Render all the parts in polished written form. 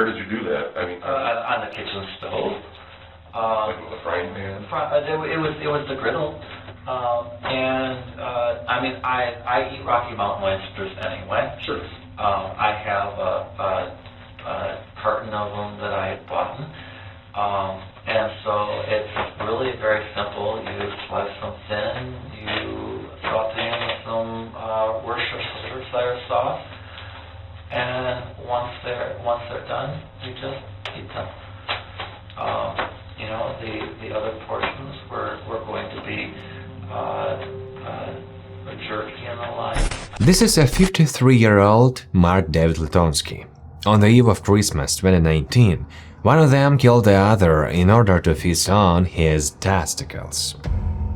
where did you do that? I mean, On the kitchen stove. like with a frying pan? It was the griddle. I mean, I eat Rocky Mountain oysters anyway. Sure. I have a carton of them that I had bought. And so it's really very simple. You slice them thin, you saute them with some Worcestershire sauce, and once they're done, you just eat them. The other portions were going to be jerky and the like. This is a 53-year-old Mark David Latunski. On the eve of Christmas 2019, one of them killed the other in order to feast on his testicles.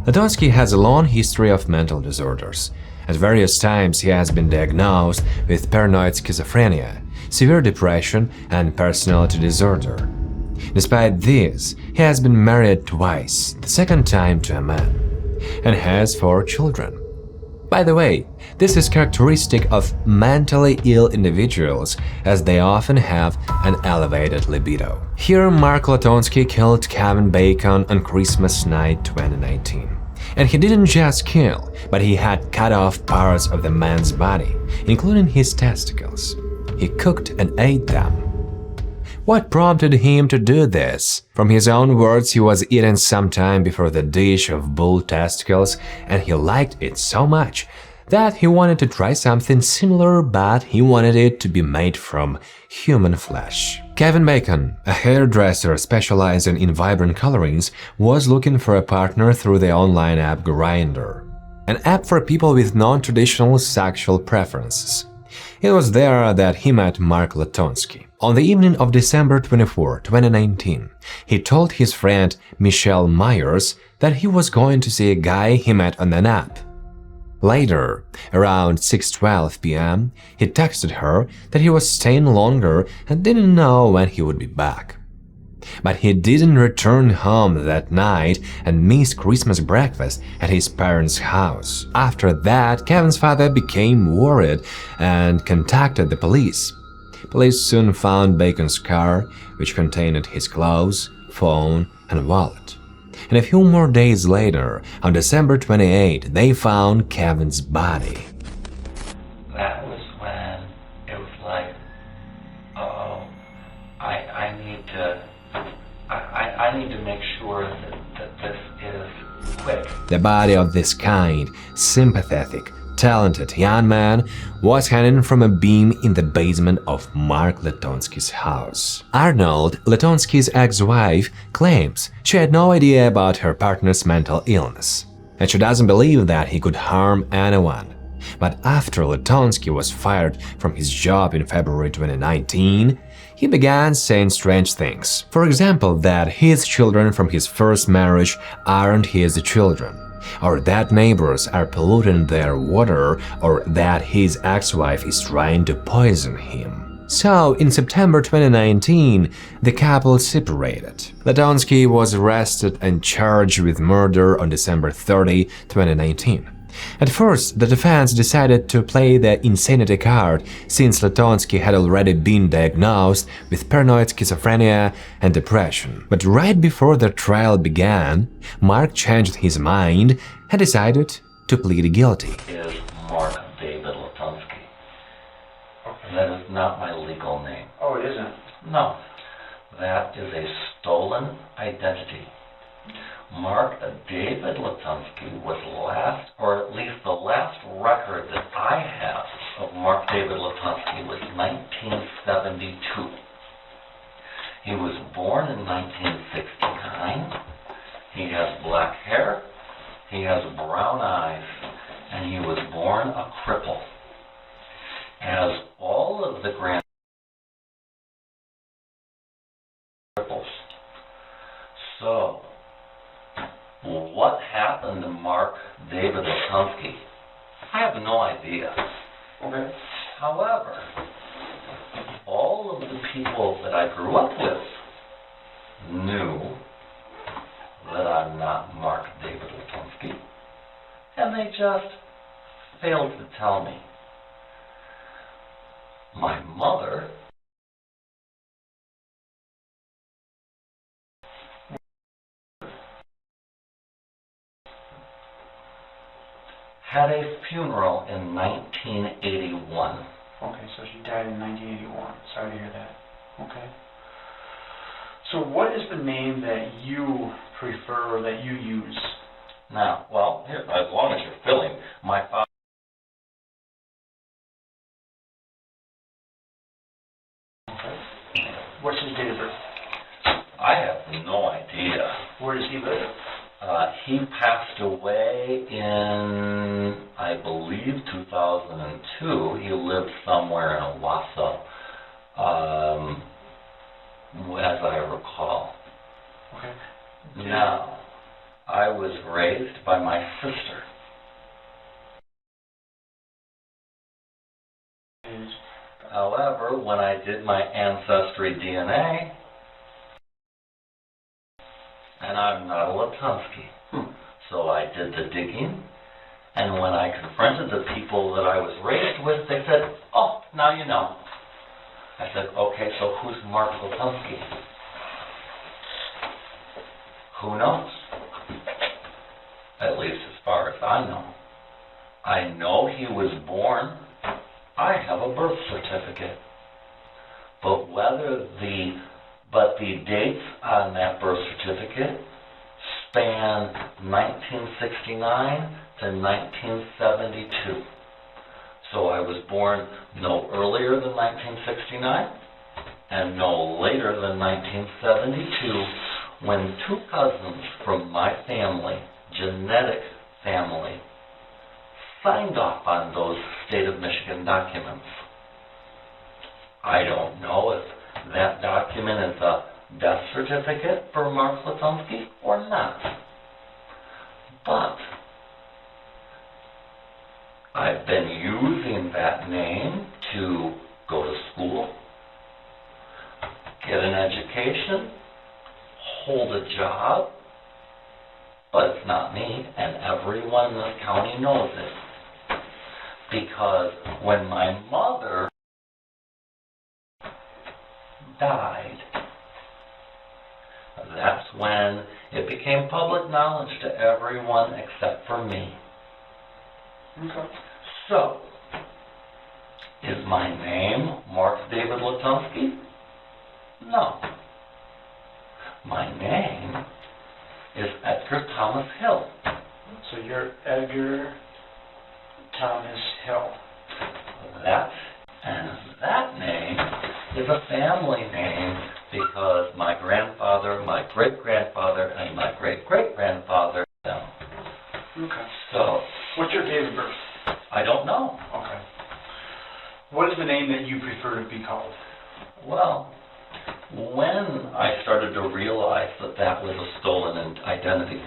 Latunski has a long history of mental disorders. At various times he has been diagnosed with paranoid schizophrenia, severe depression, and personality disorder. Despite this, he has been married twice, the second time to a man, and has 4 children. By the way, this is characteristic of mentally ill individuals, as they often have an elevated libido. Here, Mark Latunski killed Kevin Bacon on Christmas night 2019. And he didn't just kill, but he had cut off parts of the man's body, including his testicles. He cooked and ate them. What prompted him to do this? From his own words, he was eating sometime before the dish of bull testicles, and he liked it so much that he wanted to try something similar, but he wanted it to be made from human flesh. Kevin Bacon, a hairdresser specializing in vibrant colorings, was looking for a partner through the online app Grindr, an app for people with non-traditional sexual preferences. It was there that he met Mark Latunski. On the evening of December 24, 2019, he told his friend Michelle Myers that he was going to see a guy he met on an app. Later, around 6:12 p.m., he texted her that he was staying longer and didn't know when he would be back. But he didn't return home that night and missed Christmas breakfast at his parents' house. After that, Kevin's father became worried and contacted the police. Police soon found Bacon's car, which contained his clothes, phone, and wallet. And a few more days later, on December 28, they found Kevin's body. That was when it was like, oh, I need to make sure that this is quick. The body of this kind, sympathetic, talented young man was hanging from a beam in the basement of Mark Latunski's house. Arnold, Latunski's ex-wife, claims she had no idea about her partner's mental illness, and she doesn't believe that he could harm anyone. But after Latunski was fired from his job in February 2019, he began saying strange things. For example, that his children from his first marriage aren't his children, or that neighbors are polluting their water, or that his ex-wife is trying to poison him. So, in September 2019, the couple separated. Latunski was arrested and charged with murder on December 30, 2019. At first, the defense decided to play the insanity card, since Latunski had already been diagnosed with paranoid schizophrenia and depression. But right before the trial began, Mark changed his mind and decided to plead guilty. Is Mark David Latunski. Okay. That is not my legal name. Oh, it isn't? No. That is a stolen identity. Mark David Latunski was last, or at least the last record that I have of Mark David Latunski was 1972. He was born in 1969. He has black hair, he has brown eyes, and he was born a cripple. As all of the grand cripples. So, what happened to Mark David Latunski? I have no idea. Okay. However, all of the people that I grew up with knew that I'm not Mark David Latunski, and they just failed to tell me. My mother had a funeral in 1981. Okay, so she died in 1981. Sorry to hear that. Okay. So what is the name that you prefer or that you use? Now, well, here, as long as you're filling, my father. Okay. What's his date of birth? I have no idea. Where does he live? He passed away in, I believe, 2002. He lived somewhere in Owasso, as I recall. Okay. Now, I was raised by my sister. However, when I did my ancestry DNA, and I'm not a Latunski, so I did the digging, and when I confronted the people that I was raised with, they said, oh, now you know. I said, okay, so who's Mark Latunski? Who knows? At least as far as I know. I know he was born. I have a birth certificate. But the dates on that birth certificate span 1969 to 1972. So I was born no earlier than 1969 and no later than 1972, when two cousins from my family, genetic family, signed off on those state of Michigan documents. I don't know if that document is a death certificate for Mark Latunski or not. But I've been using that name to go to school, get an education, hold a job, but it's not me, and everyone in this county knows it. Because when my mother died, that's when it became public knowledge to everyone except for me. Okay. So, is my name Mark David Latunski? No. My name is Edgar Thomas Hill. So you're Edgar Thomas Hill. That name is a family name because my grandfather, my great-grandfather, and my great-great-grandfather. Okay. So, what's your date of birth? I don't know. Okay. What is the name that you prefer to be called? Well, when I started to realize that that was a stolen identity,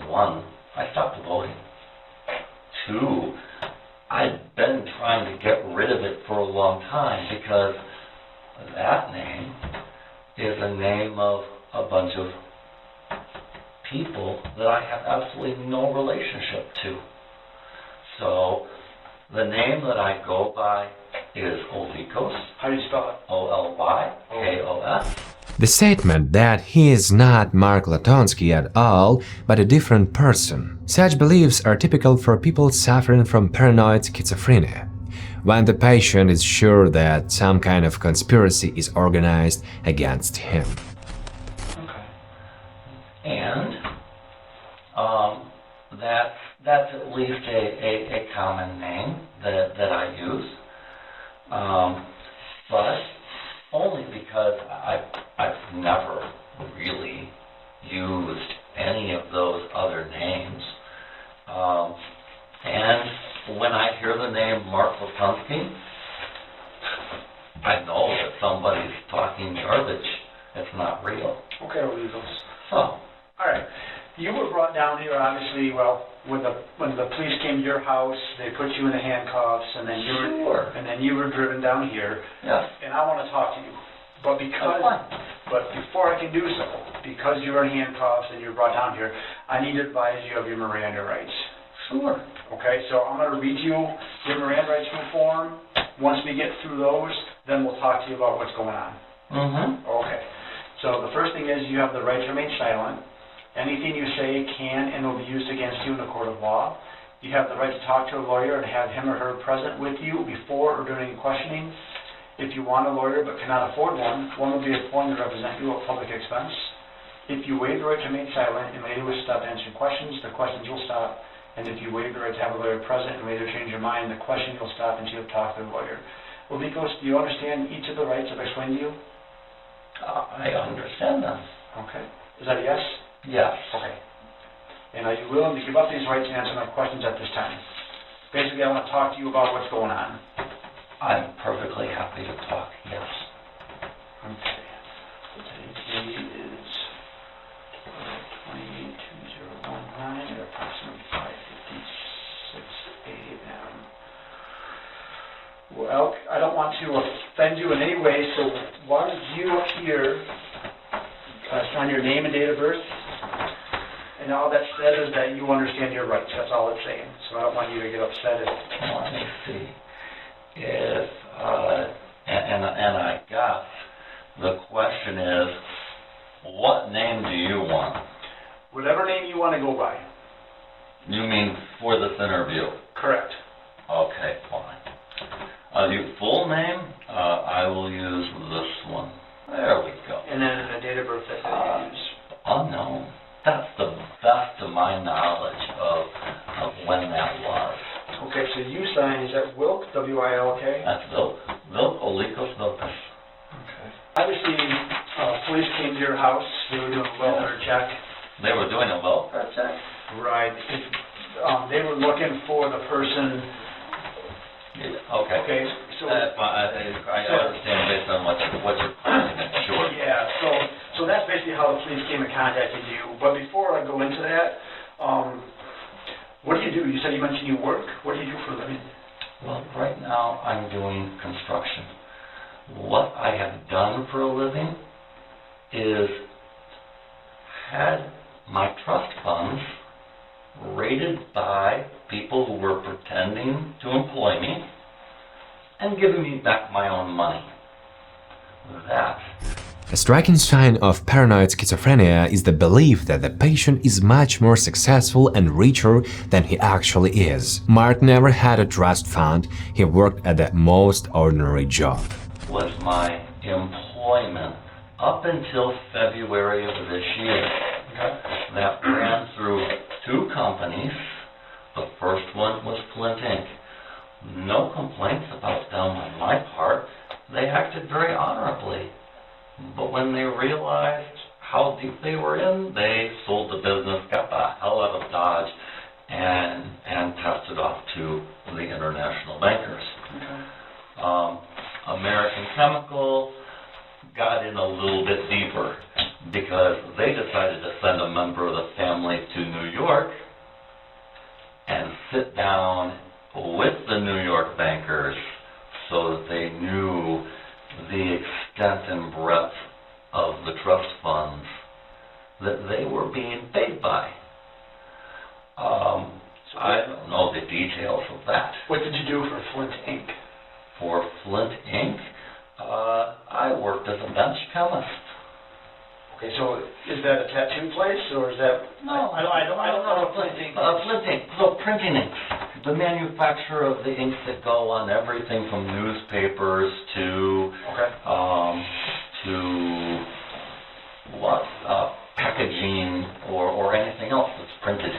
one, I stopped voting. Two, I'd been trying to get rid of it for a long time because that name is a name of a bunch of people that I have absolutely no relationship to. So the name that I go by is Olykos. How do you spell it? Olykos. The statement that he is not Mark Latunski at all, but a different person. Such beliefs are typical for people suffering from paranoid schizophrenia, when the patient is sure that some kind of conspiracy is organized against him. Okay. And that's at least a common name that I use. But only because I've never really used any of those other names. And when I hear the name Mark Latunski, I know that somebody's talking garbage. It's not real. Okay, Olykos. So, All right. You were brought down here, obviously, well, when the police came to your house, they put you in the handcuffs, and then you were driven down here. yes. And I want to talk to you. But before I can do so, because you were in handcuffs and you were brought down here, I need to advise you of your Miranda rights. Sure. Okay, so I'm going to read you your Miranda rights form. Once we get through those, then we'll talk to you about what's going on. Mm-hmm. Okay. So the first thing is you have the right to remain silent. Anything you say can and will be used against you in a court of law. You have the right to talk to a lawyer and have him or her present with you before or during questioning. If you want a lawyer but cannot afford one, one will be appointed to represent you at public expense. If you waive the right to remain silent and later will stop answering questions, the questions will stop. And if you waive the right to have a lawyer present and later change your mind, the question will stop until you have talked to the lawyer. Well, Nikos, do you understand each of the rights I've explained to you? I understand them. Okay. Is that a yes? Yes. Okay. And are you willing to give up these rights and answer my questions at this time? Basically, I want to talk to you about what's going on. I'm perfectly happy to talk, yes. Okay. Today's date is 28/2019 at approximately 5:56 a.m. Well, I don't want to offend you in any way, so why don't you up here sign your name and date of birth? And all that said is that you understand your rights. That's all it's saying. So I don't want you to get upset if... Let me see. If, and I guess the question is, what name do you want? Whatever name you want to go by. You mean for this interview? Correct. Okay, fine. Your full name, I will use this one. There we go. And then the date of birth that you use. Unknown. That's the best of my knowledge of when that was. Okay, so you sign, is that Wilk, W-I-L-K? That's Vilk Olikos Vilkas. Okay. Obviously, police came to your house, they were doing a welfare check. They were doing a welfare check? Right. They were looking for the person... Yeah, okay. Okay, so... I understand based on what you're finding, sure. Yeah, so that's basically how the police came and contacted you. But before I go into that, what do you do? You said you mentioned you work. What do you do for a living? Well, right now I'm doing construction. What I have done for a living is had my trust funds raided by people who were pretending to employ me and giving me back my own money. That. A striking sign of paranoid schizophrenia is the belief that the patient is much more successful and richer than he actually is. Mark never had a trust fund, he worked at the most ordinary job. Was my employment up until February of this year. Okay. That ran through two companies. The first one was Flint Inc. No complaints about them on my part. They acted very honorably. But when they realized how deep they were in, they sold the business, got the hell out of Dodge, and passed it off to the international bankers. Okay. American Chemical got in a little bit deeper because they decided to send a member of the family to New York and sit down with the New York bankers so that they knew the extent and breadth of the trust funds that they were being paid by. I don't know the details of that. What did you do for Flint Inc.? For Flint Inc., I worked as a bench chemist. Okay, so is that a tattoo place, or is that... No, I don't know what Flint Inc. is. Flint Inc. So printing inks, the manufacturer of the inks that go on everything from newspapers to Okay. Packaging or anything else that's printed.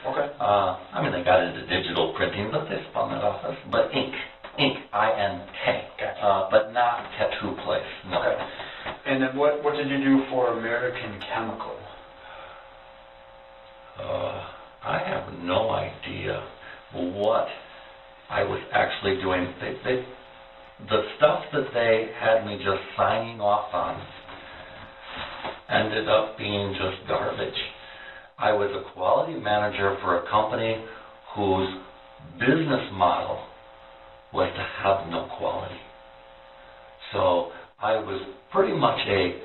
Okay. I mean, they got into digital printing, but they spun that off as, but ink, I-N-K, Gotcha. but not tattoo place, no. Okay. And then what did you do for American Chemical? I have no idea what I was actually doing. The stuff that they had me just signing off on ended up being just garbage. I was a quality manager for a company whose business model was to have no quality. So I was pretty much a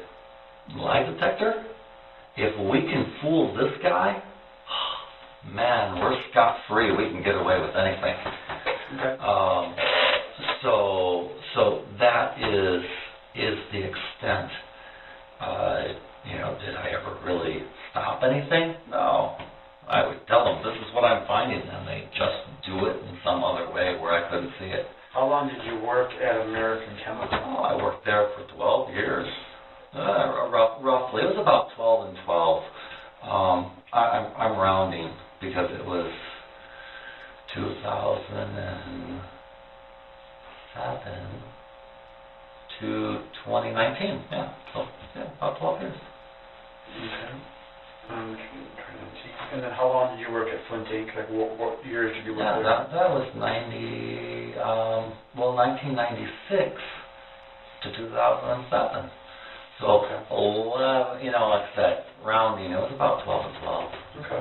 lie detector. If we can fool this guy, man, we're scot-free. We can get away with anything. Okay. So that is the extent. Did I ever really stop anything? No. I would tell them, this is what I'm finding, and they just do it in some other way where I couldn't see it. How long did you work at American Chemical? Oh, I worked there for 12 years, roughly. It was about 12 and 12. I'm rounding because it was 2007 to 2019. Yeah, so about 12 years. Okay. I'm trying to see. And then how long did you work at Flint Inc.? Like what years did you work there? That was 1996 to 2007. So, Okay. 11, like I said, rounding, it was about 12 and 12. Okay.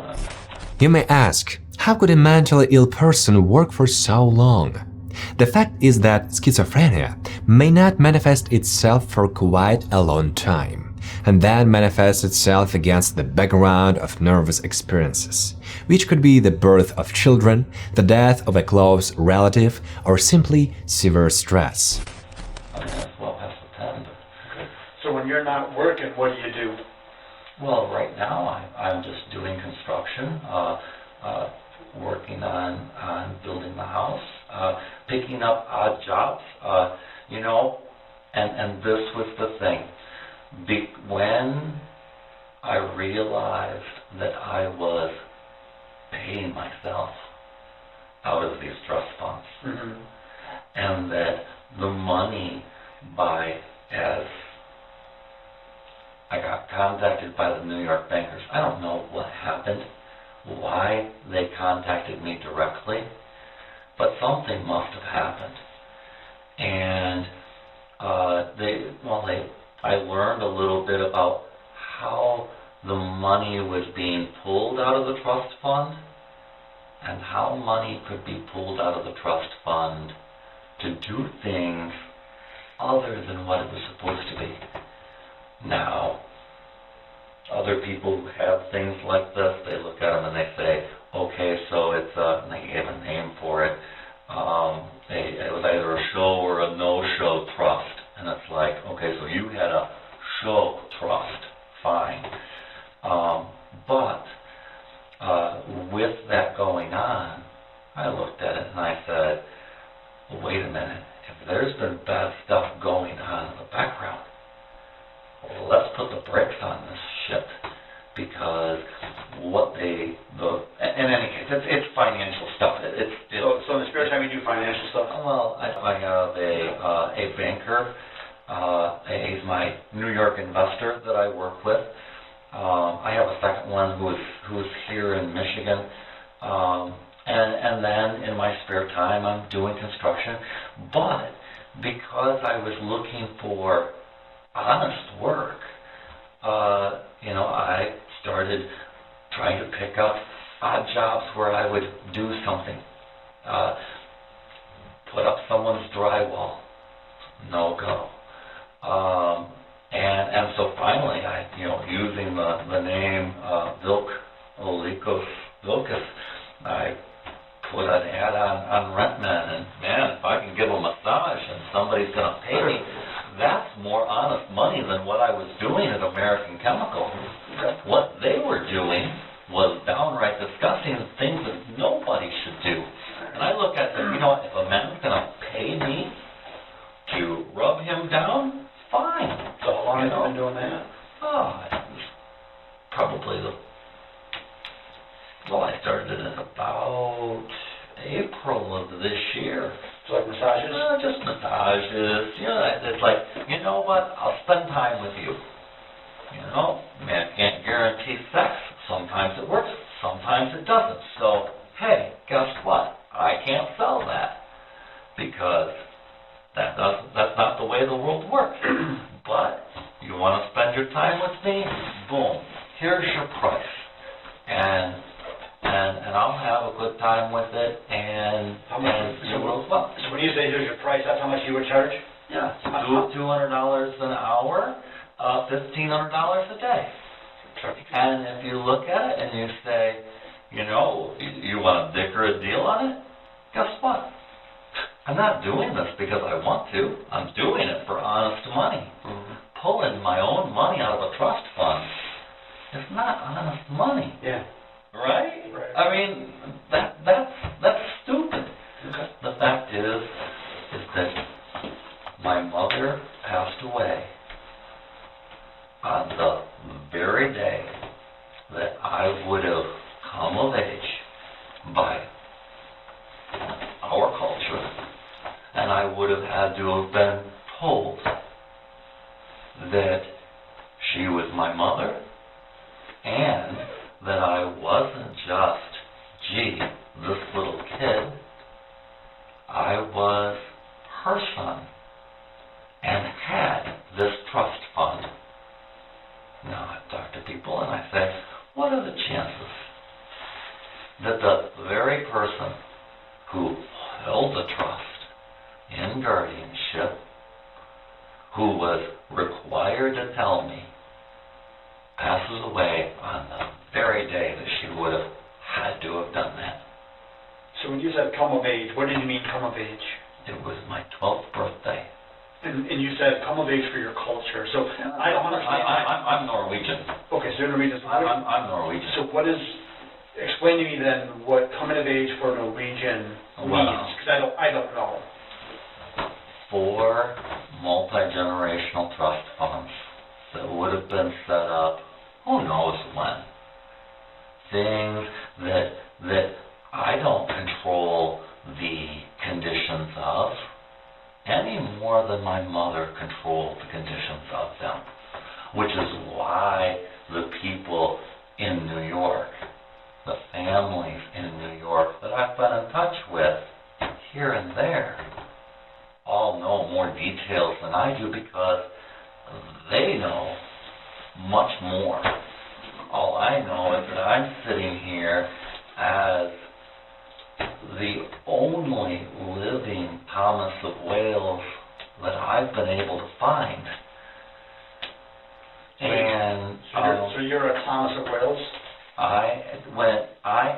You may ask, how could a mentally ill person work for so long? The fact is that schizophrenia may not manifest itself for quite a long time, and then manifests itself against the background of nervous experiences, which could be the birth of children, the death of a close relative, or simply severe stress. I mean, that's well past the 10. Okay. So when you're not working, what do you do? Well, right now I'm just doing construction, working on building the house, picking up odd jobs, and this was the thing. When I realized that I was paying myself out of these trust funds, Mm-hmm. and that the money as I got contacted by the New York bankers. I don't know what happened, why they contacted me directly, but something must have happened. And I learned a little bit about how the money was being pulled out of the trust fund and how money could be pulled out of the trust fund to do things other than what it was supposed to be. Now, other people who have things like this, they look at them and they say, okay, so it's and they gave a name for it. It was either a show or a no-show trust. And it's like, okay, so you had a show trust, fine. But with that going on, I looked at it and I said, well, wait a minute. If there's been bad stuff going on in the background, well, let's put the brakes on this shit, because in any case, it's financial stuff. So in the spare time you do financial stuff? Well, I have a banker. He's my New York investor that I work with. I have a second one who's here in Michigan. And then in my spare time, I'm doing construction. But because I was looking for honest work, I started trying to pick up odd jobs where I would do something. Put up someone's drywall, no go. And so finally, using the name Vilcus, I put an ad on Rentman, and man, if I can give a massage and somebody's going to pay me, that's more honest money than what I was doing at American Chemical. What they were doing was downright disgusting, things that nobody should do. And I look at them, if a man's going to pay me to rub him down, fine. So how long have you been doing that? It was probably I started it in about April of this year. So like massages? Just massages. It's like, you know what? I'll spend time with you. Man can't guarantee sex. Sometimes it works, sometimes it doesn't. So, hey, guess what? I can't sell that because that's not the way the world works. But you want to spend your time with me? Boom. Here's your price. And I'll have a good time with it, and you will as well. So when you say here's your price, that's how much you would charge? Yeah, $200 an hour, $1,500 a day. And if you look at it and you say, you want to dicker a deal on it, guess what? I'm not doing this because I want to. I'm doing it for honest money. Mm-hmm. Pulling my own money out of a trust fund. It's not honest money. Yeah. Right? Right. I mean, that's stupid. Okay. The fact is that my mother passed away on the very day that I would have come of age by our culture, and I would have had to have been told that she was my mother, and that I wasn't just, gee, this little kid. I was her son and had this trust fund. Now I talk to people and I say, what are the chances that the very person who held the trust in guardianship, who was required to tell me, passes away on the very day that she would have had to have done that? So when you said come of age, what did you mean come of age? It was my 12th birthday. And you said come of age for your culture. So I don't understand. I'm Norwegian. Okay, so you're Norwegian. So I'm Norwegian. So what is, explain to me then what coming of age for Norwegian means, because I don't know. 4 multi-generational trust funds that would have been set up, who knows when. Things that I don't control the conditions of, any more than my mother controlled the conditions of them, which is why the people in New York, the families in New York that I've been in touch with here and there, all know more details than I do because they know much more. All I know is that I'm sitting here as the only living Thomas of Wales that I've been able to find. And so you're a Thomas of Wales? I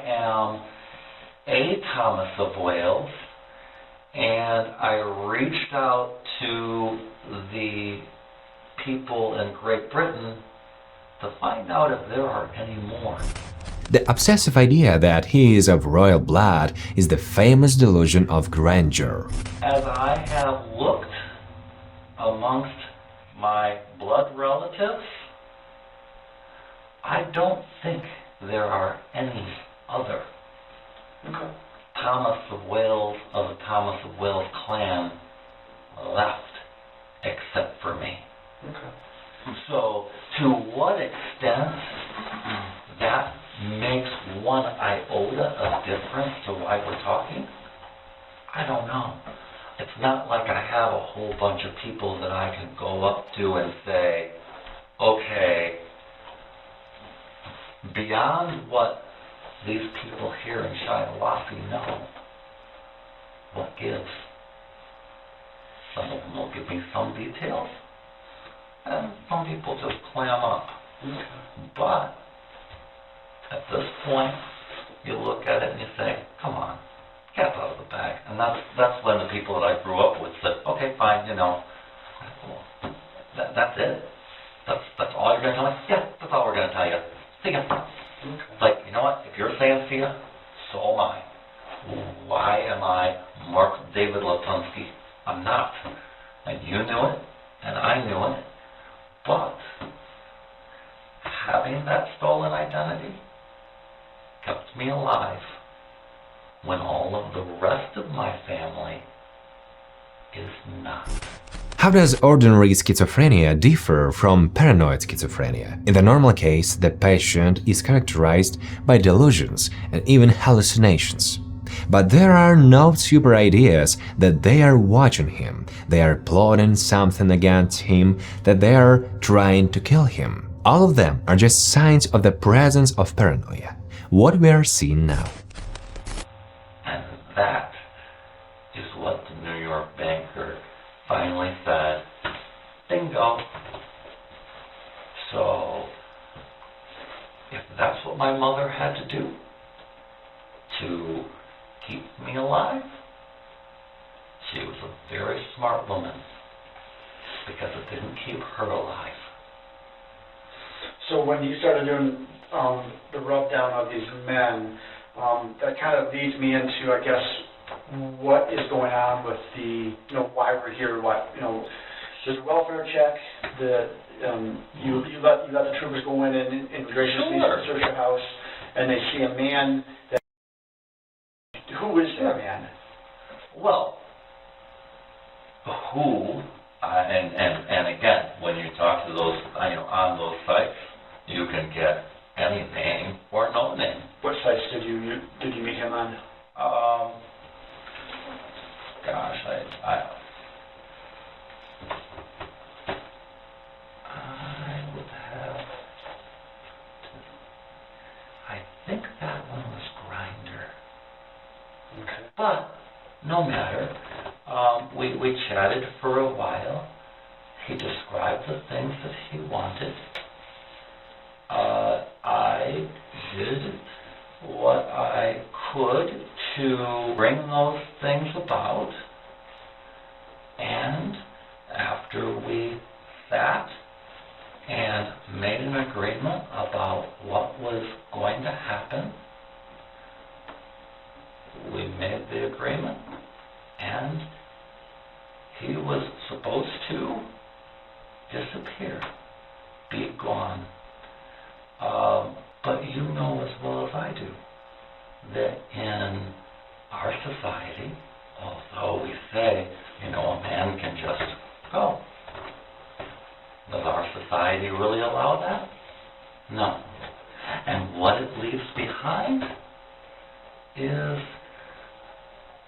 am a Thomas of Wales, and I reached out to the people in Great Britain to find out if there are any more. The obsessive idea that he is of royal blood is the famous delusion of grandeur. As I have looked amongst my blood relatives, I don't think there are any other Thomas of Wales of the Thomas of Wales clan left except for me. So to what extent that makes one iota of difference to why we're talking, I don't know. It's not like I have a whole bunch of people that I can go up to and say, okay, beyond what these people here in Shiawassee know, what gives? Some of them will give me some details, and some people just clam up. But at this point, you look at it and you say, come on, get out of the bag. And that's when the people that I grew up with said, okay, fine, well, that's it? That's all you're going to tell me? Yeah, that's all we're going to tell you. See ya. Like, you know what, if you're saying see ya, so am I. Why am I Mark David Latunski? I'm not. And you knew it, and I knew it. But having that stolen identity kept me alive when all of the rest of my family is not. How does ordinary schizophrenia differ from paranoid schizophrenia? In the normal case, the patient is characterized by delusions and even hallucinations. But there are no super ideas that they are watching him, they are plotting something against him, that they are trying to kill him. All of them are just signs of the presence of paranoia, what we are seeing now. And that is what the New York banker finally said, bingo. So, if that's what my mother had to do to keep me alive, she was a very smart woman, because it didn't keep her alive. So when you started doing the rub down of these men, that kind of leads me into, I guess, what is going on with the, why we're here, there's a welfare check, you let the troopers go in and graciously search your house, and they see a man that, who is that man? Well, who, and again, when you talk to those, on those sites, you can get any name or no name. What sites did you meet him on? Gosh, I would have. I think that one was Grindr. Okay. But no matter. We chatted for a while. He described the things that he wanted. I did what I could to bring those things about. And after we sat and made an agreement about what was going to happen, we made the agreement, and he was supposed to disappear, be gone. But you know as well as I do that in our society, although we say, a man can just go, does our society really allow that? No. And what it leaves behind is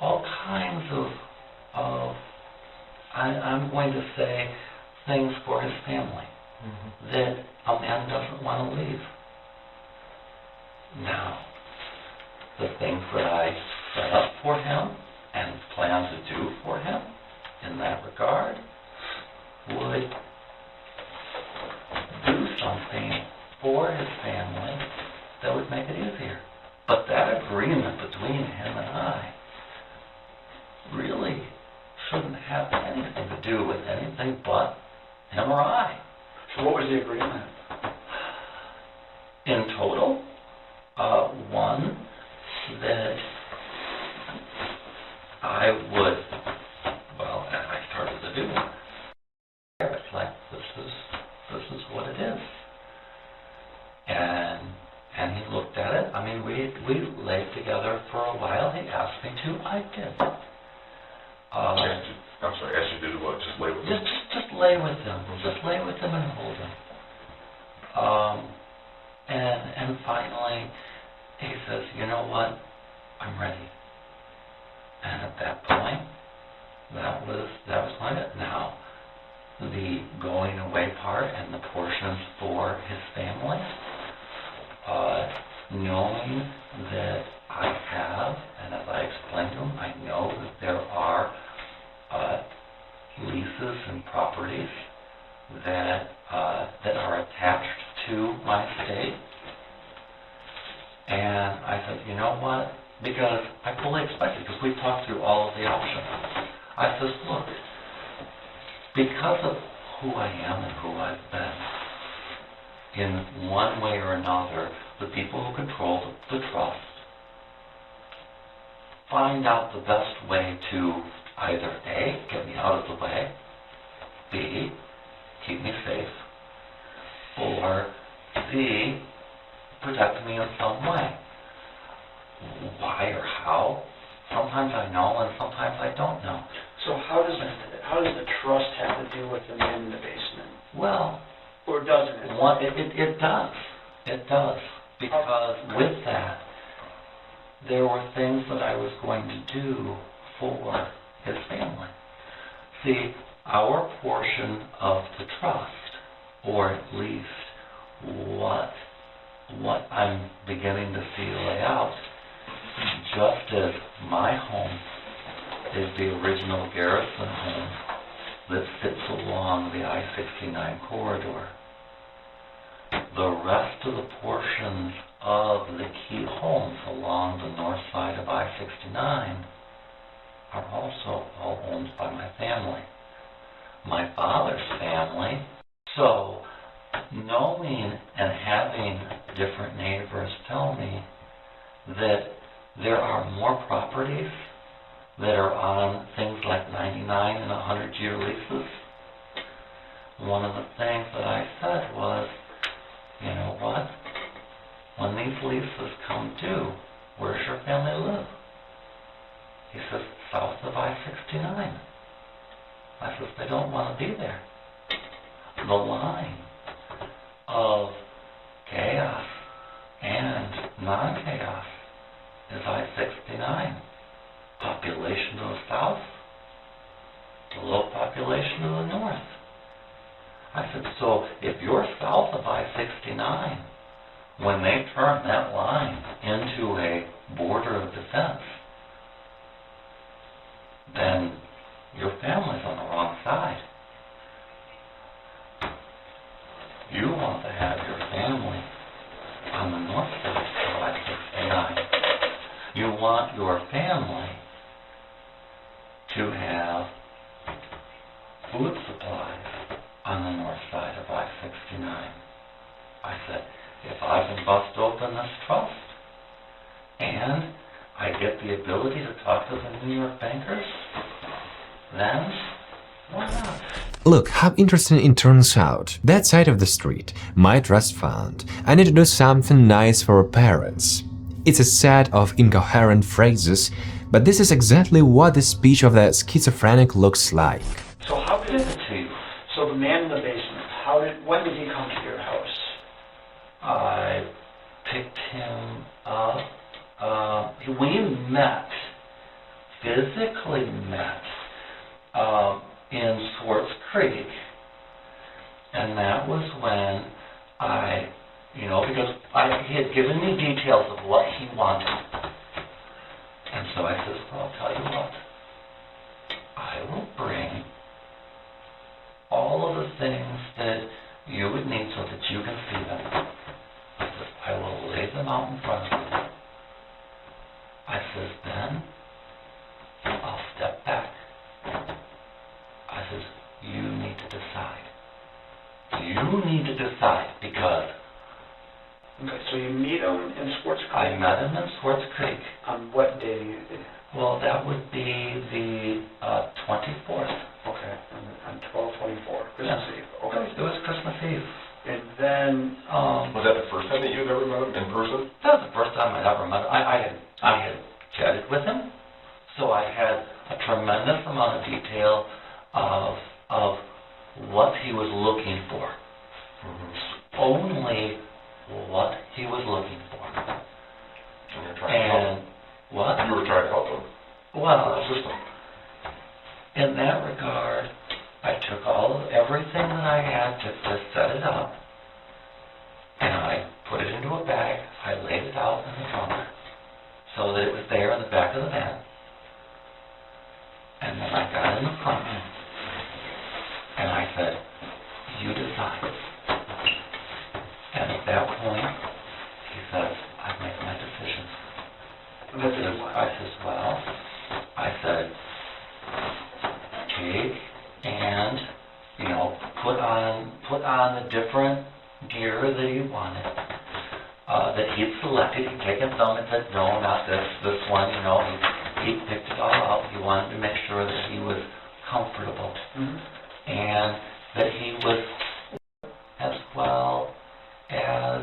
all kinds of I'm going to say, things for his family that a man doesn't want to leave. Now, the things that I set up for him and plan to do for him in that regard would do something for his family that would make it easier. But that agreement between him and I really shouldn't have anything to do with anything but him or I. So what was the agreement? In total, one, that I would, and I started to do, it's like, this is what it is. And he looked at it. I mean, we laid together for a while. He asked me to. I did. I'm sorry, asked you to do what? Just lay with him? Just lay with him. Just lay with him and hold him. And finally, he says, you know what? I'm ready. And at that point, that was it. Now, the going away part and the portions for his family, knowing that I have, and as I explained to him, I know that there are leases and properties that are attached to my estate. And I said, you know what? Because I fully expected, because we talked through all of the options. I said, look, because of who I am and who I've been, in one way or another, the people who control the trust find out the best way to either A, get me out of the way, B, keep me safe, or C, protect me in some way. Why or how? Sometimes I know and sometimes I don't know. So how does the trust have to do with the man in the basement? Well, or doesn't it? It does. It does. Because with that, there were things that I was going to do for his family. See, our portion of the trust, or at least what I'm beginning to see lay out, just as my home is the original Garrison home that sits along the I-69 corridor, the rest of the portions of the key homes along the north side of I-69 are also all owned by my family. My father's family. So knowing and having different neighbors tell me that there are more properties that are on things like 99 and 100-year leases, one of the things that I said was, you know what? When these leases come due, where's your family live? He says, south of I-69. I says, they don't want to be there. The line of chaos and non-chaos is I-69. Population to the south, low population to the north. I said, so if you're south of I-69, when they turn that line into a border of defense, then your family's on the wrong side. You want to have your family on the north side of I-69. You want your family to have food supplies on the north side of I-69. I said, if I can bust open this trust and I get the ability to talk to the New York bankers, then why not? Look how interesting it turns out. That side of the street, my trust fund, I need to do something nice for our parents. It's a set of incoherent phrases, but this is exactly what the speech of the schizophrenic looks like. So how did So the man in the basement, when did he come to your house? I picked him up. We physically met in Swartz Creek, and that was when because he had given me details of what he wanted. And so I said, well, I'll tell you what, I will bring all of the things that you would need so that you can see them. I said, I will lay them out in front of you. I says, then I'll step back. I says, you need to decide. You need to decide because... Okay, so you meet him in Swartz Creek? I met him in Swartz Creek. On what day? Well, that would be the 24th. Okay, on 12/24, Christmas Eve. Okay. It was Christmas Eve. And then... Was that the first time that you'd ever met him in person? That was the first time I'd ever met him. I had chatted with him, so I had a tremendous amount of detail of what he was looking for. Only what he was looking for. And you're trying to help him. What? You were trying to help him. Well, The system. in that regard, I took everything that I had to set it up, and I put it into a bag. I laid it out in the trunk so that it was there in the back of the van. And then I got in the front, and I said, you decide. And at that point, he says, I've made my decision. I said, take and, put on the different gear that he wanted, that he'd selected. He'd taken some and said, no, not this one, he picked it all out. He wanted to make sure that he was comfortable. And that he was as well as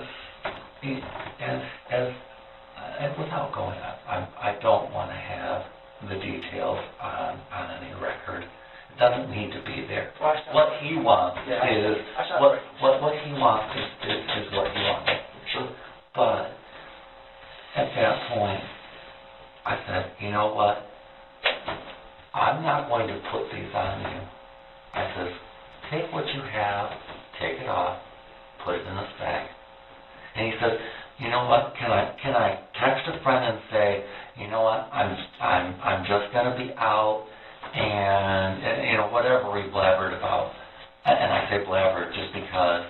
without going up. I don't want to have the details on any record. It doesn't need to be there. What he wants is what he wants is what he wants. Sure. But at that point, I said, you know what? I'm not going to put these on you. I says, take what you have, take it off, put it in this bag. And he says, you know what? Can I text a friend and say, you know what? I'm just going to be out, and whatever we blabbered about. And I say blabbered just because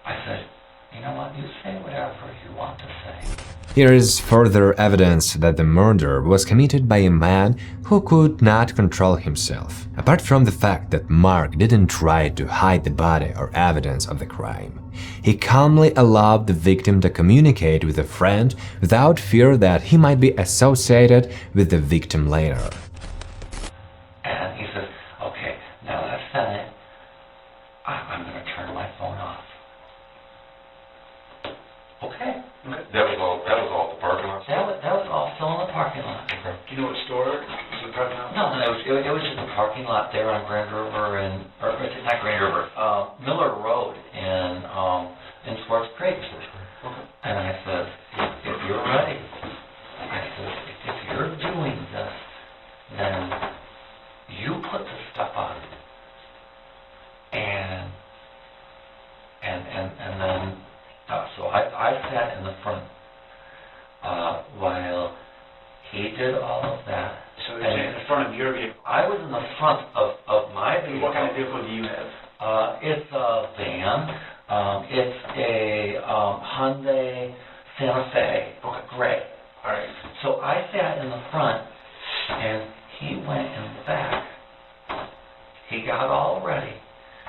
I said, you know what? You say whatever you want to say. Here is further evidence that the murder was committed by a man who could not control himself. Apart from the fact that Mark didn't try to hide the body or evidence of the crime, He calmly allowed the victim to communicate with a friend without fear that he might be associated with the victim later. And he says, okay, now that I've said it, I'm going to turn my phone off. Okay. That was all at the parking lot? That was all still in the parking lot. Okay. Do you know what store? Was it parking lot? No, it was just a parking lot there on Grand River or not Grand River, Miller Road in Swartz Creek. Okay. And I said, if you're ready, I said, if you're doing this, then you put the stuff on. And then, so I sat in the front while he did all of that. So you're in the front of your vehicle. I was in the front of my vehicle. What kind of vehicle do you have? It's a van. It's a Hyundai Santa Fe, gray. All right. So I sat in the front, and he went in the back. He got all ready,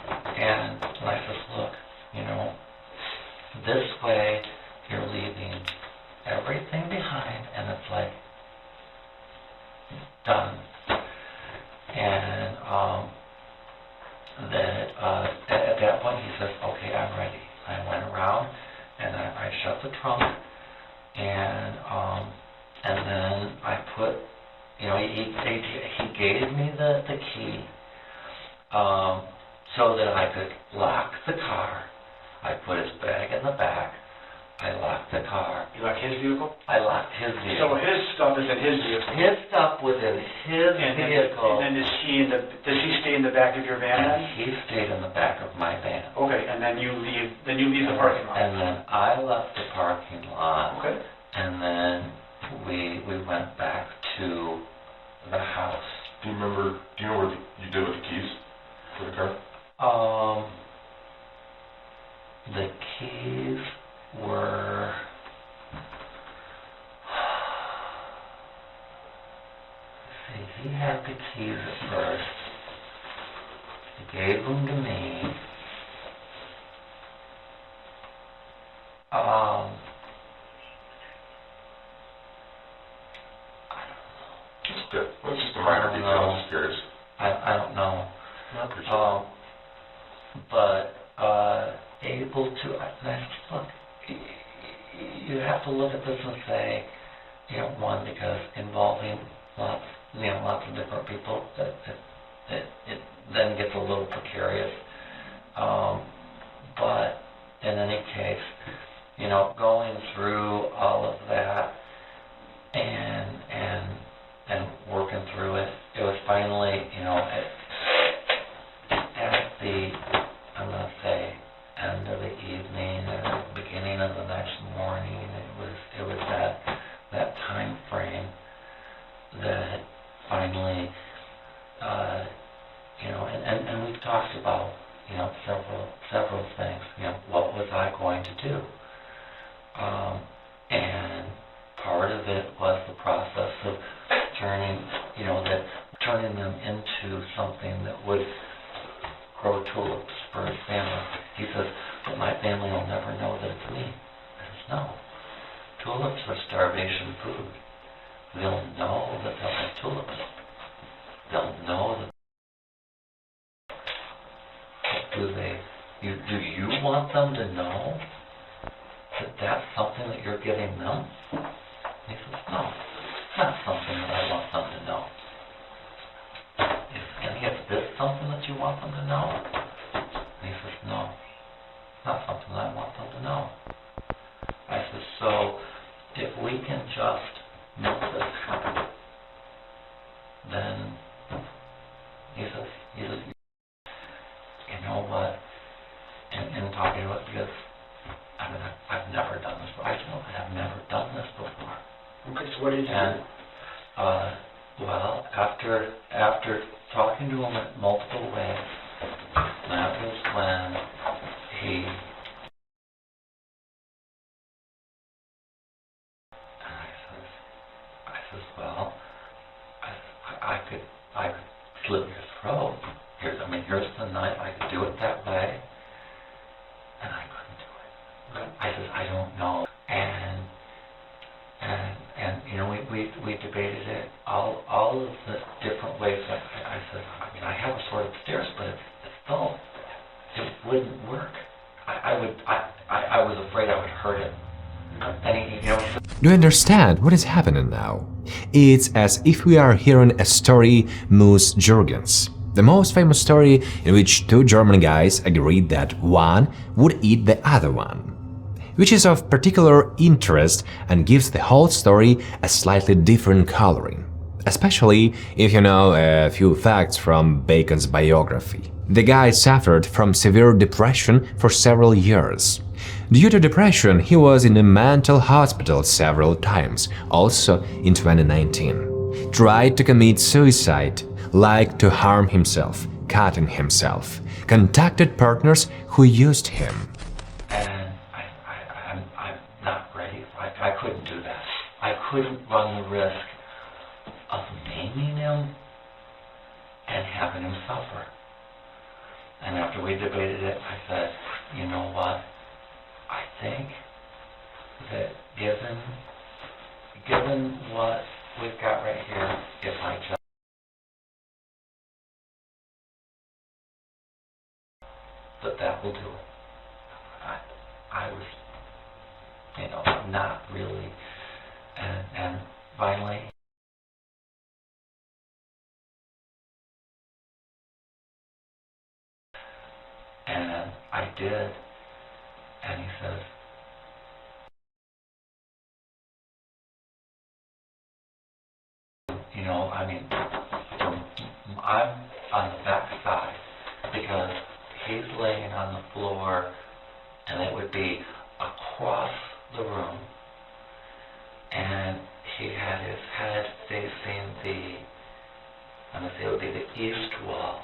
and I said, look, this way you're leaving everything behind, and it's like, done. And at that point he says, okay, I'm ready. I went around and I shut the trunk, and then I put, he gave me the key so that I could lock the car. I put his bag in the back. I locked the car. You locked his vehicle? I locked his vehicle. So his stuff is in his vehicle? His stuff was in his vehicle. And then does he stay in the back of your van then? And he stayed in the back of my van. Okay, and then you leave the parking lot? And then I left the parking lot. Okay. And then we went back to the house. Do you know what you did with the keys for the car? The keys were... See, he had the keys at first. He gave them to me. I don't know. It's good. Well, it's just a minor detail. I'm just curious. I don't know. I appreciate But able to, look, you have to look at this and say, one, because involving lots of different people, it then gets a little precarious. But in any case, going through all of that and working through it, it was finally, at the, I'm going to say, end of the evening or beginning of the next morning, it was that time frame that finally, and we've talked about, several things. What was I going to do? And part of it was the process of turning them into something that would grow tulips for his family. He says, but my family will never know that it's me. I says, no. Tulips are starvation food. They'll know that they'll have tulips. They'll know that. Do you want them to know that that's something that you're giving them? And he says, no. It's not something that I want them to know. And is this something that you want them to know? And he says, no. It's not something that I want them to know. I says, so if we can just make this happen, then he says, you know what? In talking about it, because I've never done this before. I said, no, I've never done this before. Okay, so what did you do? And well, after talking to him in multiple ways, that was when he. I says, well, I could slit your throat. Here's the knife. I could do it that way, and I couldn't I said, I don't know. And you know, we debated it, all of the different ways. I said, I mean, I have a sword upstairs, but it still, it wouldn't work. I was afraid I would hurt it. And he, you know, Do you understand what is happening now? It's as if we are hearing a story Moose Jurgens, the most famous story in which two German guys agreed that one would eat the other one, which is of particular interest and gives the whole story a slightly different coloring, especially if you know a few facts from Bacon's biography. The guy suffered from severe depression for several years. Due to depression, he was in a mental hospital several times, also in 2019. Tried to commit suicide, liked to harm himself, cutting himself, contacted partners who used him. And I'm not ready. I couldn't do that. I couldn't run the risk of maiming him and having him suffer. And after we debated it, I said, you know what? I think that given what we've got right here, if I just that will do it. I was, you know, not really, and finally, and I did, and he says, you know, I mean, I'm on the back side because he's laying on the floor, and it would be across the room, and he had his head facing I'm going to say it would be the east wall.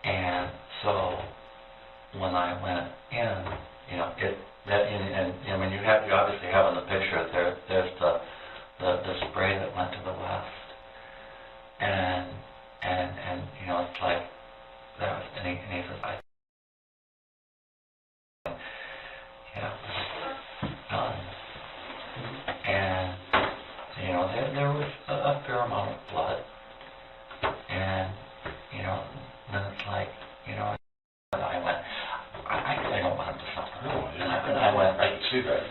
And so when I went in, you know, and I mean, you obviously have on the picture there's the spray that went to the west, and you know, it's like that was, and he says, yeah, done. And you know, there was a fair amount of blood, and you know, then it's like, you know, I went, I don't want him to suffer. No, And I went, I can see that.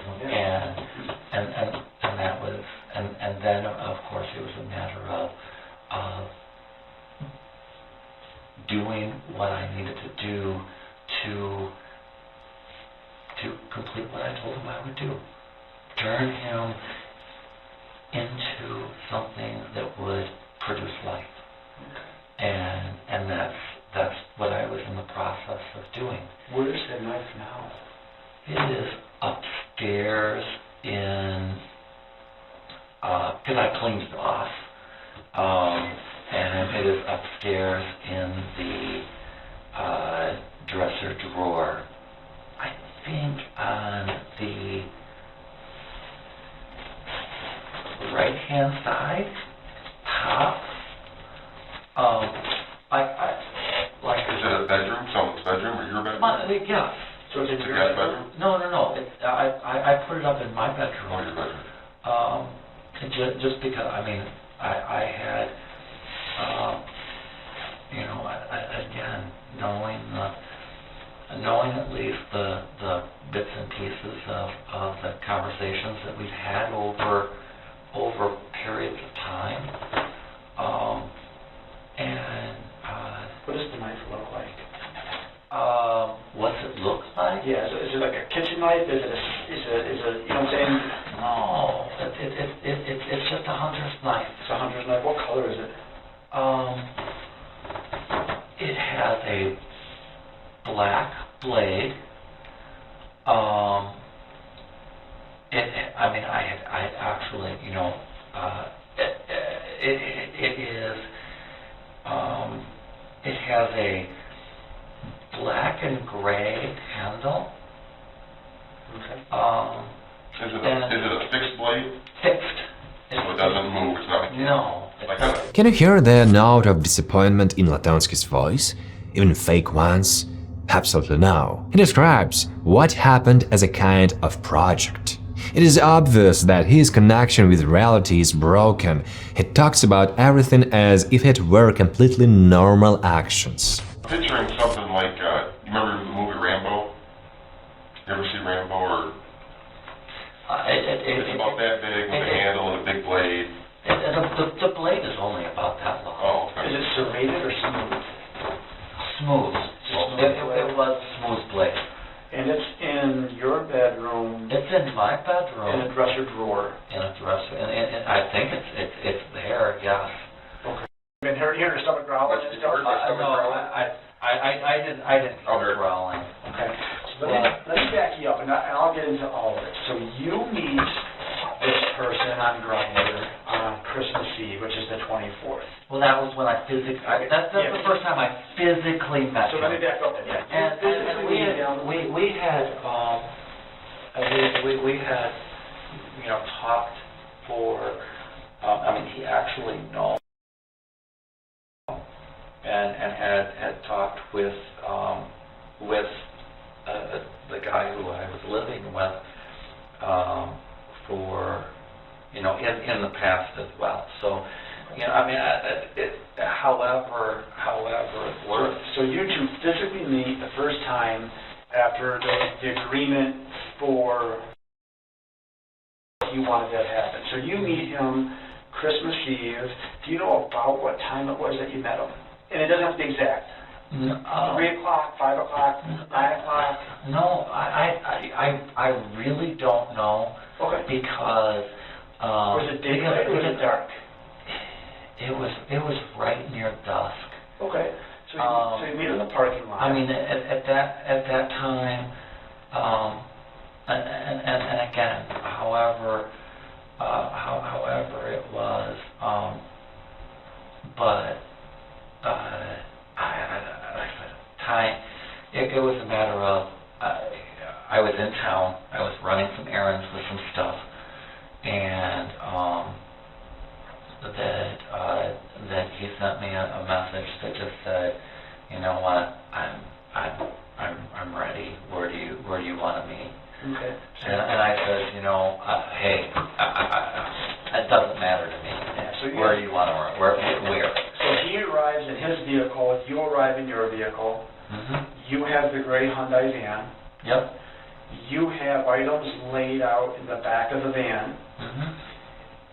and that was, and then of course it was a matter of doing what I needed to do to complete what I told him I would do. Turn him into something that would produce life. And that's what I was in the process of doing. Where's the knife now? It is upstairs in, because I cleaned it off, and it is upstairs in the dresser drawer. I think on the right-hand side, top. Is it a bedroom, someone's bedroom, or your bedroom? Yeah. So it's in It's a your guest bedroom? bedroom? No. I put it up in my bedroom. Oh, your bedroom. Just because, I mean, I had, you know, again, knowing at least the bits and pieces of the conversations that we've had over periods of time, What does the knife look like? what's it look like? Yeah, is it like a kitchen knife? Is it, you know what I'm saying? No, it's just a hunter's knife. It's a hunter's knife. What color is it? It has a black blade. I actually, you know, it has a black and gray handle. Okay. Is it a fixed blade? Fixed. So it doesn't move, it's not... No. Like a... Can you hear the note of disappointment in Latunski's voice? Even fake ones? Absolutely no. He describes what happened as a kind of project. It is obvious that his connection with reality is broken. He talks about everything as if it were completely normal actions. Picturing something like, you remember the movie Rambo? You ever see Rambo? Or it's about that big with a handle and a big blade. The blade is only about that long. Oh, okay. Is it serrated or smooth? Smooth. It was a smooth blade. And it's in your bedroom. It's in my In bedroom. a dresser drawer. In a dresser, and I think it's there. Yes. Okay. Been hearing your stomach growling and stuff? No, I didn't hear growling. Okay. So let me back you up, and I'll get into all of it. So you meet this person on Grindr on Christmas Eve, which is the 24th. Well, that was when I physically. That's the first time I physically met So him. let me back up then. Yeah. And we had talked for. He actually known and had talked with the guy who I was living with for in the past as well. So however it works. So you two physically meet the first time after the agreement for you wanted that to happen. So you meet him Christmas Eve. Do you know about what time it was that you met him? And it doesn't have to be exact. 3 o'clock, 5 o'clock, 9 o'clock? No, I really don't know. Okay. Because was it daylight or was it dark? It was right near dusk. Okay. So you meet in the parking lot. At that time, and again, however it was, but time. It was a matter of I was in town. I was running some errands with some stuff, and that he sent me a message that just said, you know what, I'm ready. Where do you want to meet? Okay. And I said, hey, it doesn't matter to me. Yeah, so where do you want to work? Where? So he arrives in his vehicle. You arrive in your vehicle. Mm-hmm. You have the gray Hyundai van. Yep. You have items laid out in the back of the van. Mm-hmm.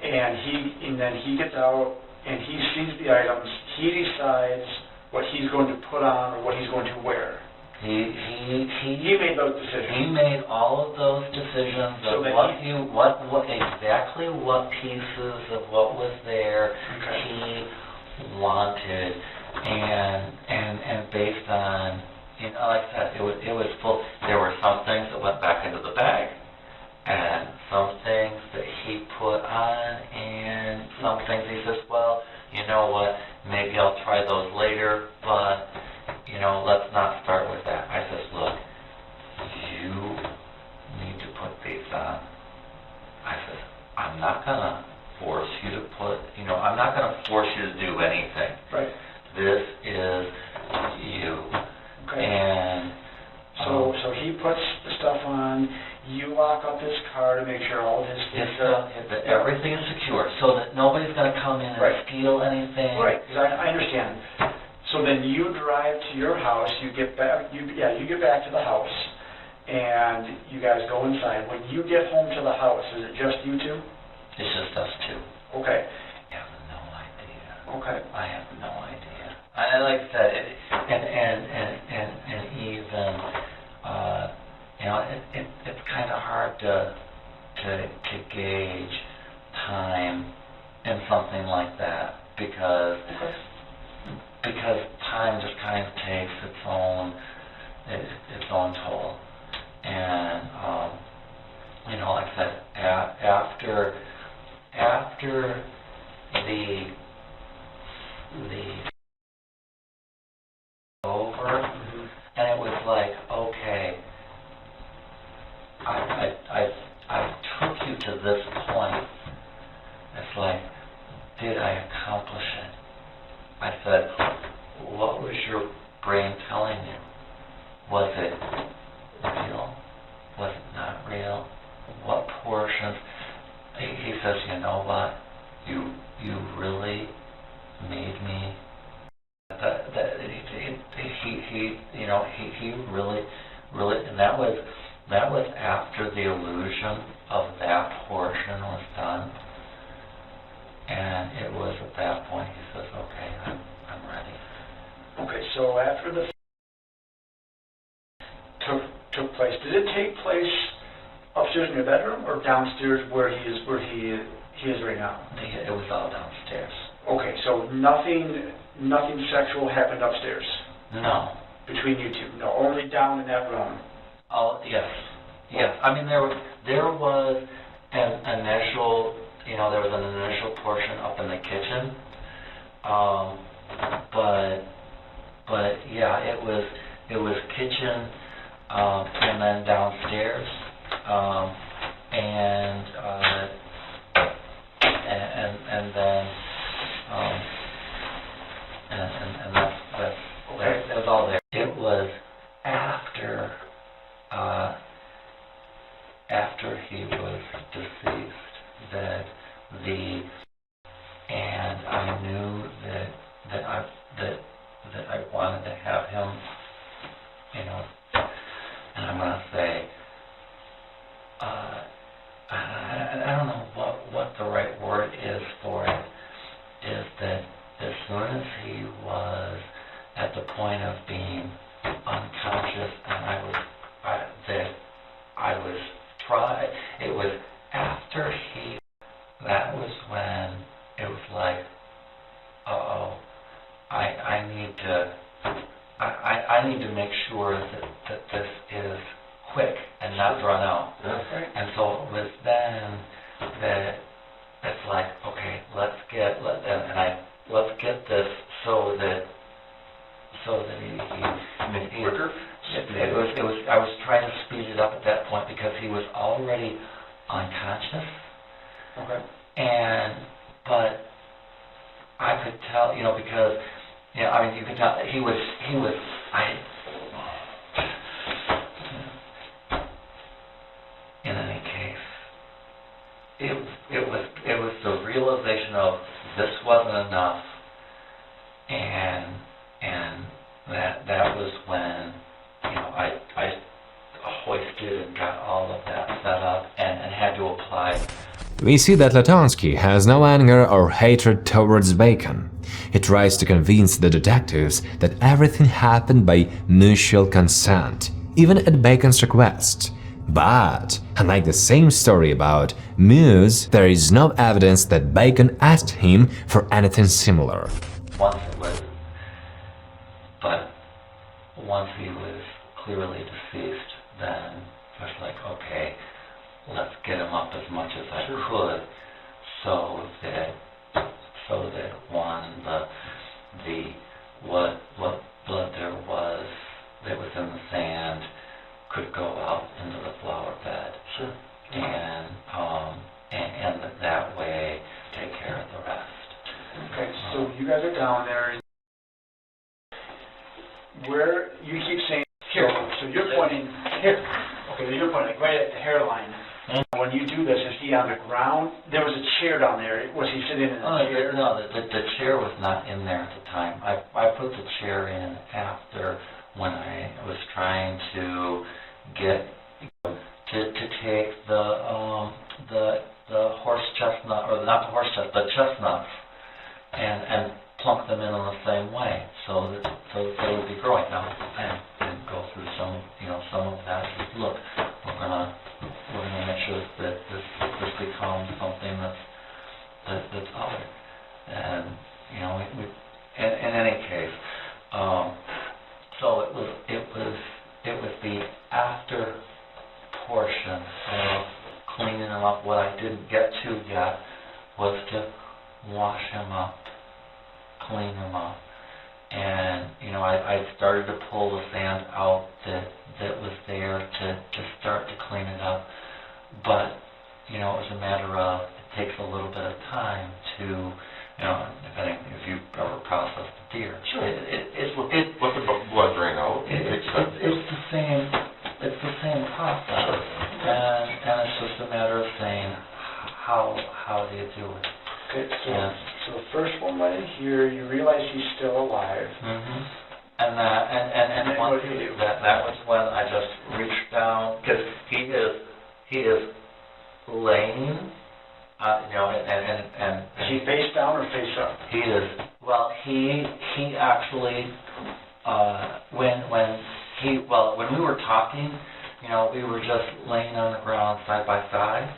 And then he gets out and he sees the items. He decides what he's going to put on or what he's going to wear. He made those decisions. He made all of those decisions of what exactly what pieces of what was there he wanted, and based on like I said, it was full. There were some things that went back into the bag, and some things that he put on, and some things he says, well, you know what, maybe I'll try those later, but let's not start with that. I says, look, you need to put these on. I says, I'm not gonna force you to put, I'm not gonna force you to do anything. Right. This is you. Okay. And so he puts the stuff on. You lock up his car to make sure all his things that everything is secure, so that nobody's gonna come in and steal anything. Right. I understand. So then you drive to your house. You get back. You get back to the house, and you guys go inside. When you get home to the house, is it just you two? It's just us two. Okay. I have no idea. Okay. I have no idea. Like I said, and even it's kind of hard to gauge time in something like that because time just kind of takes its own toll, and like I said, after the over, and it was like, okay, I took you to this point. It's like, did I accomplish it? I said, what was your brain telling you? was not real? What portions? He says, you know what? You really made me. He really, and that was after the illusion of that portion was done. And it was at that point he says, okay, I'm ready. Okay, so after the took place, did it take place upstairs in your bedroom or downstairs where he is right now? It was all downstairs. Okay, so nothing sexual happened upstairs? No. Between you two? No, only down in that room? Oh, yes. Yes. I mean, there was an initial, there was an initial portion up in the kitchen. But yeah, it was kitchen, and then downstairs, and then, and that was all there. It was after he was deceased and I knew that I wanted to have him, and I'm gonna say, I don't know what the right word is for it, is that as soon as he was at the point of being unconscious, and it was after that was when it was like, I need to make sure that this is quick and not drawn out. Right. And so it was then that it's like, okay, let's get this so that he Quicker? It was. I was trying to speed it up at that point because he was already unconscious. Okay. But I could tell, because, I mean, you could tell he was. In any case, it was the realization of this wasn't enough, and that was when I hoisted and got all of that set up and had to apply. We see that Latunski has no anger or hatred towards Bacon. He tries to convince the detectives that everything happened by mutual consent, even at Bacon's request. But, unlike the same story about Muse, there is no evidence that Bacon asked him for anything similar. Once he was clearly deceased, then I was like, okay, let's get him up as much as I could, so that what blood there was that was in the sand could go out into the flower bed. Sure. And that way take care of the rest. Okay, so you guys are down there. Where you keep saying here, so you're pointing here. Okay, you're pointing right at the hairline. When you do this, is he on the ground? There was a chair down there. Was he sitting in a chair? No, the chair was not in there at the time. I put the chair in after, when I was trying to get to take the horse chestnut, or not the horse chestnut, the chestnuts, and plunk them in the same way, so that they would be growing. Now, I didn't go through some of that. Look, we're gonna make sure that this becomes something that's other. And in any case, so it was the after portion of cleaning him up. What I didn't get to yet was to wash him up, clean him up, and I started to pull the sand out that was there to start to clean it up, but it was a matter of, it takes a little bit of time to, depending if you ever processed the deer. Sure. It Let the blood drain out. It's the same. it's the same process, and it's just a matter of saying, how do you do it? Okay, Yeah. so the first one right in here, you realize he's still alive. Mm-hmm. And then what do you do? that was when I just reached down, because he is laying, and Is he face down or face up? he is, well, he actually, when we were talking, we were just laying on the ground side by side,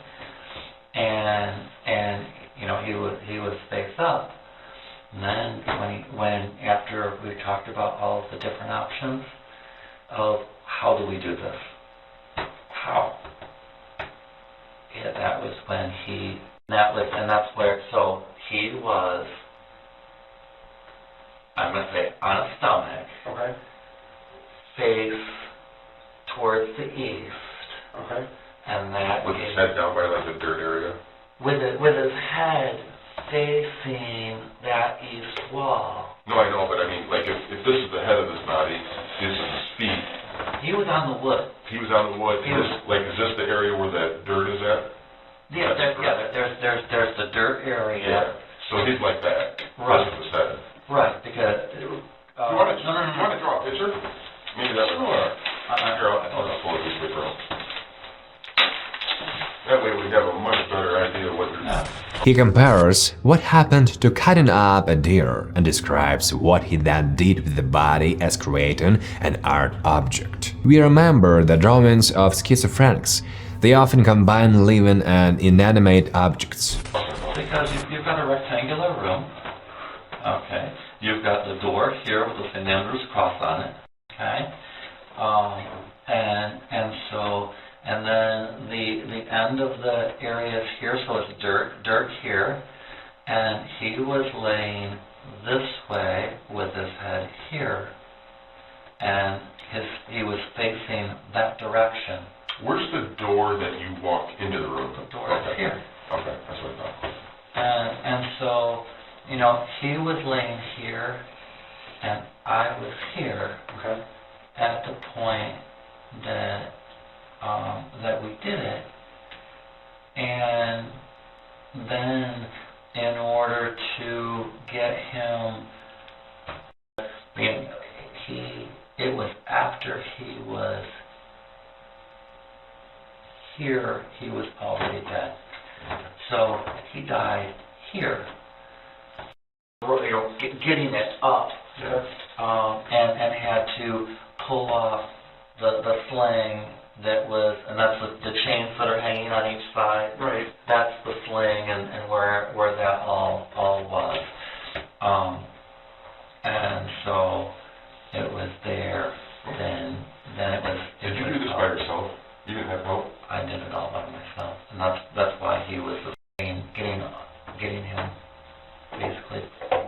and he was face up. And then when after we talked about all of the different options of how do we do this, how, yeah, that was when that's where, so he was, I'm going to say, on his stomach, Okay. face towards the east, Okay. and that With his head down by like the dirt area? with his head facing that east wall. No, I know, but I mean, like, if this is the head of his body, this is his feet. He was on the wood. He was on the wood. Is this the area where that dirt is at? Yeah, there's the dirt area. Yeah. So he's like that. Right. This is his head. Right, because... You want to draw a picture? Maybe that would work. Here, I'll pull a piece of paper out. That way we have a much better idea what you're... He compares what happened to cutting up a deer and describes what he then did with the body as creating an art object. We remember the drawings of schizophrenics. They often combine living and inanimate objects. Because you've got a rectangular room, okay? You've got the door here with the St. Andrew's cross on it, okay? And then the end of the area is here, so it's dirt here, and he was laying this way with his head here, and he was facing that direction. Where's the door that you walk into the room? The door is here. Okay, that's what I thought. And so, he was laying here, and I was here. Okay. At the point that we did it, and then in order to get him, it was after he was here, he was already dead. So he died here, getting it up, and had to pull off the sling that was, and that's the chains that are hanging on each side. Right. That's the sling and where that all was. And so it was there. Then it was. Did you do this by yourself? You didn't have help? I did it all by myself, and that's why he was getting him basically.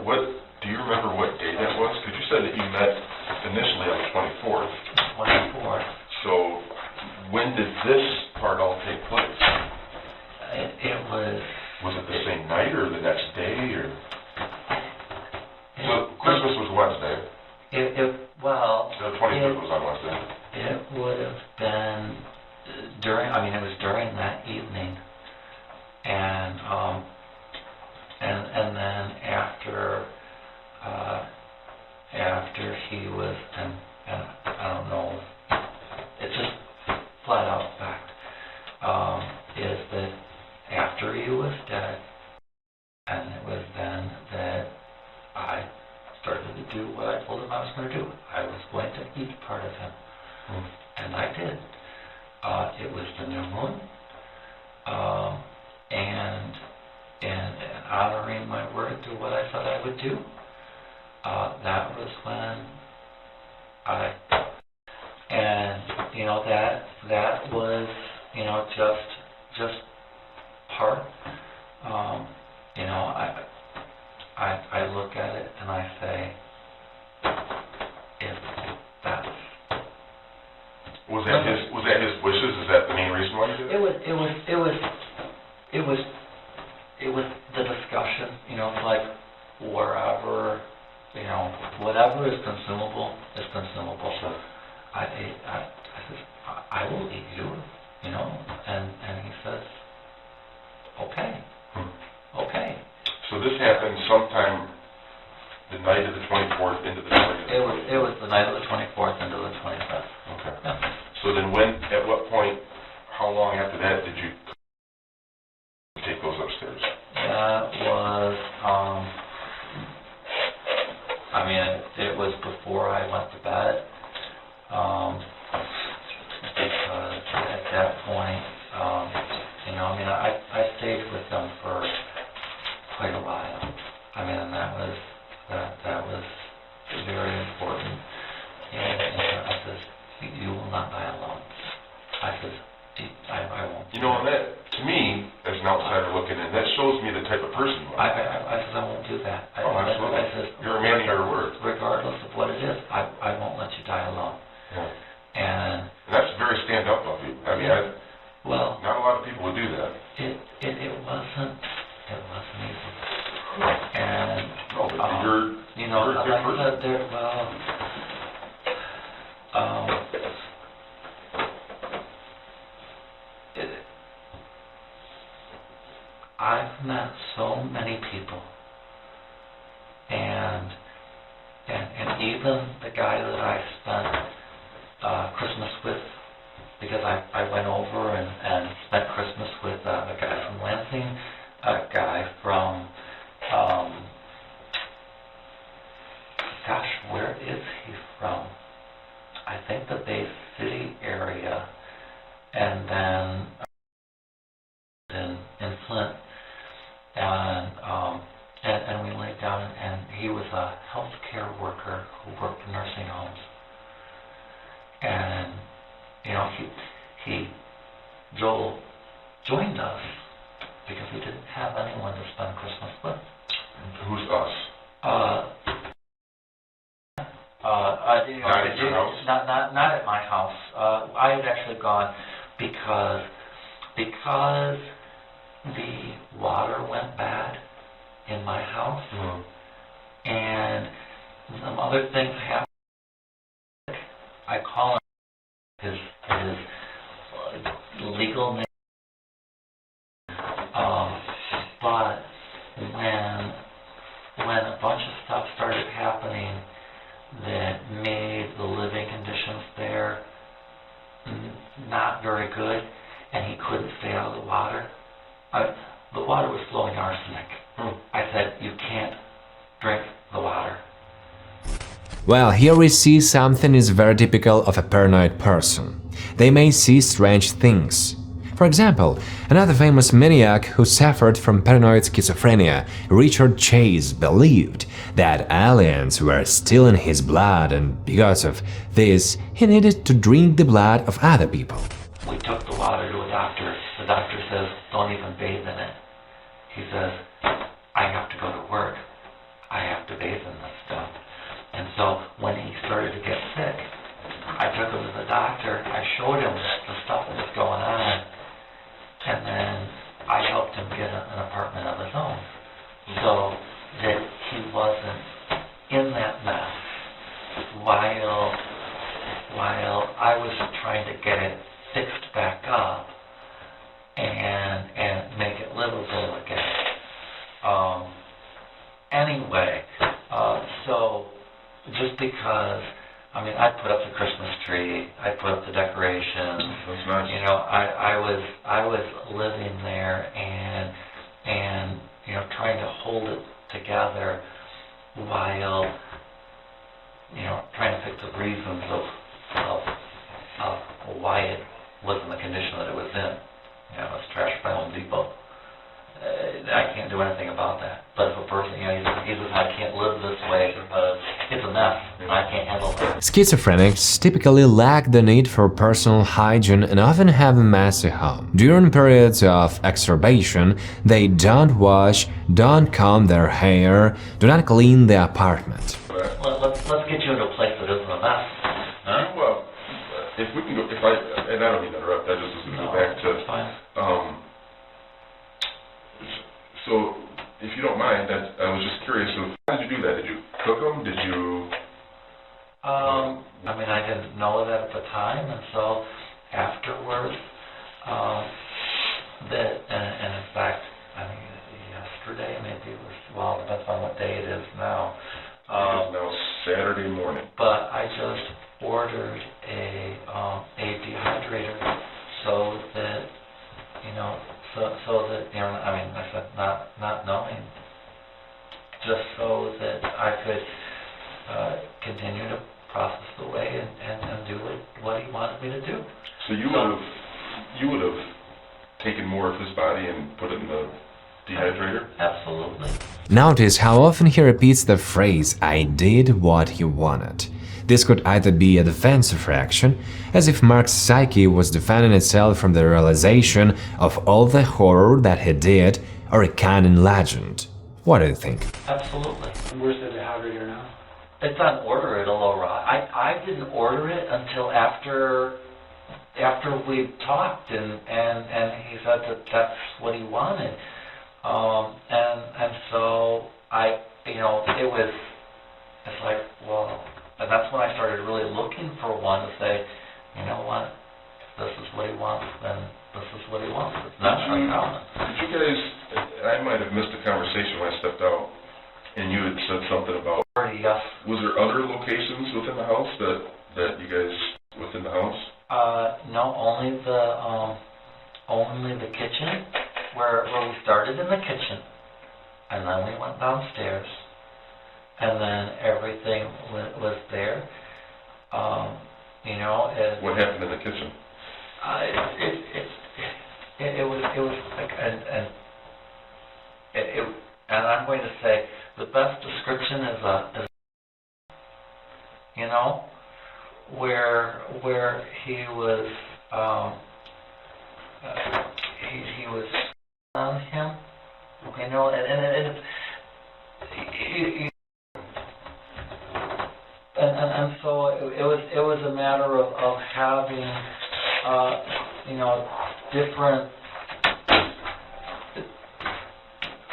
What do you remember what day that was? Because you said that you met initially on the 24th. 24th. So when did this part all take place? It was. Was it the same night or the next day or? So Christmas was Wednesday. Well. So the 25th was on Wednesday. It would have been it was during that evening, and then after he was, and I don't know, it's just flat out fact, is that after he was dead, and it was then that I started to do what I told him I was going to do. I was going to eat part of him, and I did. It was the new moon, and honoring my word to what I said I would do. That was when that was just part. I look at it and I say, if that's. Was that his wishes? Is that the main reason why you did it? It was the discussion, like wherever, whatever is consumable is consumable. Sure. this happened sometime the night of the 24th into the 20th? It was the night of the 24th into the 25th. Okay. Yeah. So then at what point, how long after that did you take those upstairs? That was, it was before I went to bed, because at that point, I stayed with them for quite a while. And that was very important. And I says, you will not die alone. I says, I won't. And that, to me, as an outsider looking in, that shows me the type of person you are. I said, I won't do that. Absolutely. I said, you're a man of your word. Regardless of what it is, I won't let you die alone. Yeah. And that's very stand-up of you. Well, not a lot of people would do that. It wasn't easy. And no, but you're a good person. I've met so many people, and even the guy that I spent Christmas with, because I went over and spent Christmas with a guy from Lansing, a guy from, where is he from? I think the Bay City area, and then in Flint, and we laid down, and he was a healthcare worker who worked in nursing homes, and Joel joined us because we didn't have anyone to spend Christmas with. Who's us? Not at your house? Not at my house. I had actually gone because the water went bad in my house, and some other things happened. I call him his legal name, but when a bunch of stuff started happening that made the living conditions there not very good, and he couldn't stay out of the water. The water was flowing arsenic. I said, you can't drink the water. Well, here we see something is very typical of a paranoid person. They may see strange things. For example, another famous maniac who suffered from paranoid schizophrenia, Richard Chase, believed that aliens were stealing his blood, and because of this, he needed to drink the blood of other people. We took the water to a doctor. The doctor says, don't even bathe in it. He says, I have to go to work. I have to bathe in this stuff. And so when he started to get sick, I took him to the doctor. I showed him the stuff that was going on, and then I helped him get an apartment of his own, so that he wasn't in that mess while I was trying to get it fixed back up and make it livable again. Anyway, so just because, I put up the Christmas tree, I put up the decorations. That's nice. I was living there and trying to hold it together while trying to fix the reasons of why it was in the condition that it was in. It was trashed by Home Depot. I can't do anything about that. But if a person, he says, I can't live this way because it's a mess and I can't handle it. Schizophrenics typically lack the need for personal hygiene and often have a messy home. During periods of exacerbation, they don't wash, don't comb their hair, do not clean the apartment. Let's get you into a place that isn't a mess. Well, if we can go, and I don't mean to interrupt, I just was going to go back to, that's fine. So, if you don't mind, I was just curious, so how did you do that? Did you cook them? Did you... I didn't know that at the time, and so afterwards, and in fact, yes, yesterday, maybe it was, well, depends on what day it is now. It is now Saturday morning. But I just ordered a dehydrator so that, so that, I mean, I said not knowing, just so that I could continue to process the way and do what he wanted me to do. So you would have taken more of his body and put it in the dehydrator? Absolutely. Notice how often he repeats the phrase, "I did what he wanted." This could either be a defensive reaction, as if Mark's psyche was defending itself from the realization of all the horror that he did, or a canon legend. What do you think? Absolutely. Where's the dehydrator now? It's on order at a low rod. I didn't order it until after we talked, and he said that that's what he wanted. And so it's like, well, and that's when I started really looking for one to say, you know what, if this is what he wants, then this is what he wants. It's not uncommon. Did you guys, I might have missed a conversation when I stepped out, and you had said something about, Yes. was there other locations within the house that you guys, within the house? No, only the kitchen, where we started in the kitchen, and then we went downstairs, and then everything was there. What happened in the kitchen? It was like and I'm going to say the best description is where he was he was on him, and so it was a matter of having different,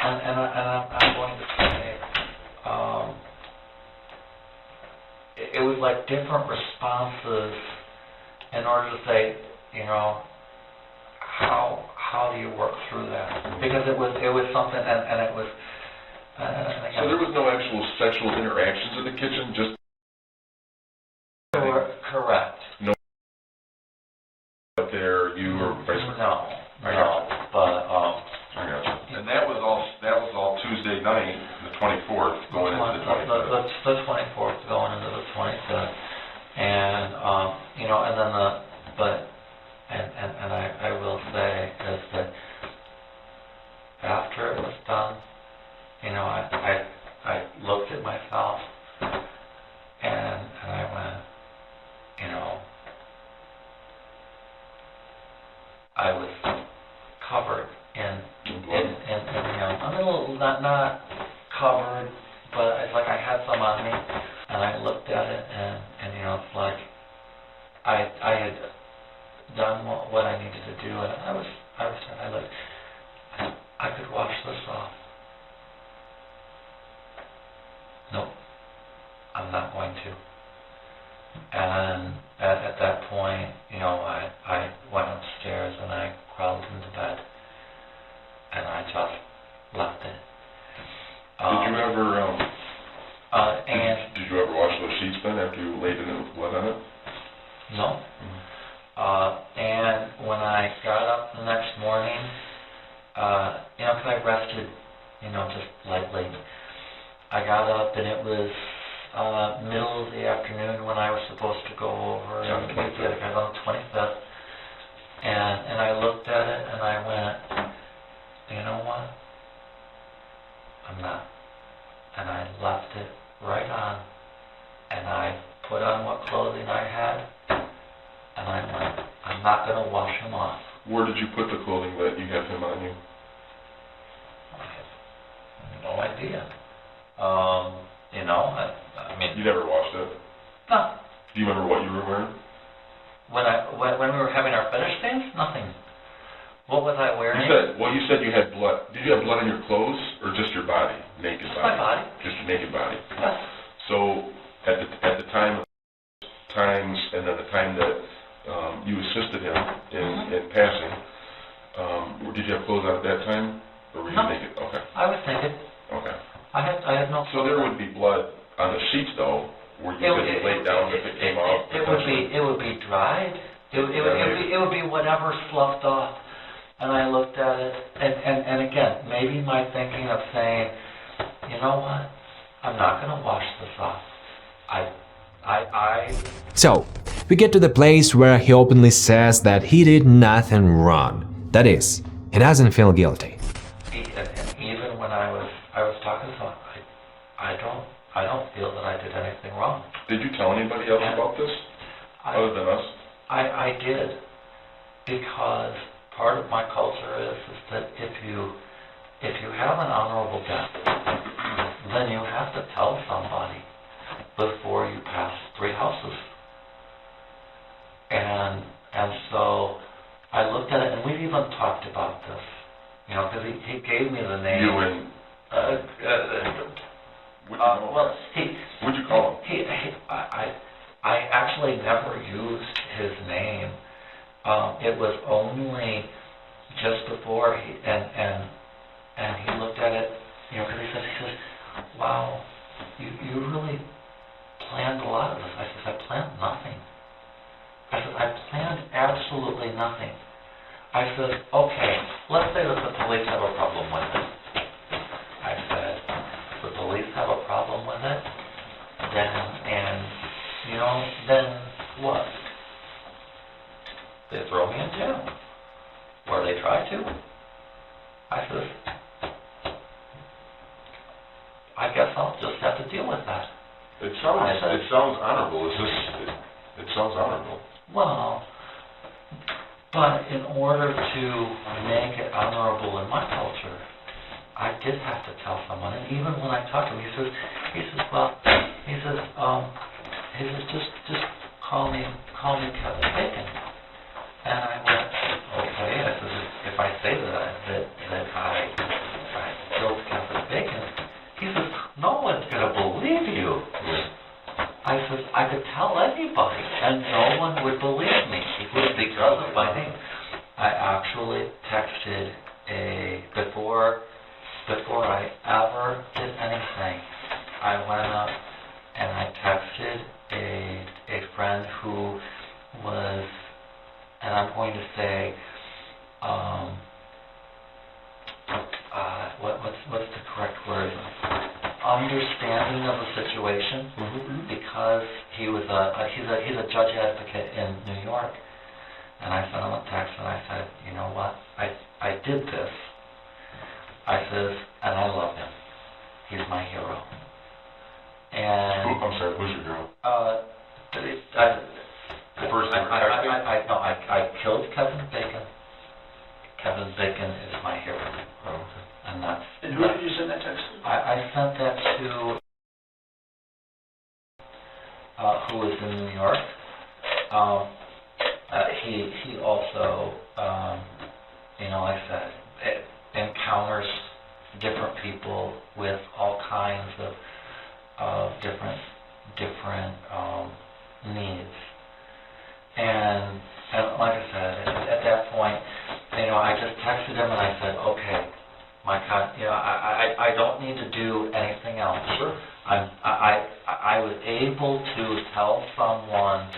and I'm going to say it was like different responses in order to say, how do you work through that? Because it was something, and it was. So there was no actual sexual interactions in the kitchen, just. Correct. No. Out there, you were. No, but I got you. And that was all Tuesday night, the 24th, going into the 25th. The 24th going into the 25th, and and then I will say is that after it was done, I looked at myself and I went, I was covered in I'm a little not covered, but it's like I had some on me, and I looked at it, and it's like I had done what I needed to do, and I could wash this off. Nope, I'm not going to. And at that point, I went upstairs and I crawled into bed, and I just left it. Did you ever and did you ever wash those sheets then after you laid it in with blood on it? no. And when I got up the next morning, because I rested, just lightly, I got up and it was middle of the afternoon when I was supposed to go over and meet the other guys on the 25th, and I looked at it and I went, you know what? I'm not. And I left it right on, and I put on what clothing I had, and I went, I'm not going to wash him off. Where did you put the clothing that you have him on you? I have no idea. I mean... You never washed it? No. Do you remember what you were wearing? When we were having our fetish dance? Nothing. What was I wearing? You said you had blood. Did you have blood on your clothes, or just your body? Naked body? My body. Just your naked body? Yes. So, at the time, and then the time that you assisted him in passing, did you have clothes on at that time? Or were you No. thinking, okay, I was thinking, okay. I had no... So there would be blood on the sheets though, where you said you laid down if it came out? It would be dried. It would be whatever sloughed off. And I looked at it, and again, maybe my thinking of saying, you know what, I'm not going to wash this off. So, we get to the place where he openly says that he did nothing wrong. That is, he doesn't feel guilty. Even when I was talking to him, I don't feel that I did anything wrong. Did you tell anybody else about this, other than us? I did, because part of my culture is that if you have an honorable death, then you have to tell somebody before you pass 3 houses. And so I looked at it, and we've even talked about this, you know, because he gave me the name. You and... What'd you call him? I actually never used his name. It was only just before and he looked at it, you know, because he says, wow, you really planned a lot of this. I said, I planned nothing. I said, I planned absolutely nothing. I said, okay, let's say that the police have a problem with it. I said, the police have a problem with it, then what? They throw me in jail. Or they try to. I said, I guess I'll just have to deal with that. It sounds honorable. It sounds honorable. Well, but in order to make it honorable in my culture, I did have to tell someone. And even when I talked to him, he says, just call me Kevin Bacon. And I went, okay. I said, if I say that I killed Kevin Bacon, he says, no one's gonna believe you. I said, I could tell anybody, and no one would believe me because of my name. I actually texted before I ever did anything, I went up and I texted a friend who was, and I'm going to say, what's the correct word? Understanding of the situation, because he's a judge advocate in New York, and I sent him a text and I said, you know what, I did this. I says, and I love him. He's my hero. And I'm sorry, who's your hero? The person I killed Kevin Bacon. Kevin Bacon is my hero. Oh, okay. And that's... And who did you send that text to? I sent that to... who was in New York. He also, like I said, encounters different people with all kinds of different needs. And like I said, at that point, I just texted him and I said, okay, I don't need to do anything else. Sure. I was able to tell someone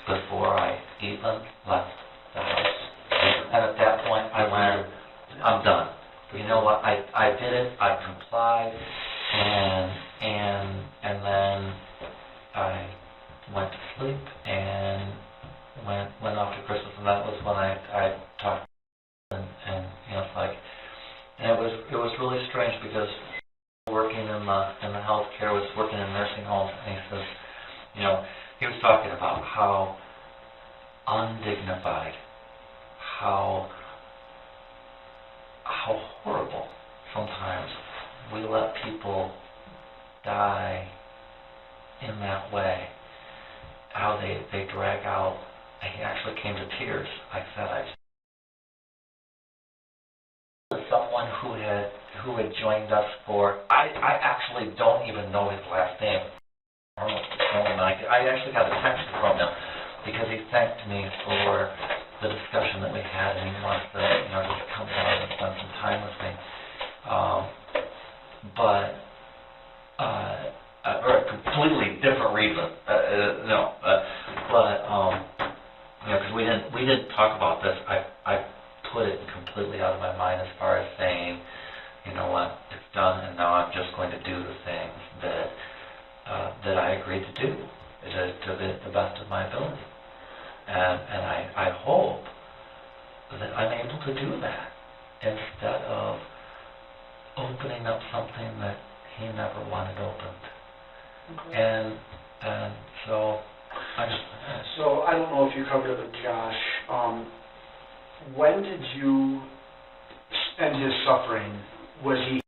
before I even left the house. And at that point, I went, I'm done. You know what? I did it. I complied, and then I went to sleep and went off to Christmas, and that was when I talked and it's like, and it was really strange because working in the healthcare, was working in nursing homes, and he says, he was talking about how undignified, how horrible sometimes we let people die in that way, how they drag out, and he actually came to tears. Like I said, someone who had joined us for, I actually don't even know his last name. I actually got a text from him because he thanked me for the discussion that we had, and he wants to just come down and spend some time with me. I put it completely out of my mind as far as saying, you know what, it's done, and now I'm just going to do the things that I agreed to do to the best of my ability. And I hope that I'm able to do that instead of opening up something that he never wanted opened. Okay. And so I just... So I don't know if you covered it with Josh. When did you end his suffering? Was he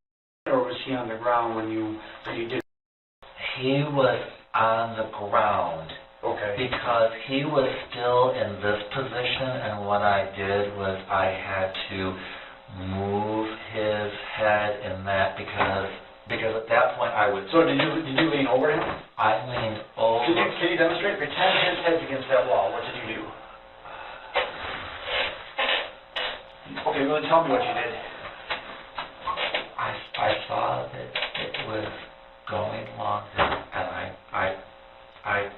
or was he on the ground when you did? He was on the ground. Okay. Because he was still in this position, and what I did was I had to move his head in that because at that point I would... So did you lean over him? I leaned over... Can you demonstrate? Pretend his head's against that wall. What did you do? Okay, well, tell me what you did. I saw that it was going longer, and I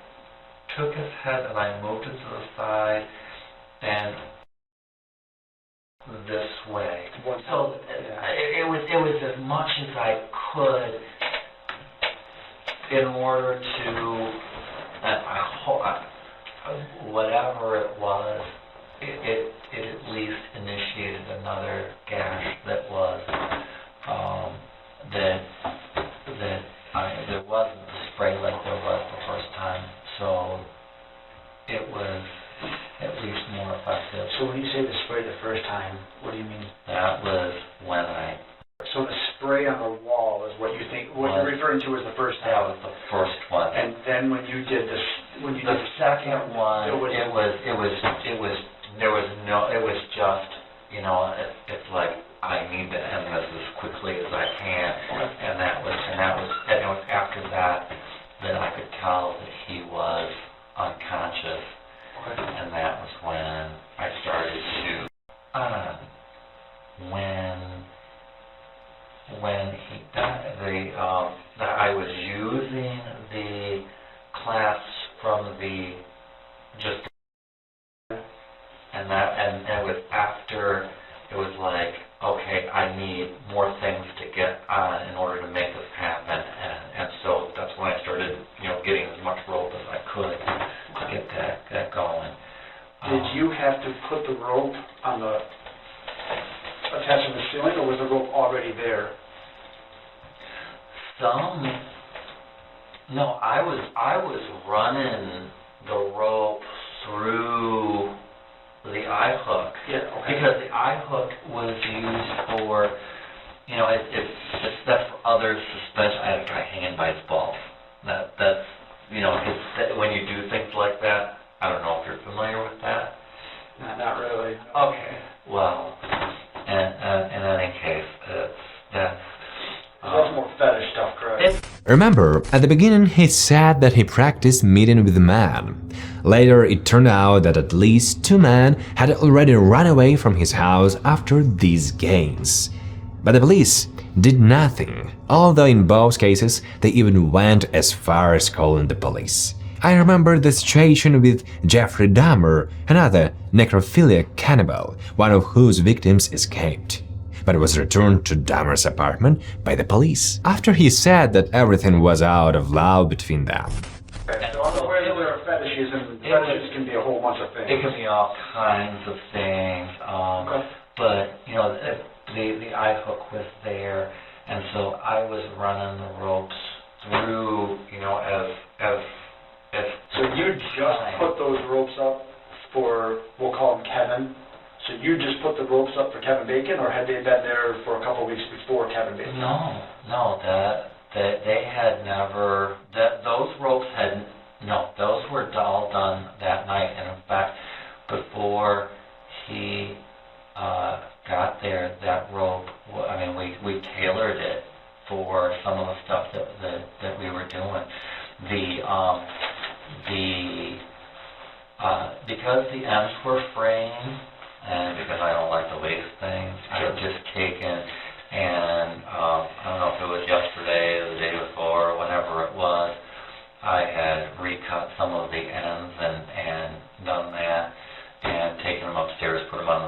took his head and I moved it to the side and this way. So it was as much as I could in order to, whatever it was, it at least initiated another gash that was there wasn't the spray like there was the first time. So it was at least more effective. So when you say the spray the first time, what do you mean? That was when So the spray on the wall is what you think, what you're referring to as the first time? That was the first one. And then when you did this, the second one, it was just, you know, it's like, I need to end this as quickly as I can. And it was after that I could tell that he was unconscious. And that was when I started to, when he died, I was using the clasps from the, and it was after, it was like, okay, I need more things to get on in order to make this happen, and so that's when I started, you know, getting as much rope as I could to get that going. Did you have to put the rope on the, attached to the ceiling, or was the rope already there? No, I was running the rope through the eye hook. Yeah, okay. Because the eye hook was used for, you know, it's that's for other suspension. I had a guy hanging by his balls. That's, you know, when you do things like that, I don't know if you're familiar with that. Not really. Okay. Well, and in any case, that's more fetish stuff, correct? Remember, at the beginning he said that he practiced meeting with men. Later it turned out that at least 2 men had already run away from his house after these games. But the police did nothing, although in both cases they even went as far as calling the police. I remember the situation with Jeffrey Dahmer, another necrophiliac cannibal, one of whose victims escaped, but was returned to Dahmer's apartment by the police after he said that everything was out of love between them. So I'm aware that there are fetishes, and fetishes can be a whole bunch of things. It can be all kinds of things, but, you know, the eye hook was there, and so I was running the ropes through, you know, as So you just put those ropes up for, we'll call him Kevin. So you just put the ropes up for Kevin Bacon, or had they been there for a couple of weeks before Kevin Bacon? No, they had never, those ropes had, no, those were all done that night, and in fact, before he got there, that rope, I mean, we tailored it for some of the stuff that we were doing. Because the ends were framed, and because I don't like to waste things, I had just taken and I don't know if it was yesterday or the day before or whenever it was, I had recut some of the ends and done that and taken them upstairs, put them on the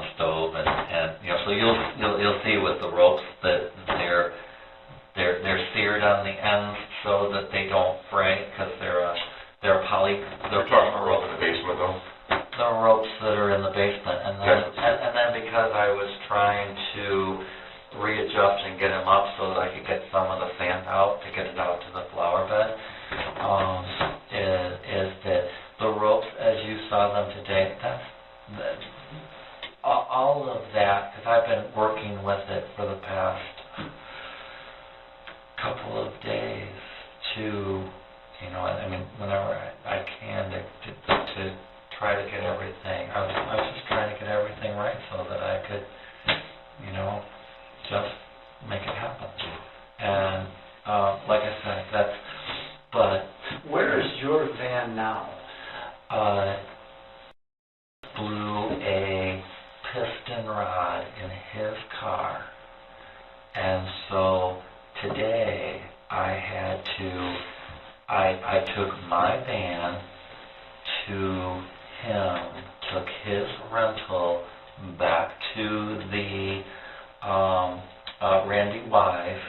then because I was trying to readjust and get him up so that I could get some of the sand out to get it out to the flower bed, is that the ropes, as you saw them today, all of that, because I've been working with it for the past couple of days to, I mean, whenever I can to try to get everything. I was just trying to get everything right so that I could, just make it happen. And like I said, but Where is your van now? blew a piston rod in his car, and so today I took my van to him, took his rental back to the Randy Wise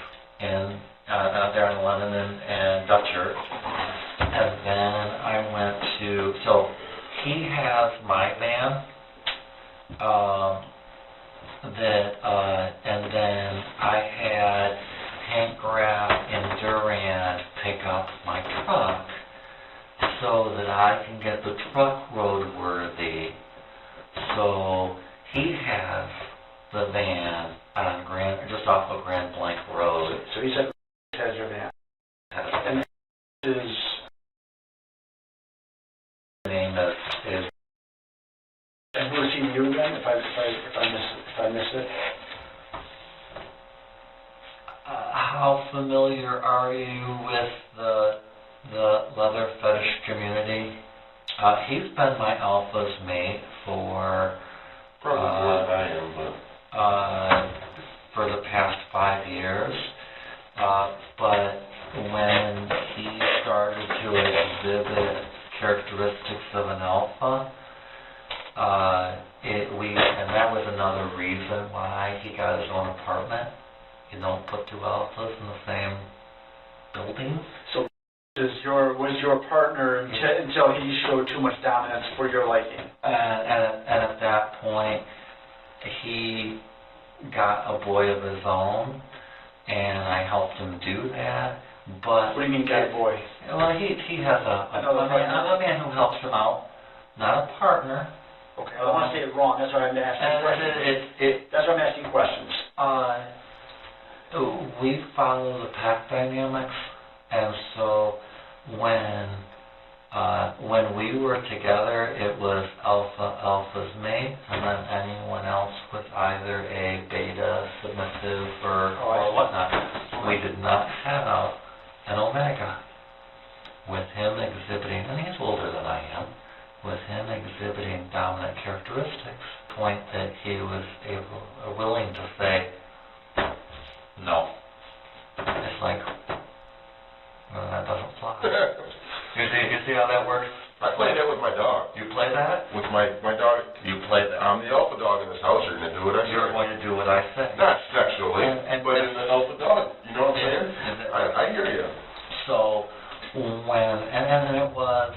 out there in London and Dutchert, and then I went to, so he has my van, and then I had Hank Graff and Durand pick up my truck so that I can get the truck roadworthy. So he has the van on just off of Grand Blanc Road. So he said has your van. And is name is and who is he you again? If I missed it. How familiar are you with the leather fetish community? He's been my alpha's mate for Probably more than I am, but... for the past 5 years. But when he started to exhibit characteristics of an alpha, and that was another reason why he got his own apartment. You don't put two alphas in the same building. So was your partner until he showed too much dominance for your liking? And at that point, he got a boy of his own, and I helped him do that. But what do you mean, got a boy? Well, he has a man who helps him out, not a partner. Okay, I don't want to say it wrong. That's why I'm asking questions. That's why I'm asking questions. We follow the pack dynamics, and so when we were together, it was alpha's mate, and then anyone else was either a beta, submissive, or whatnot. We did not have an omega. With him exhibiting, and he's older than I am, with him exhibiting dominant characteristics, point that he was willing to say no. It's like, well, that doesn't fly. You see how that works? I play that with my dog. You play that? With my dog. You play that. I'm the alpha dog in this house. You're going to do what I say. You're going to do what I say. Not sexually, but as an alpha dog. You know what I'm saying? I hear you. So, and it was...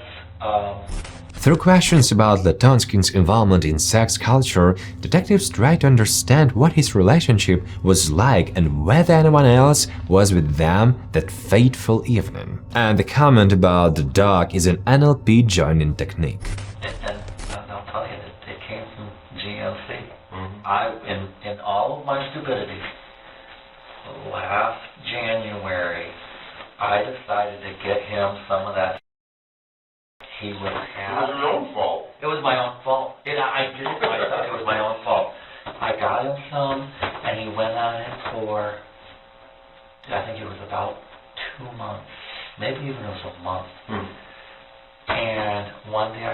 Through questions about Latunski's involvement in sex culture, detectives tried to understand what his relationship was like and whether anyone else was with them that fateful evening. And the comment about the dog is an NLP joining technique. And I'll tell you, it came from GNC. Mm-hmm. In all of my stupidity, last January, I decided to get him some of that. He was happy. It was your own fault. It was my own fault. I did it myself. It was my own fault. I got him some, and he went on it for, I think it was about 2 months. Maybe even it was a month. And one day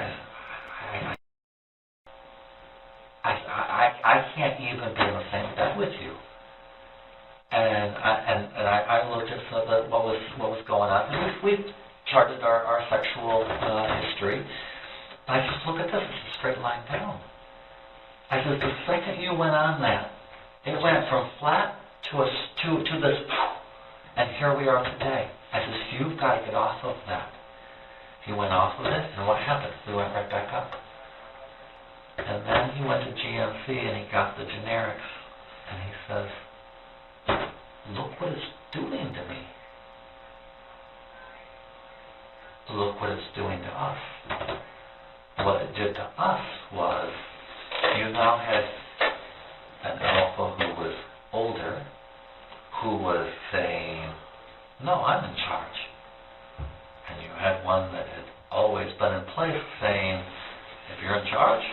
I can't even be in the same bed with you. And I looked at what was going on. And we charted our sexual history. And I said, look at this. It's a straight line down. I said, the second you went on that, it went from flat to this, and here we are today. I said, you've got to get off of that. He went off of it, and what happened? We went right back up. And then he went to GMC and he got the generics, and he says, look what it's doing to me. Look what it's doing to us. What it did to us was, you now had an alpha who was older, who was saying, no, I'm in charge. And you had one that had always been in place saying, if you're in charge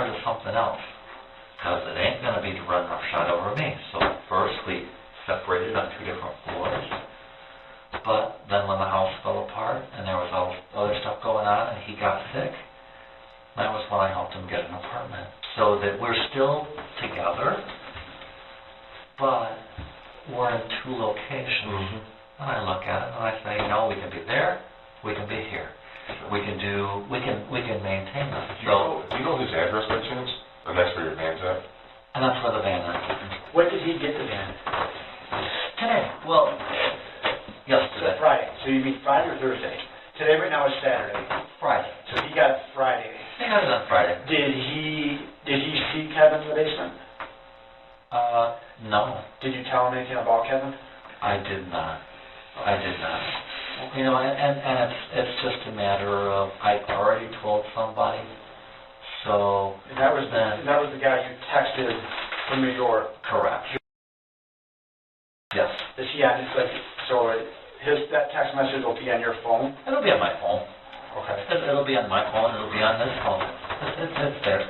of something else, because it ain't going to be to run roughshod over me. So first we separated on 2 different floors, but then when the house fell apart and there was all this other stuff going on and he got sick, that was when I helped him get an apartment. So that we're still together, but we're in 2 locations. And I look at it and I say, we can be there, we can be here. We can maintain this. Do you know his address by chance? And that's where your van's at? And that's where the van is. When did he get the van? Today. Well, yesterday. Friday. So you mean Friday or Thursday? Today right now is Saturday. Friday. So he got it Friday. He got it on Friday. Did he see Kevin in the basement? No. Did you tell him anything about Kevin? I did not. You know, and it's just a matter of, I already told somebody, so... And that was the guy you texted from New York. Correct. Yes. Is he on that text message will be on your phone? It'll be on my phone. Okay. It'll be on my phone, it'll be on this phone. It's there.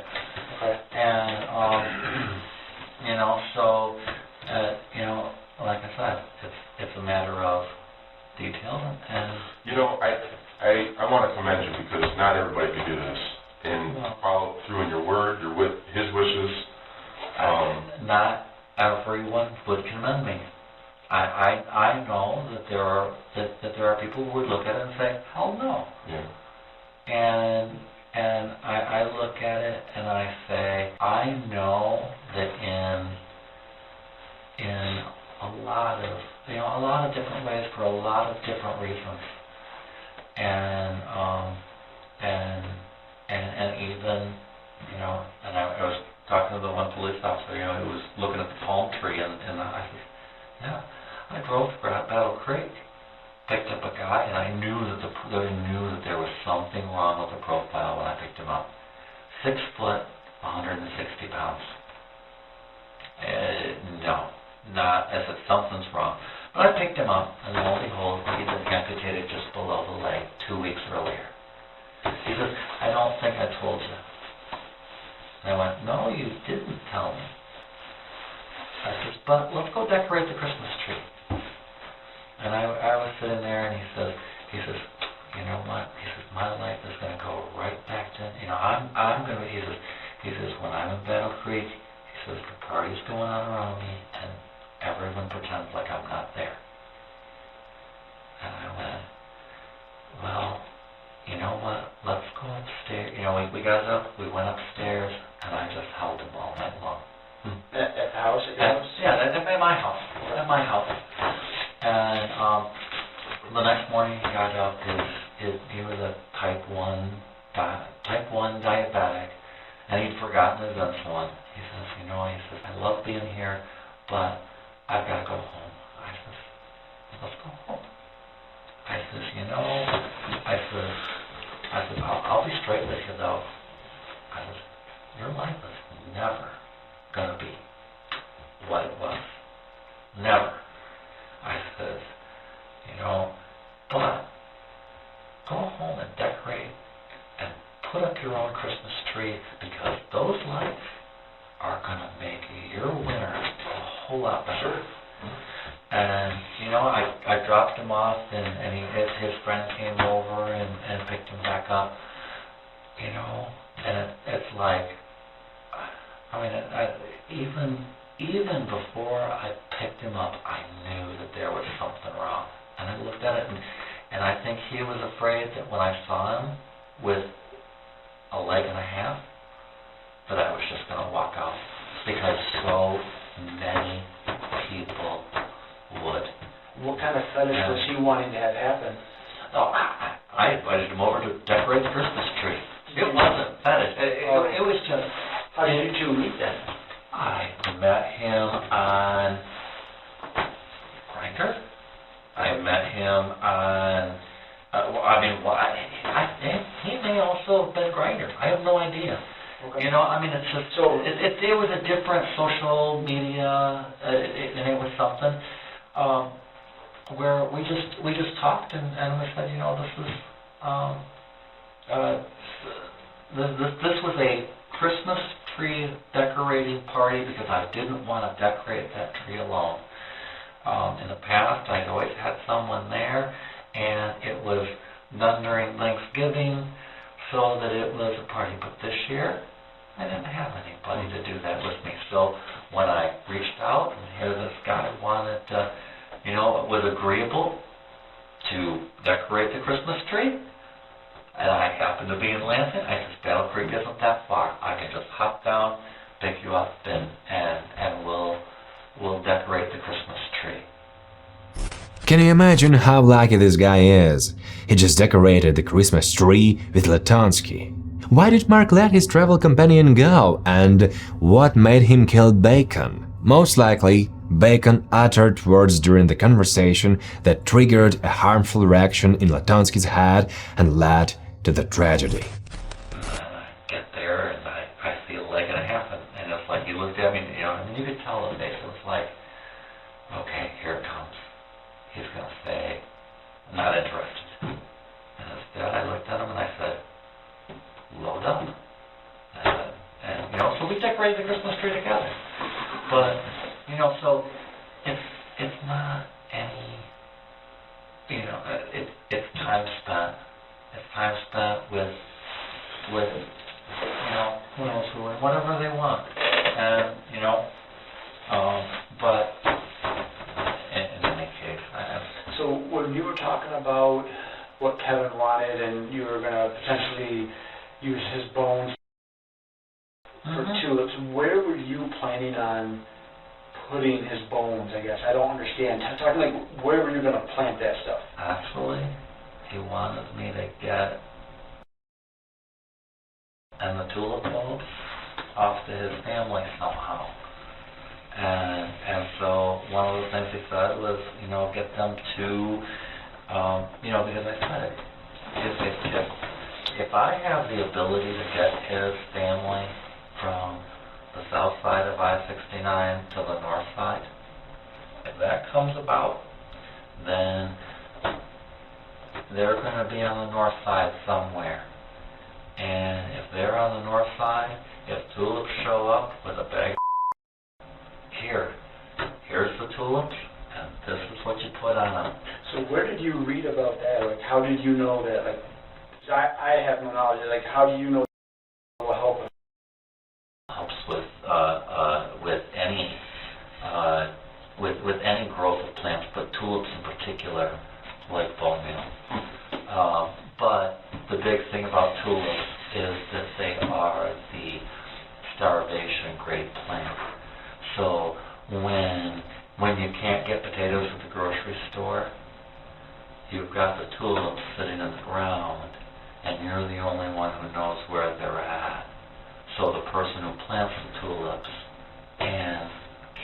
Okay. And, so, like I said, it's a matter of detail and... I want to commend you because not everybody can do this and follow through in your word, his wishes. Not everyone would commend me. I know that there are people who would look at it and say, hell no. Yeah. And I look at it and I say, I know that in a lot of different ways for a lot of different reasons, and even and I was talking to the one police officer, who was looking at the palm tree, and I said, yeah, I drove to Battle Creek, picked up a guy, and I knew that there was something wrong with the profile when I picked him up. 6 foot, 160 pounds. No, not as if something's wrong. But I picked him up, and lo and behold, he'd been amputated just below the leg 2 weeks earlier. He says, I don't think I told you. And I went, no, you didn't tell me. I says, but let's go decorate the Christmas tree. And I was sitting there, and he says, you know what? He says, my life is going to go right back to, I'm going to, he says, when I'm in Battle Creek, he says, the party's going on around me, and everyone pretends like I'm not there. And I went, well, you know what? Let's go upstairs. We got up, we went upstairs, and I just held him all night long. At the house? At your house? Yeah, at my house. At my house. And the next morning he got up. He was a type 1 diabetic, and he'd forgotten his insulin. He says, I love being here, but I've got to go home. I says, let's go home. I says, I'll be straight with you though. I says, your life is never gonna be what it was. Never. I says, but go home and decorate and put up your own Christmas tree, because those lights are gonna make your winter a whole lot better. Sure. And I dropped him off, and his friend came over and picked him back up. And it's like, even before I picked him up, I knew that there was something wrong. And I looked at it, and I think he was afraid that when I saw him with a leg and a half, that I was just going to walk out, because so many people would. What kind of fetish was he wanting to have happen? Oh, I invited him over to decorate the Christmas tree. It wasn't fetish. It was just, How did you two meet then? I met him on Grindr. I met him on, he may also have been Grindr. I have no idea. Okay. You know, I mean, it's just, So- it was a different social media, and it was something, where we just talked and we said, you know, this was a Christmas tree decorating party because I didn't want to decorate that tree alone. In the past, I'd always had someone there, and it was done during Thanksgiving, so that it was a party. But this year, I didn't have anybody to do that with me. So when I reached out, and here this guy wanted to, you know, was agreeable to decorate the Christmas tree, and I happened to be in Lansing, I said, Battle Creek isn't that far. I can just hop down, pick you up, and we'll decorate the Christmas tree. Can you imagine how lucky this guy is? He just decorated the Christmas tree with Latunski. Why did Mark let his travel companion go, and what made him kill Bacon? Most likely, Bacon uttered words during the conversation that triggered a harmful reaction in Latunski's head and led to the tragedy. I get there, and I see a leg and a half, and it's like he looked at me, you know, I mean, you could tell the face. It was like, okay, here it comes. He's going to say, I'm not interested. And instead, I looked at him and I said, load up. And you know, so we decorated the Christmas tree together. But, you know, so it's not any, you know, it's time spent. It's time spent with you know, who knows who and whatever they want. And, you know, but in any case, So when you were talking about what Kevin wanted and you were going to potentially use his bones for tulips, where were you planning on putting his bones, I guess? I don't understand. Talking like, where were you going to plant that stuff? Actually, he wanted me to get and the tulip bulbs off to his family somehow. And so one of the things he said was, you know, get them to, you know, because I said, if I have the ability to get his family from the south side of I-69 to the north side, if that comes about, then they're going to be on the north side somewhere. And if they're on the north side, if tulips show up with a bag, here's the tulips, and this is what you put on them. So where did you read about that? Like, how did you know that? Like, 'cause I have no knowledge. Like, how do you know that will help? Helps with any growth of plants, but tulips in particular, like bone meal. But the big thing about tulips is that they are the starvation grade plant. So when you can't get potatoes at the grocery store, you've got the tulips sitting in the ground, and you're the only one who knows where they're at. So the person who plants the tulips and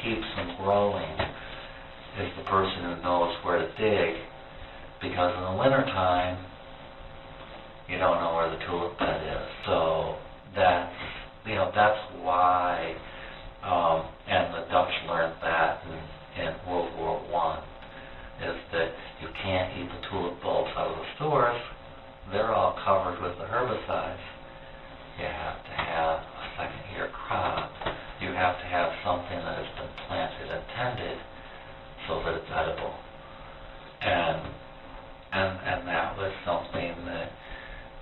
keeps them growing is the person who knows where to dig, because in the wintertime, you don't know where the tulip bed is. So that's, you know, that's why, and the Dutch learned that in World War I, is that you can't eat the tulip bulbs out of the stores. They're all covered with the herbicides. You have to have a second-year crop. You have to have something that has been planted and tended so that it's edible. And that was something that,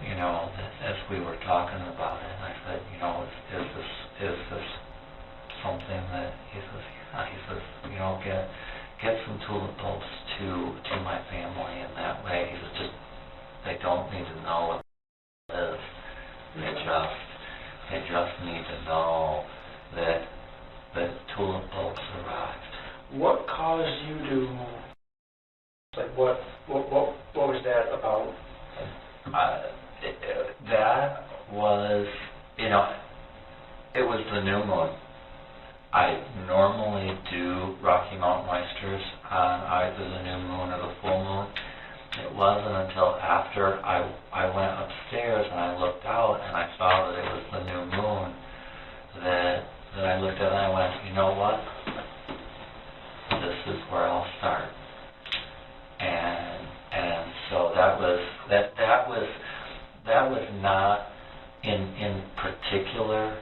you know, that as we were talking about it, I said, you know, is this something that he says, yeah. He says, you know, get some tulip bulbs to my family, and that way, he says, just, they don't need to know what it is. They just need to know that tulip bulbs arrived. What caused you to, like, what was that about? That was new moon. I normally do Rocky Mountain oysters on either the new moon or the full moon. It wasn't until after I went upstairs and I looked out and I saw that it was the new moon that I looked at it and I went, you know what? This is where I'll start. And so that was not in particular.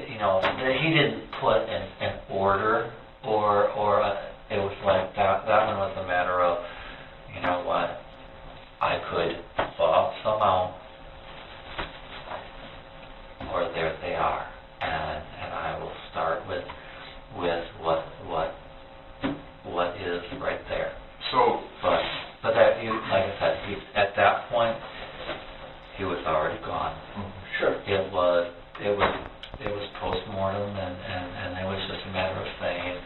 You know, he didn't put an order or it was like that one was a matter of, you know what, I could bob some out, or there they are, and I will start with what is right there. So, but that, like I said, at that point he was already gone. Sure. It was post-mortem, and it was just a matter of saying,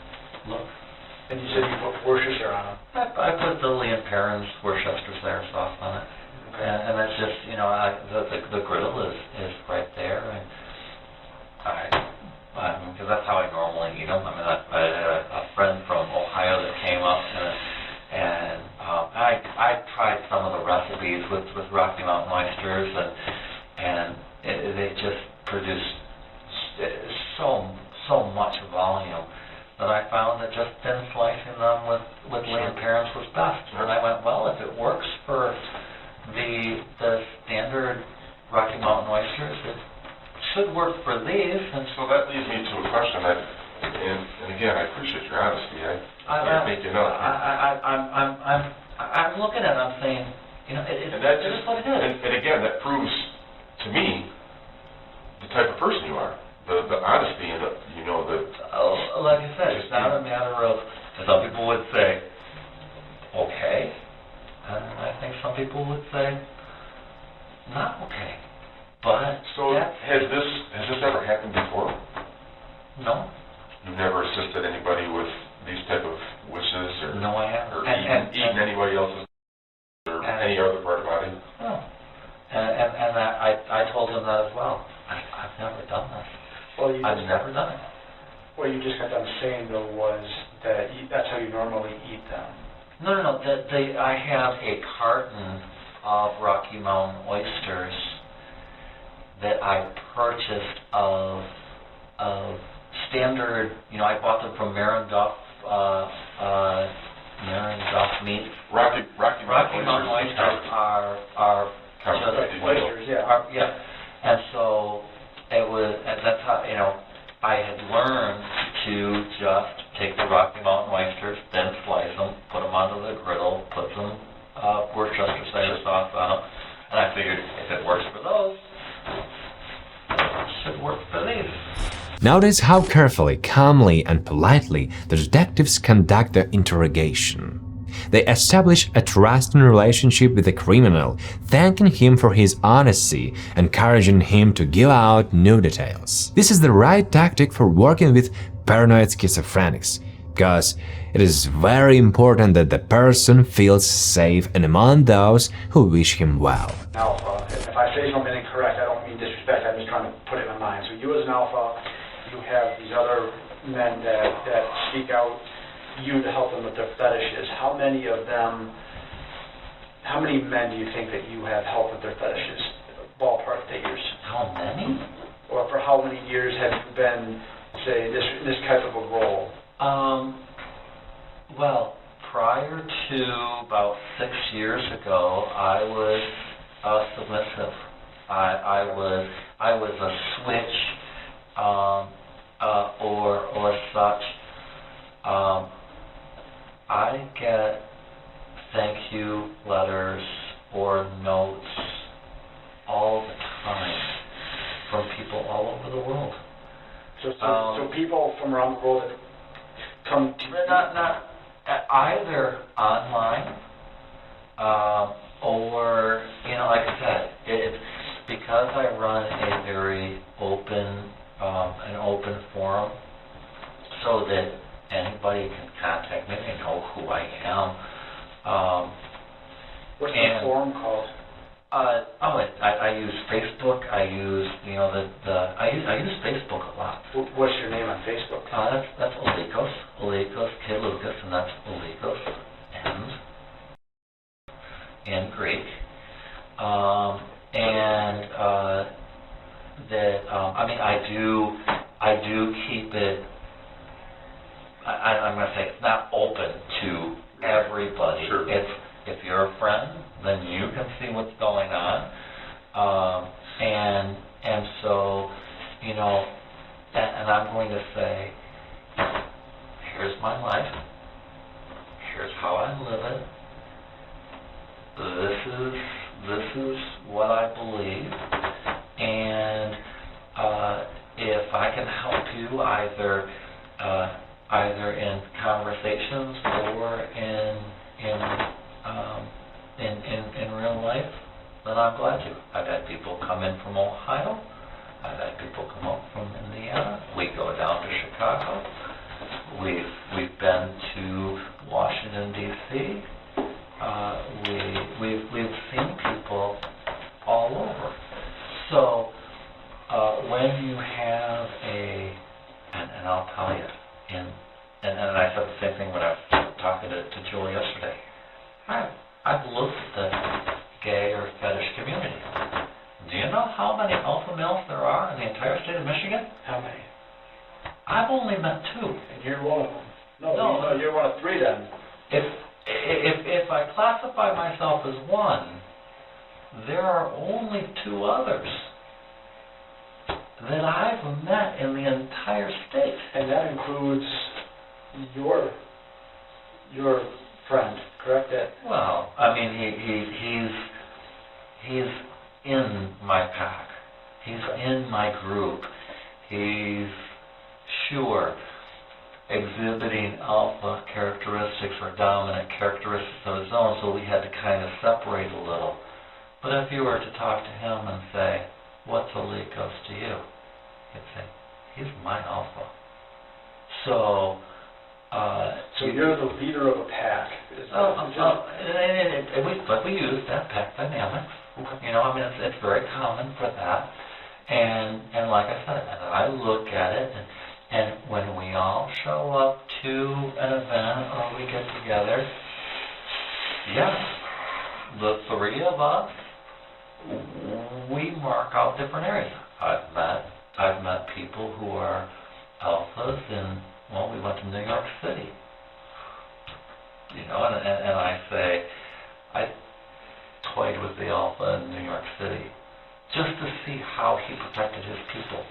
look. And you said you put Worcestershire on them. I put the Lee and Perrins Worcestershire sauce on it. Okay. And that's just, you know, the griddle is right there, and because that's how I normally eat them. I mean, I had a friend from Ohio that came up, and I tried some of the recipes with Rocky Mountain oysters, and they just produced so much volume that I found that just thin slicing them with Lee and Perrins was best. And I went, well, if it works for the standard Rocky Mountain oysters, it should work for these. And so that leads me to a question and again, I appreciate your honesty. I can't make it up. I'm looking at it, I'm saying, you know, it is what it is. And again, that proves to me the type of person you are. The honesty and like I said, it's not a matter of, some people would say, okay, and I think some people would say, not okay. But so has this ever happened before? No. You've never assisted anybody with these type of wishes, or no, I haven't. Or eaten anybody else's or any other part of the body? No. And I told him that as well. I've never done this. Well, I've never done it. What you just got done saying, though, was that that's how you normally eat them. No. I have a carton of Rocky Mountain oysters that I purchased of standard. You know, I bought them from Marin Duff Meat. Rocky Mountain oysters are just oysters, yeah. And so that's how, you know, I had learned to just take the Rocky Mountain oysters, then slice them, put them onto the griddle, put some Worcestershire sauce on them, and I figured if it works for those, it should work for these. Notice how carefully, calmly, and politely the detectives conduct their interrogation. They establish a trusting relationship with the criminal, thanking him for his honesty, encouraging him to give out new details. This is the right tactic for working with paranoid schizophrenics, because it is very important that the person feels safe and among those who wish him well. Alpha. If I say something incorrect, I don't mean disrespect, I'm just trying to put it in my mind. So you as an alpha, you have these other men that seek out you to help them with their fetishes. How many men do you think that you have helped with their fetishes? Ballpark figures. How many? Or for how many years have you been, say, this type of a role? Well, prior to about 6 years ago, I was submissive. I was a switch, or such. I get thank you letters or notes all the time from people all over the world. So people from around the world that come to you? Not either online or, you know, like I said, it's because I run a very open, an open forum, so that anybody can contact me. They know who I am. What's the forum called? I use Facebook. I use, I use Facebook a lot. What's your name on Facebook? That's Olikos, K. Lucas, and that's Olikos, and in Greek. I do keep it. I'm going to say it's not open to everybody. Sure. If you're a friend, then you can see what's going on, and so, and I'm going to say, here's my life, here's how I live it, this is what I believe, and if I can help you either in conversations or in real life, then I'm glad to. I've had people come in from Ohio. I've had people come up from Indiana. We go down to Chicago. We've been to Washington, D.C. We've seen people all over. So when you have and I'll tell you, and I said the same thing when I was talking to Julie yesterday. I've looked at the gay or fetish community. Do you know how many alpha males there are in the entire state of Michigan? How many? I've only met 2. And you're one of them. No, you're one of 3 then. If I classify myself as one, there are only 2 others that I've met in the entire state. And that includes your friend, correct? Well, I mean, he's in my pack. He's in my group. He's exhibiting alpha characteristics or dominant characteristics of his own, so we had to kind of separate a little. But if you were to talk to him and say, what's Olikos to you? He'd say, he's my alpha. So you're the leader of a pack. But we use that pack dynamics. Okay. It's very common for that. And like I said, and I look at it, and when we all show up to an event or we get together, yes, the 3 of us, we mark out different areas. I've met people who are alphas we went to New York City. And I say, I toyed with the alpha in New York City just to see how he protected his people,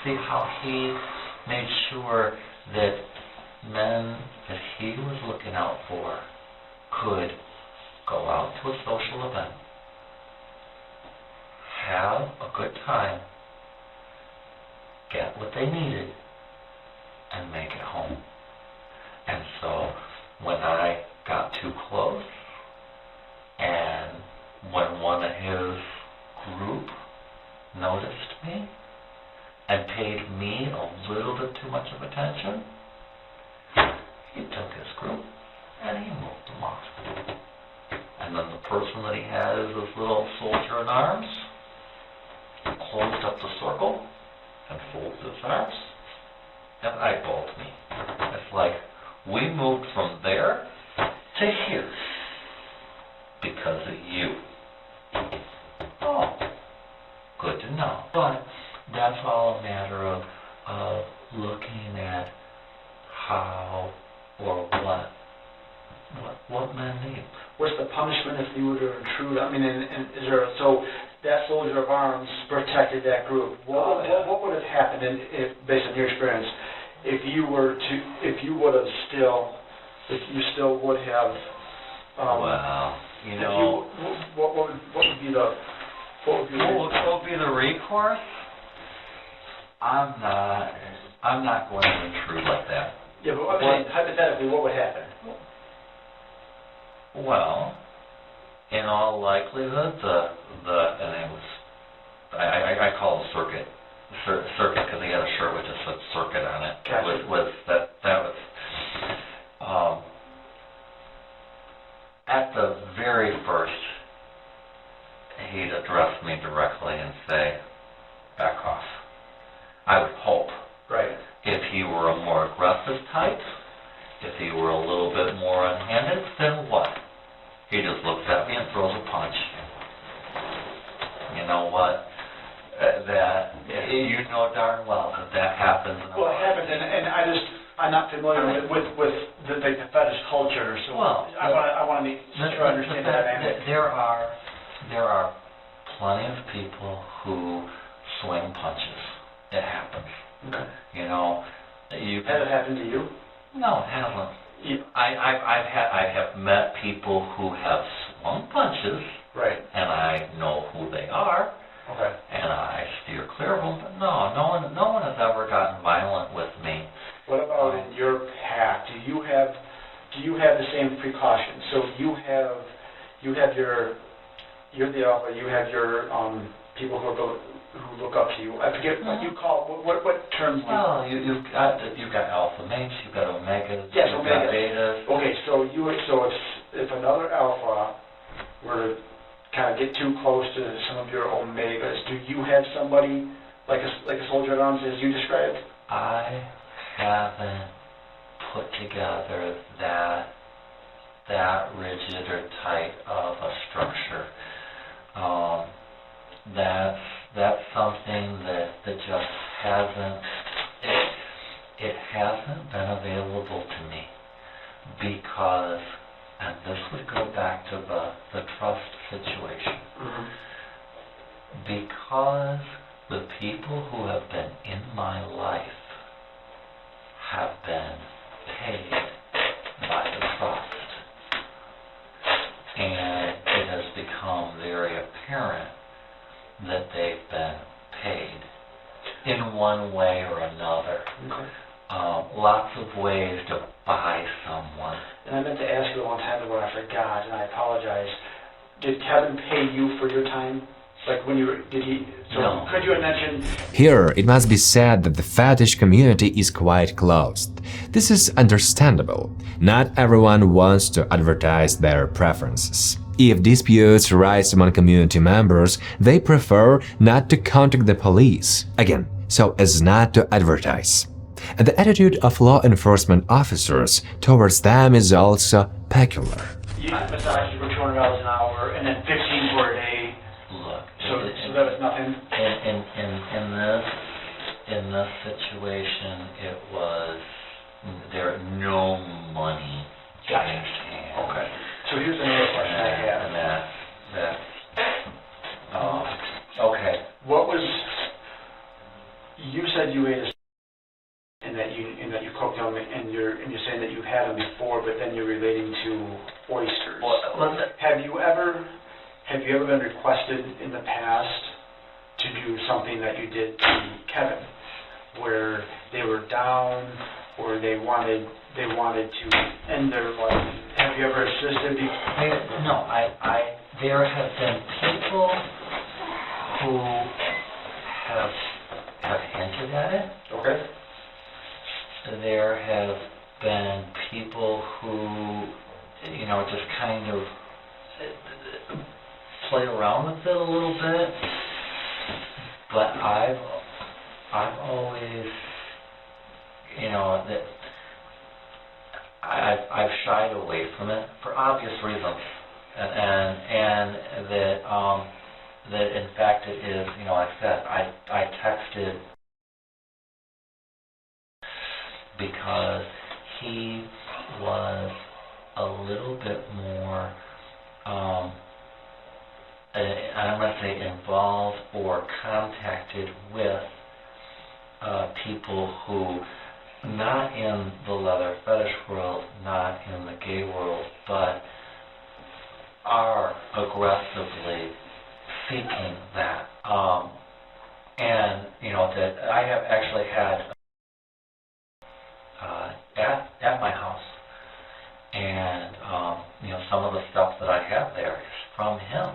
see how he made sure that men that he was looking out for could go out to a social event, have a good time, get what they needed, and make it home. And so when I got too close, and when one of his group noticed me and paid me a little bit too much of attention, he took his group and he moved them off. And then the person that he had as his little soldier in arms closed up the circle and folded his arms and eyeballed me. It's like we moved from there to here because of you. Oh, good to know. But that's all a matter of looking at how or what men need. What's the punishment if you were to intrude? I mean, is there so that soldier of arms protected that group? What would have happened based on your experience if you still would have? What would be the recourse? I'm not going to intrude like that. Yeah, but hypothetically, what would happen? Well, in all likelihood, and it was, I call it circuit because he had a shirt with just said circuit on it. Gotcha. That was at the very first, he were a more aggressive type, if he were a little bit more unhanded, then what? He just looks at me and throws a punch. You know what? You know darn well that happens. Well, it happens, and I'm not familiar with the fetish culture, so Well, I want to make sure I understand the dynamic. There are plenty of people who swing punches. It happens. Okay. You know, Has it happened to you? No, it hasn't. I have met people who have swung punches, Right. and I know who they are, Okay. and I steer clear of them. But no one has ever gotten violent with me. What about in your pack? Do you have the same precautions? So you're the alpha. You have your people who look up to you. I forget what you call what terms. Well, you've got alpha mates, you've got omegas, yes, you've omegas. got betas. Okay, so if another alpha were to kind of get too close to some of your omegas, do you have somebody like a soldier at arms as you described? I haven't put together that rigid or tight of a structure. That's something that just hasn't been available to me because, and this would go back to the trust situation, because the people who have been in my life have been paid by the trust, and it has become very apparent that they've been paid in one way or another. Okay. Lots of ways to buy someone. And I meant to ask you a long time ago, and I forgot, and I apologize. Did Kevin pay you for your time? Like when you were, did he? So No. Could you mention? Here, it must be said that the fetish community is quite closed. This is understandable. Not everyone wants to advertise their preferences. If disputes arise among community members, they prefer not to contact the police, again, so as not to advertise. And the attitude of law enforcement officers towards them is also peculiar. You massaged you for $200 an hour, and then 15 for a day. Look, So that was nothing. in this situation, it was no money changed hands. Okay. So here's another question I have. And okay. What was? You said you ate a and that you cooked them, and you're saying that you had them before, but then you're relating to oysters. Well, Have you ever been requested in the past to do something that you did to Kevin, where they were down or they wanted to end their life? Have you ever assisted? No, there have been people who have hinted at it. Okay. There have been people who, just kind of play around with it a little bit, but I've always, that I've shied away from it for obvious reasons, and that in fact it is, like I said, I texted because he was a little bit more, I'm going to say involved or contacted with people who, not in the leather fetish world, not in the gay world, but are aggressively seeking that. And, that I have actually had at my house, and some of the stuff that I have there is from him.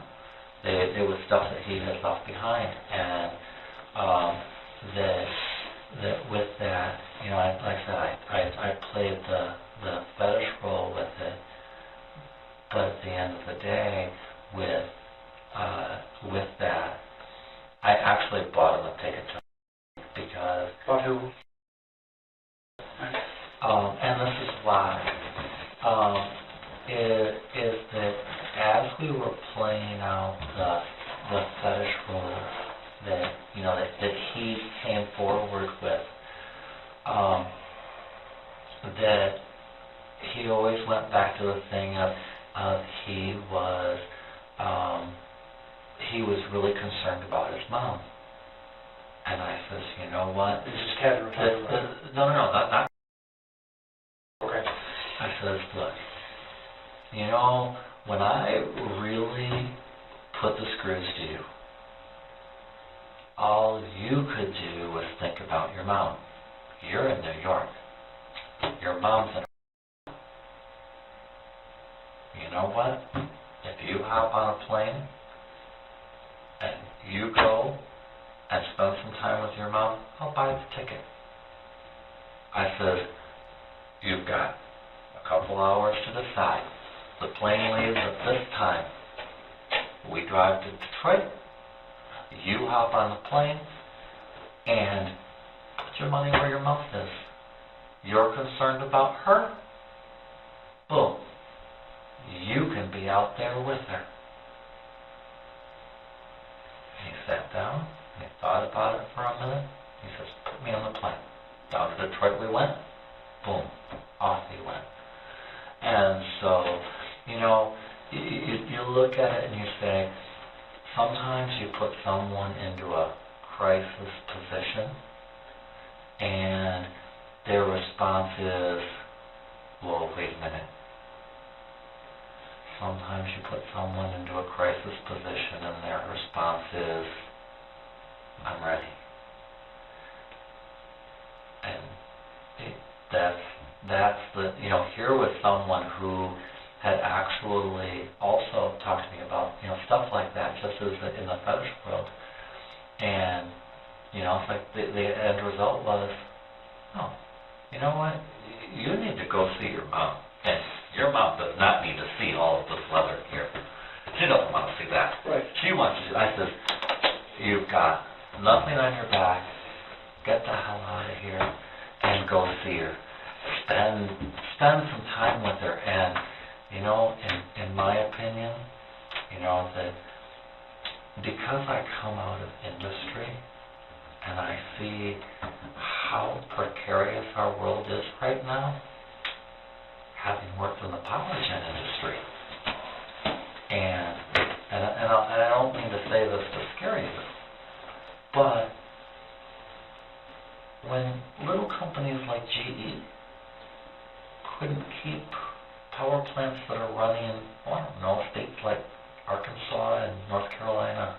It was stuff that he had left behind, and that with that, like I said, I played the fetish role with it, but at the end of the day, with that, I actually bought him a ticket to because. But who? and this is why, is that as we were playing out the fetish role that, that he came forward with, that he always went back to the thing of he was really concerned about his mom. And I says, you know what? This is casual. No, not. Okay. I says, look, when I really put the screws to you, all you could do was think about your mom. You're in New York. Your mom's in. You know what? If you hop on a plane and you go and spend some time with your mom, I'll buy the ticket. I said, you've got a couple hours to decide. The plane leaves at this time. We drive to Detroit. You hop on the plane and put your money where your mouth is. You're concerned about her? Boom. You can be out there with her. He sat down, and he thought about it for a minute. He says, put me on the plane. Down to Detroit we went. Boom. Off he went. And so, you look at it and you say, sometimes you put someone into a crisis position and their response is, well, wait a minute. Sometimes you put someone into a crisis position and their response is, I'm ready. And that's the, here was someone who had actually also talked to me about, stuff like that, just as in the fetish world. And, it's like the end result was, oh, you know what? You need to go see your mom. And your mom does not need to see all of this leather here. She doesn't want to see that. Right. She wants to, I said, you've got nothing on your back. Get the hell out of here and go see her. Spend some time with her. And, in my opinion, that because I come out of industry and I see how precarious our world is right now, having worked in the power gen industry, and I don't mean to say this to scare you, but when little companies like GE couldn't keep power plants that are running in, states like Arkansas and North Carolina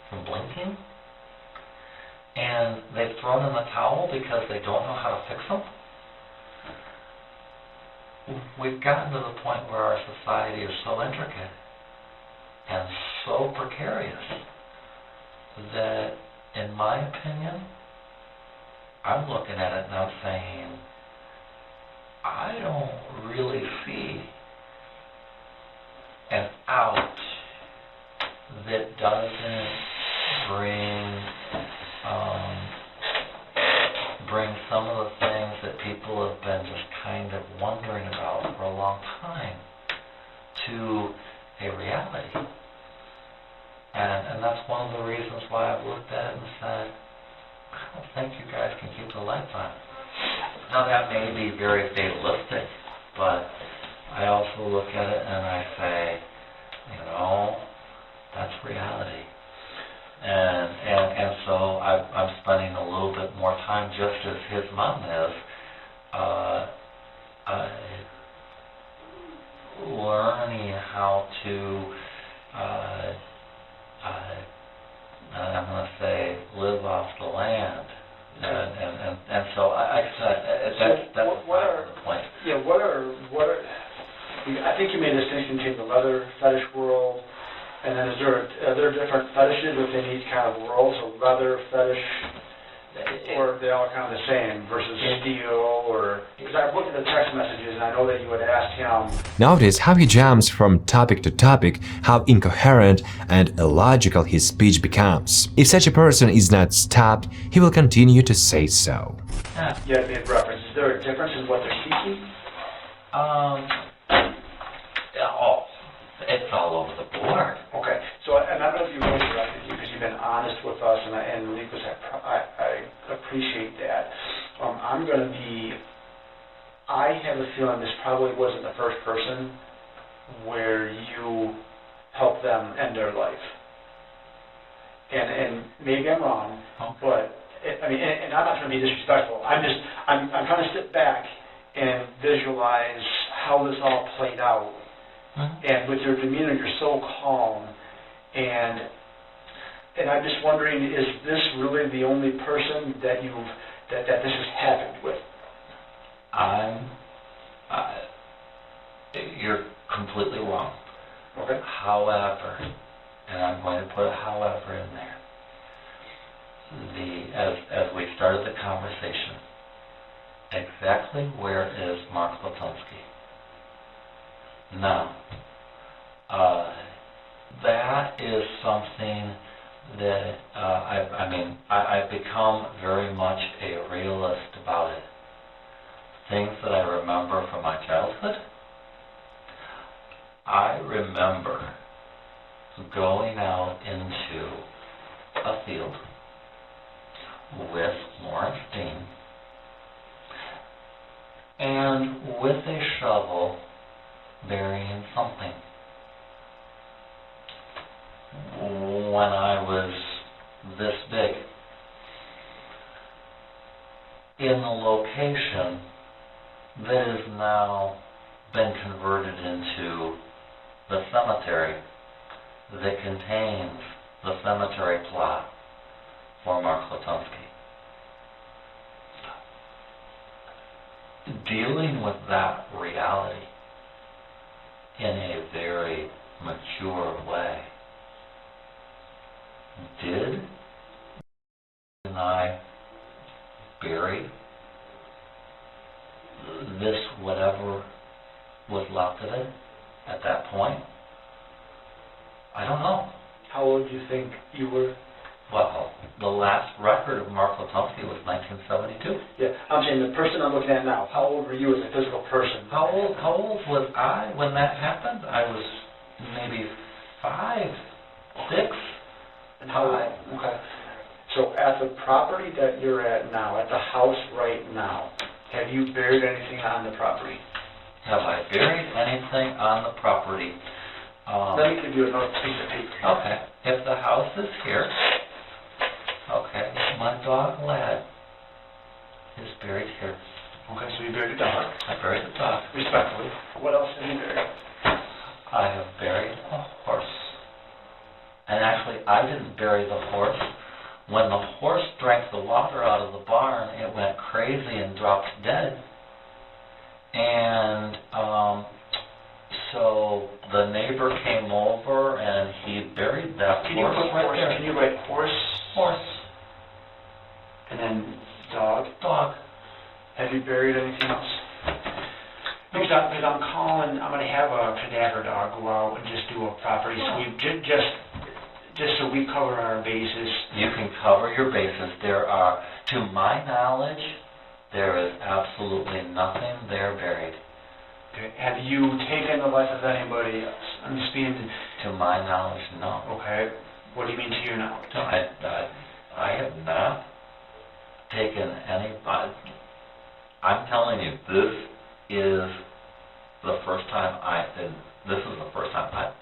from blinking, and they've thrown in the towel because they don't know how to fix them. We've gotten to the point where our society is so intricate and so precarious that, in my opinion, I'm looking at it and I'm saying, I don't really see an out that doesn't bring some of the things that people have been just kind of wondering about for a long time to a reality. And that's one of the reasons why I've looked at it and said, I don't think you guys can keep the lights on. Now that may be very fatalistic, but I also look at it and I say, that's reality. And so I'm spending a little bit more time, just as his mom is, learning how to, I'm going to say, live off the land. And so that's the point. Yeah, what are I think you made a distinction between the leather fetish world, and then are there different fetishes within each kind of world? So leather fetish, or are they all kind of the same versus steel? Because I've looked at the text messages and I know that you had asked him. Notice how he jumps from topic to topic, how incoherent and illogical his speech becomes. If such a person is not stopped, he will continue to say so. Yeah. You had made reference. Is there a difference in what they're seeking? It's all over the board. Okay, so, and I don't know if you really directed you, because you've been honest with us, and Lucas, I appreciate that. I have a feeling this probably wasn't the first person where you helped them end their life. And maybe I'm wrong, but, and I'm not trying to be disrespectful. I'm trying to sit back and visualize how this all played out. And with your demeanor, you're so calm, and I'm just wondering, is this really the only person that that this has happened with? You're completely wrong. Okay. However, and I'm going to put a however in there. As we started the conversation, exactly where is Mark Latunski? Now, that is something that I've become very much a realist about it. Things that I remember from my childhood, I remember going out into a field with Lawrence Dean and with a shovel burying something. When I was this big, in the location that has now been converted into the cemetery that contains the cemetery plot for Mark Latunski. Dealing with that reality in a very mature way. Did and I bury this, whatever was left of it at that point? I don't know. How old do you think you were? Well, the last record of Mark Latunski was 1972. Yeah, I'm saying the person I'm looking at now, how old were you as a physical person? How old was I when that happened? I was maybe 5, 6. And how? Okay. So at the property that you're at now, at the house right now, have you buried anything on the property? Have I buried anything on the property? Let me give you another piece of paper here. Okay. If the house is here, okay, my dog Lad is buried here. Okay, so you buried the dog. I buried the dog. Respectfully. What else have you buried? I have buried a horse. And actually, I didn't bury the horse. When the horse drank the water out of the barn, it went crazy and dropped dead. And so the neighbor came over and he buried that Can you horse put right horse? there. Can you write horse? Horse. And then dog? Dog. Have you buried anything else? Because I'm calling, I'm going to have a cadaver dog go out and just do a property sweep, just so we cover our bases. You can cover your bases. There are, to my knowledge, there is absolutely nothing there buried. Okay. Have you taken the life of anybody else? I'm just being... To my knowledge, no. Okay. What do you mean to your knowledge? I have not taken anybody. I'm telling you, this is the first time I've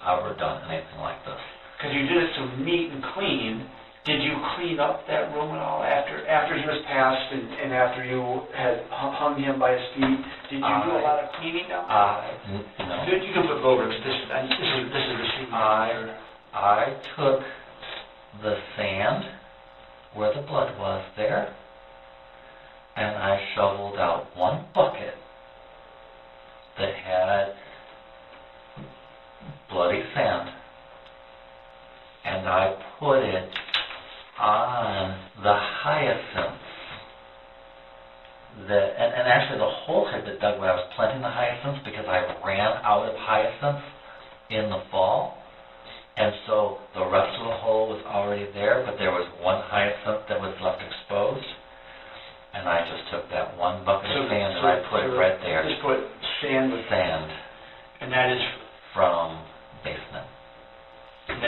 ever done anything like this. Because you did it so neat and clean. Did you clean up that room at all after he was passed and after you had hung him by his feet? Did you do a lot of cleaning down there? No. You can flip it over because this is the scene. I took the sand where the blood was there, and I shoveled out one bucket that had bloody sand, and I put it on the hyacinths and actually the hole had been dug when I was planting the hyacinths because I ran out of hyacinths in the fall, and so the rest of the hole was already there, but there was one hyacinth that was left exposed, and I just took that one bucket of sand and So- I put it right there. Just put sand with, Sand and that is, from basement. and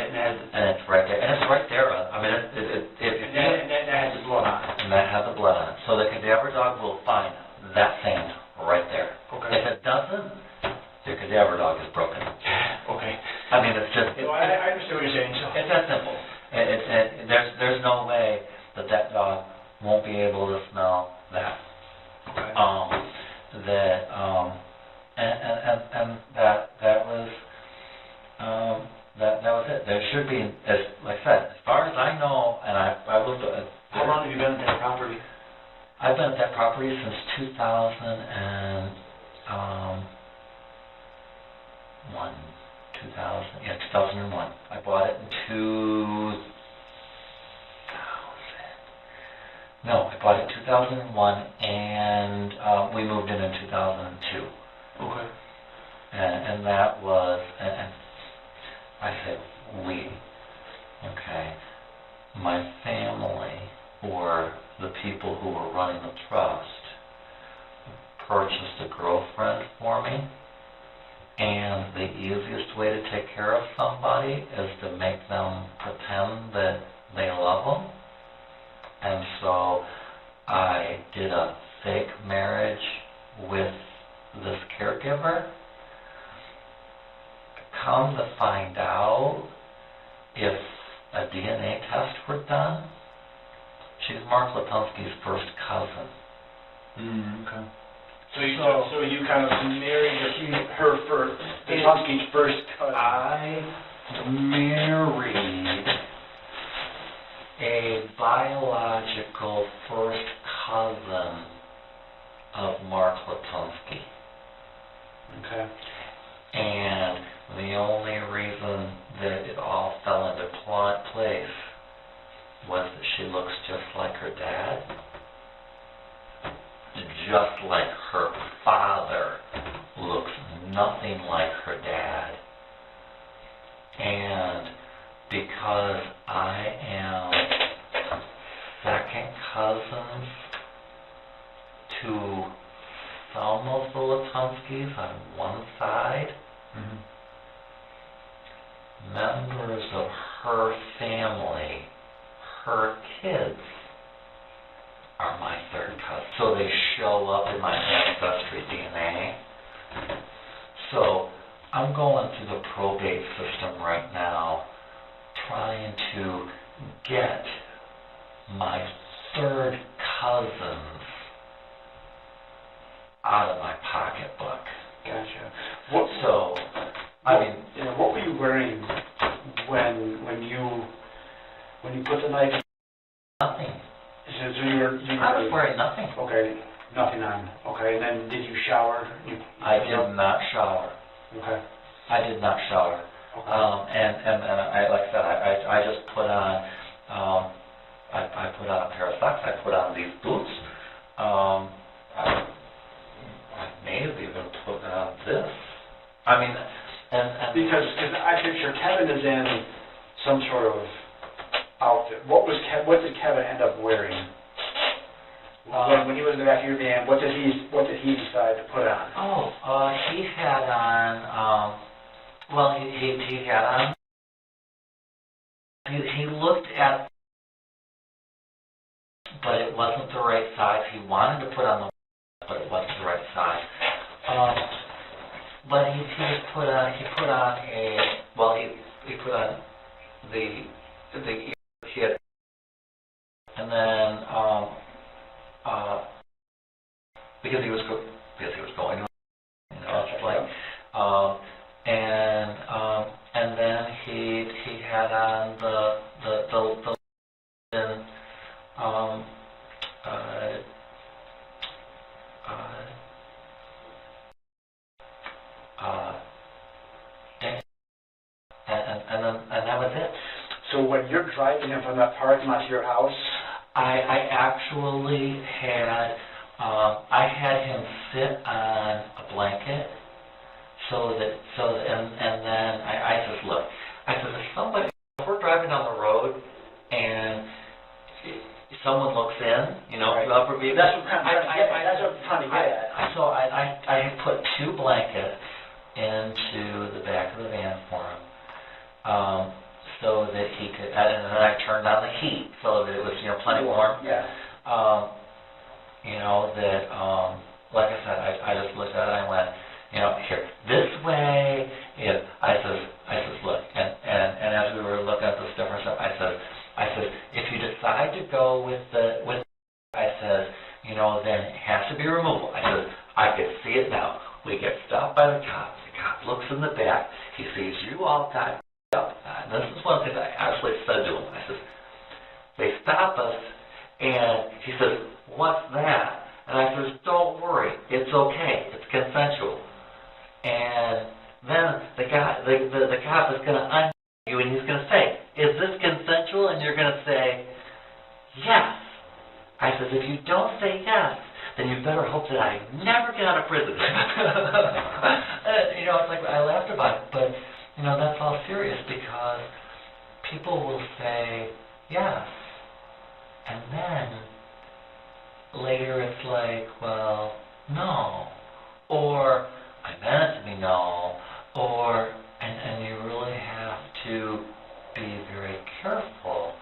And it's right there, and it's right there. I mean, that has the blood on it. and that has the blood on it. So the cadaver dog will find that sand right there. Okay. If it doesn't, the cadaver dog is broken. Okay. I mean, it's just, So I understand what you're saying, so. it's that simple. There's no way that dog won't be able to smell that. Okay. That was it. There should be, as like I said, as far as I know, and I looked at. How long have you been at that property? I've been at that property since 2001. 2001. I bought it in 2000. No, I bought it in 2001, and we moved in 2002. Okay. And that was, and I said we, okay, my family or the people who were running the trust purchased a girlfriend for me, and the easiest way to take care of somebody is to make them pretend that they love them. And so I did a fake marriage with this caregiver. Come to find out, if a DNA test were done, she's Mark Latunski's first cousin. Okay. So you kind of married her first, Latunski's first cousin. I married a biological first cousin of Mark Latunski. Okay. And the only reason that it all fell into place was that she looks just like her dad, just like her father looks nothing like her dad. And because I am second cousins to some of the Latunskis on one side, members of her family, her kids, are my third cousin. So they show up in my ancestry DNA. So I'm going through the probate system right now, trying to get my third cousins out of my pocketbook. Gotcha. What were you wearing when you put the knife in? Nothing. So I was wearing nothing. Okay, nothing on. Okay, and then did you shower? I did not shower. Okay. I did not shower. Okay. And I, like I said, I just put on, I put on a pair of socks. I put on these boots. I may have even put on this. I mean, and because I picture Kevin is in some sort of outfit. What did Kevin end up wearing? When he was in the back of your van, what did he decide to put on? He had on. Well, he had on. He looked at, but it wasn't the right size. He wanted to put on the, but it wasn't the right size. But he put on a, well, he put on the he had, and then because he was going, it's like, and then he had on the and that was it. So when you're driving him from that parking lot to your house, I actually had I had him sit on a blanket and then I said, look, I said, if we're driving down the road and someone looks in, you know, Right. upper view. That's what I'm trying to get at. That's what I'm trying to get at. So I put 2 blankets into the back of the van for him, so that he could, and then I turned on the heat so that it was, you know, plenty warm. Yeah. You know, that, like I said, I just looked at it and I went, you know, here, this way, I says, look, and as we were looking at this different stuff, I said, if you decide to go with I said, you know, then it has to be removal. I said, I could see it now. We get stopped by the cop. The cop looks in the back. He sees you all tied up. And this is one thing I actually said to him. I said, they stop us, and he says, what's that? And I says, don't worry. It's okay. It's consensual. And then the cop is going to undo you, and he's going to say, is this consensual? And you're going to say, yes. I says, if you don't say yes, then you better hope that I never get out of prison. You know, it's like I laughed about it, but, you know, that's all serious because people will say yes, and then later it's like, well, no, or I meant it to be no, or, and you really have to be very careful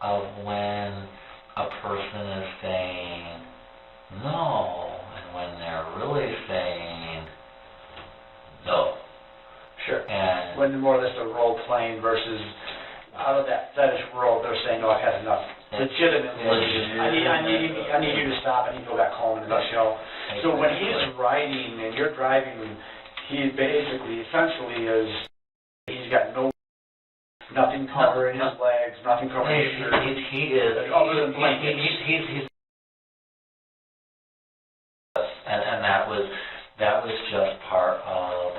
of when a person is saying no, and when they're really saying no. Sure. And When more or less the role playing versus out of that fetish world, they're saying, no, I've had enough. Legitimately, I need you to stop. I need to go back home and let you know. So when he's riding and you're driving, he basically, essentially is, he's got nothing covering his legs, nothing covering his shirt. He is. Other than blankets. He's and that was just part of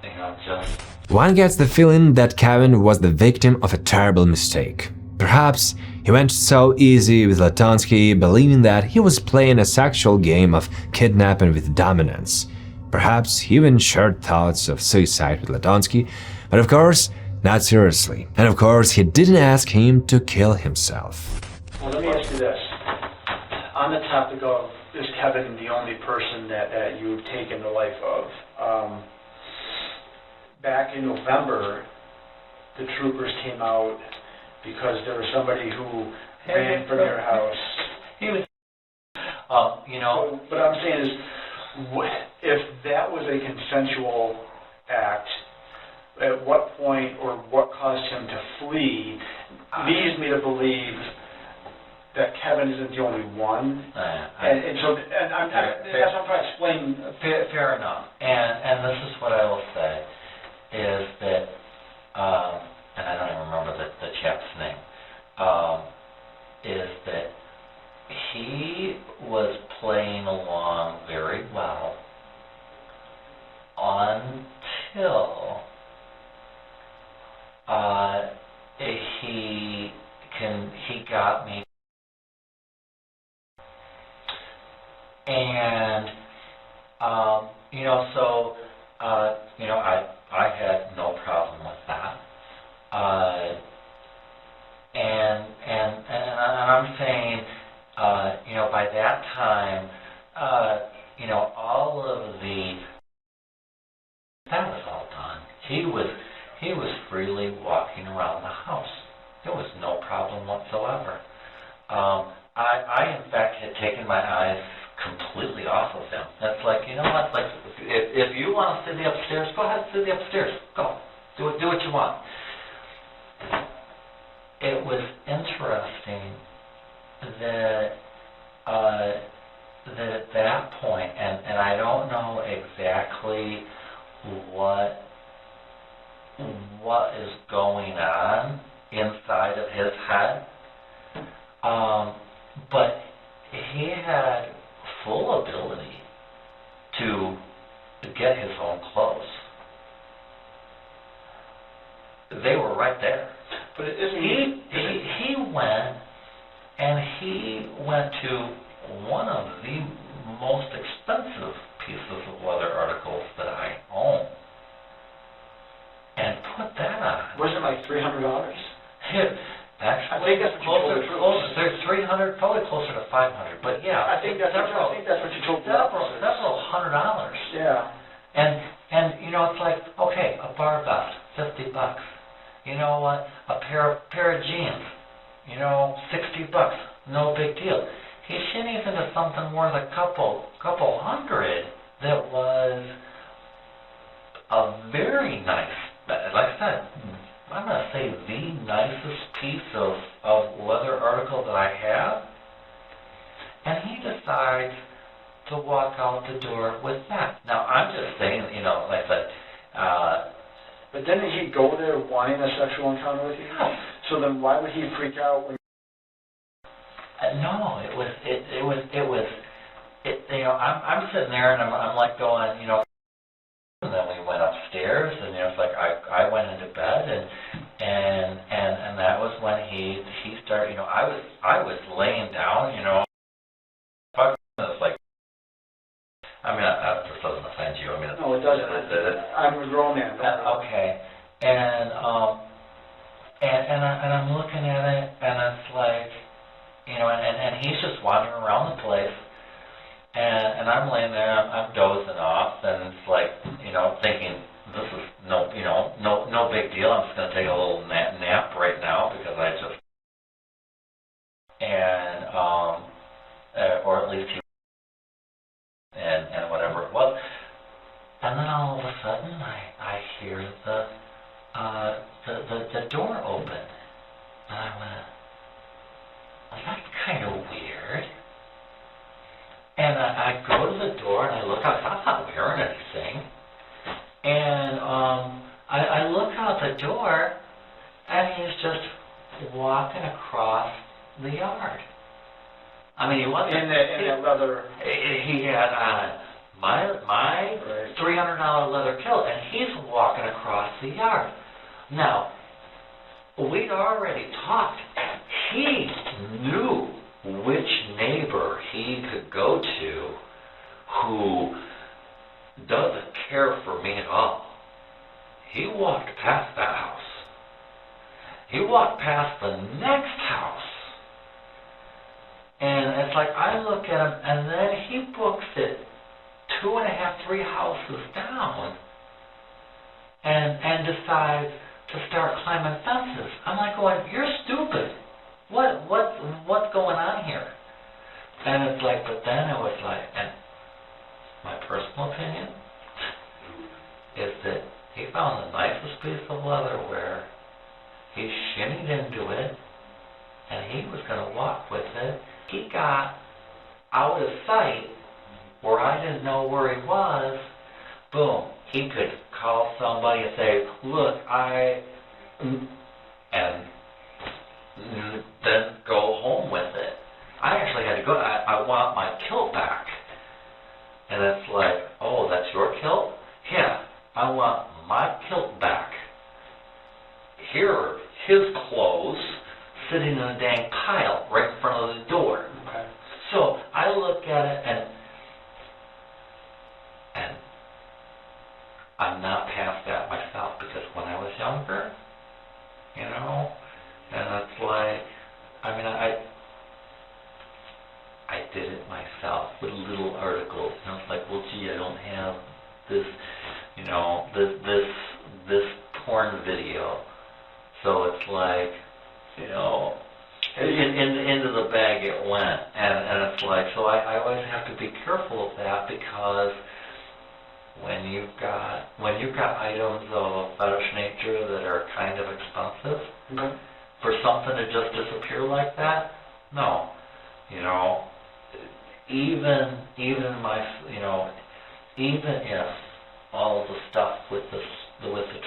you know, just. One gets the feeling that Kevin was the victim of a terrible mistake. Perhaps he went so easy with Latunski, believing that he was playing a sexual game of kidnapping with dominance. Perhaps he even shared thoughts of suicide with Latunski, but of course, not seriously. And of course, he didn't ask him to kill himself. Well, let me ask you this. On the topic of, is Kevin the only person that you've taken the life of? Back in November, the troopers came out because there was somebody who ran from your house. He was, you know. What I'm saying is, if that was a consensual act, at what point or what caused him to flee leads me to believe that Kevin isn't the only one. And so that's what I'm trying to explain. Fair enough. And this is what I will say, is that, and I don't even remember the chap's name, is that he was playing along very well until he got me, and you know, so you know, I had no problem with that, and I'm saying, you know, by that time, you know, all of that was all done. He was freely walking around the house. There was no problem whatsoever. I in fact had taken my eyes completely off of him. It's like, you know what? Like, if you want to sit the upstairs, go ahead, sit the upstairs. Go, do what you want. It was interesting that at that point, and I don't know exactly what is going on inside of his head, but he had full ability to get his own clothes. They were right there. But it isn't he went, and he went to one of the most expensive pieces of leather articles that I own and put that on? Wasn't it like $300? Actually, I think that's what you told the troops. There's 300, probably closer to 500, but yeah. I think that's what you told the officers. Several $100. Yeah. And you know, it's like, okay, a bar vest, $50. You know what? A pair of jeans, you know, $60. No big deal. He shinnies into something worth a couple hundred that was a very nice, like I said, I'm going to say the nicest piece of leather article that I have. And he decides to walk out the door with that. Now, I'm just saying, you know, like I said, but didn't he go there wanting a sexual encounter with you? Yes. So then why would he freak out when... No, it was, you know, I'm sitting there and I'm like going, you know, and then we went upstairs and, you know, it's like I went into bed and that was when he started, you know, I was laying down, you know, it's like, I mean, this doesn't offend you, I mean, No, it doesn't. I'm a grown man. Okay, and I'm looking at it and it's like, you know, and he's just wandering around the place, and I'm laying there, I'm dozing off, and it's like, you know, thinking, this is no big deal, I'm just going to take a little nap right now, because I just, and, or at least he, and whatever it was, and then all of a sudden, I hear the door open, and I went, well, that's kind of weird. And I go to the door and I look out. I'm not wearing anything. And I look out the door and he's just walking across the yard. I mean, he wasn't in that leather. He had on my $300 leather kilt, and he's walking across the yard. Now, we'd already talked. He knew which neighbor he could go to who doesn't care for me at all. He walked past that house. He walked past the next house. And it's like I look at him, and then he books it 2.5, 3 houses down and decides to start climbing fences. I'm like going, you're stupid. What's going on here? And it's like, but then it was like, and my personal opinion is that he found the nicest piece of leather where he shinnied into it, and he was going to walk with it. He got out of sight where I didn't know where he was. Boom. He could call somebody and say, look, and then go home with it. I actually had to go, I want my kilt back. And it's like, oh, that's your kilt? Yeah, I want my kilt back. Here are his clothes sitting in a dang pile right in front of the door. Okay. So I look at it and I'm not past that myself, because when I was younger, you know, and it's like, I mean, I did it myself with little articles. You know, it's like, well, gee, I don't have this, you know, this porn video. So it's like, you know, into the bag it went. And it's like, so I always have to be careful of that, because when you've got items of fetish nature that are kind of expensive, okay, for something to just disappear like that, no. You know, even if all the stuff with the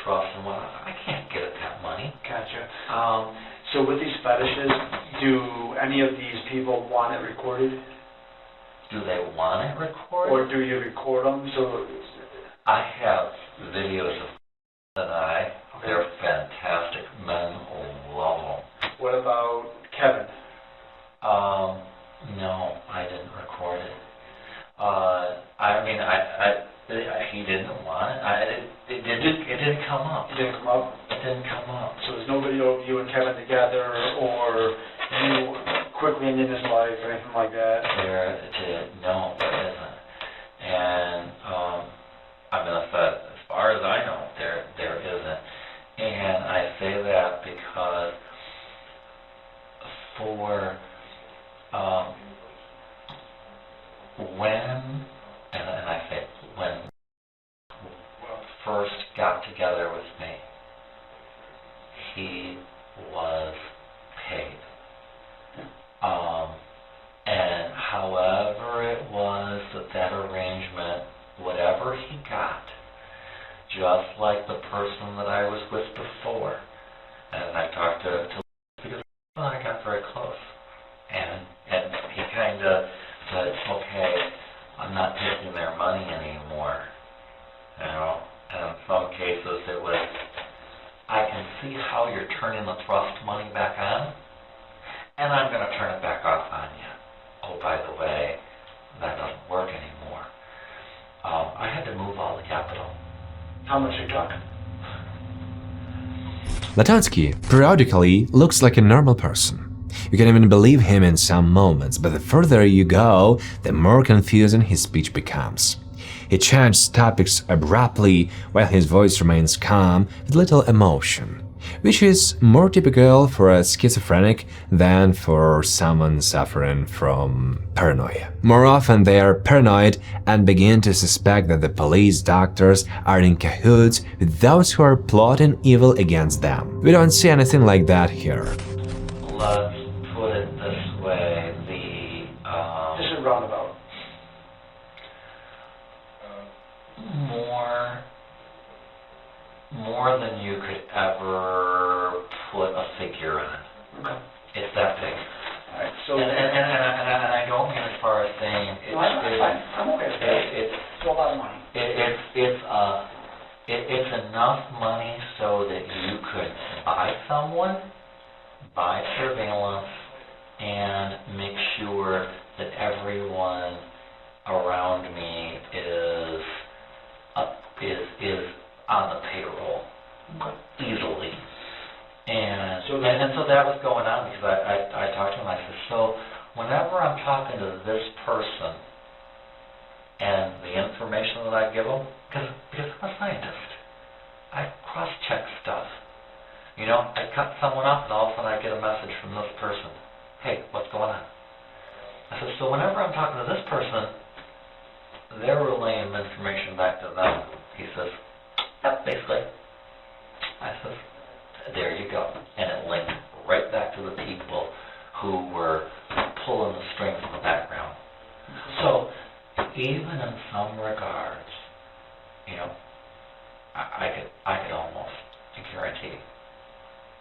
trust and whatnot, I can't get at that money. Gotcha. So with these fetishes, do any of these people want it recorded? Do they want it recorded? Or do you record them? So I have videos of and I. Okay. They're fantastic. Men love them. What about Kevin? No, I didn't record it. I mean, he didn't want it. It didn't come up. It didn't come up? didn't come up. So there's no video of you and Kevin together, or you quickly ending his life, or anything like that? No, there isn't. And, I mean, as far as I know, there isn't. And I say that because for, when first got together with me, he was paid. And however it was that arrangement, whatever he got, just like the person that I was with before, and I talked to because I got very close, and he kind of said, okay, I'm not taking their money anymore, you know. And in some cases it was, I can see how you're turning the trust money back on, and I'm going to turn it back off on you. Oh, by the way, that doesn't work anymore. I had to move all the capital. How much are you talking? Latunski periodically looks like a normal person. You can even believe him in some moments, but the further you go, the more confusing his speech becomes. He changes topics abruptly while his voice remains calm with little emotion, which is more typical for a schizophrenic than for someone suffering from paranoia. More often they are paranoid and begin to suspect that the police doctors are in cahoots with those who are plotting evil against them. We don't see anything like that here. Let's put it this way, This is roundabout. more than you could ever put a figure on. Okay. It's that big. All right. So. And I don't mean as far as saying it's. No, I'm okay with that. It's a lot of money. It's enough money so that you could buy someone, buy surveillance, and make sure that everyone around me is on the payroll easily. And so that was going on because I talked to him. I said, so whenever I'm talking to this person and the information that I give them, because I'm a scientist, I cross-check stuff. You know, I cut someone off and all of a sudden I get a message from this person. Hey, what's going on? I said, so whenever I'm talking to this person, they're relaying information back to them. He says, yep, basically. I said, there you go. And it linked right back to the people who were pulling the strings in the background. So, even in some regards, you know, I could almost guarantee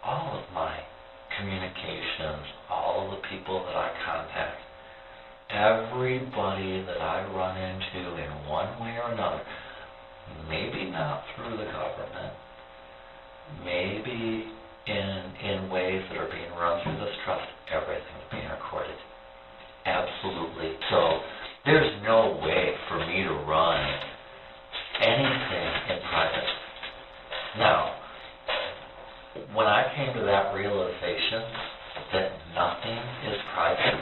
all of my communications, all of the people that I contact, everybody that I run into in one way or another, maybe not through the government, maybe in ways that are being run through this trust, everything's being recorded. Absolutely. So there's no way for me to run anything in private. Now, when I came to that realization that nothing is private,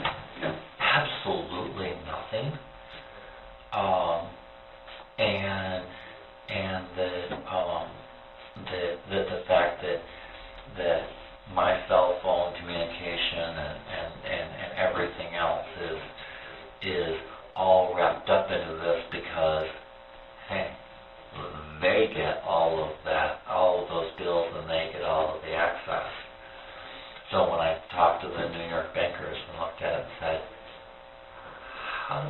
absolutely nothing, and the fact that my cell phone communication and everything else is all wrapped up into this because, hey, they get all of that, all of those bills, and they get all of the access. So when I talked to the New York bankers and looked at it and said, how do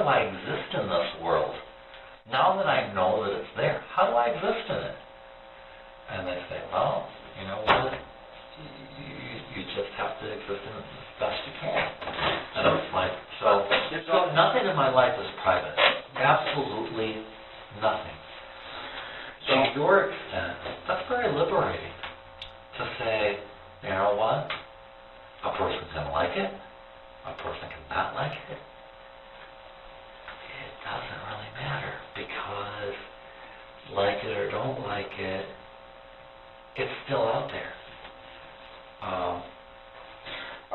I exist in this world? Now that I know that it's there, how do I exist in it? And they say, well, you know what? You just have to exist in it as best you can. And I was like, so nothing in my life is private. Absolutely nothing. So to your extent, that's very liberating to say, you know what? A person can like it. A person can not like it. It doesn't really matter because like it or don't like it, it's still out there. I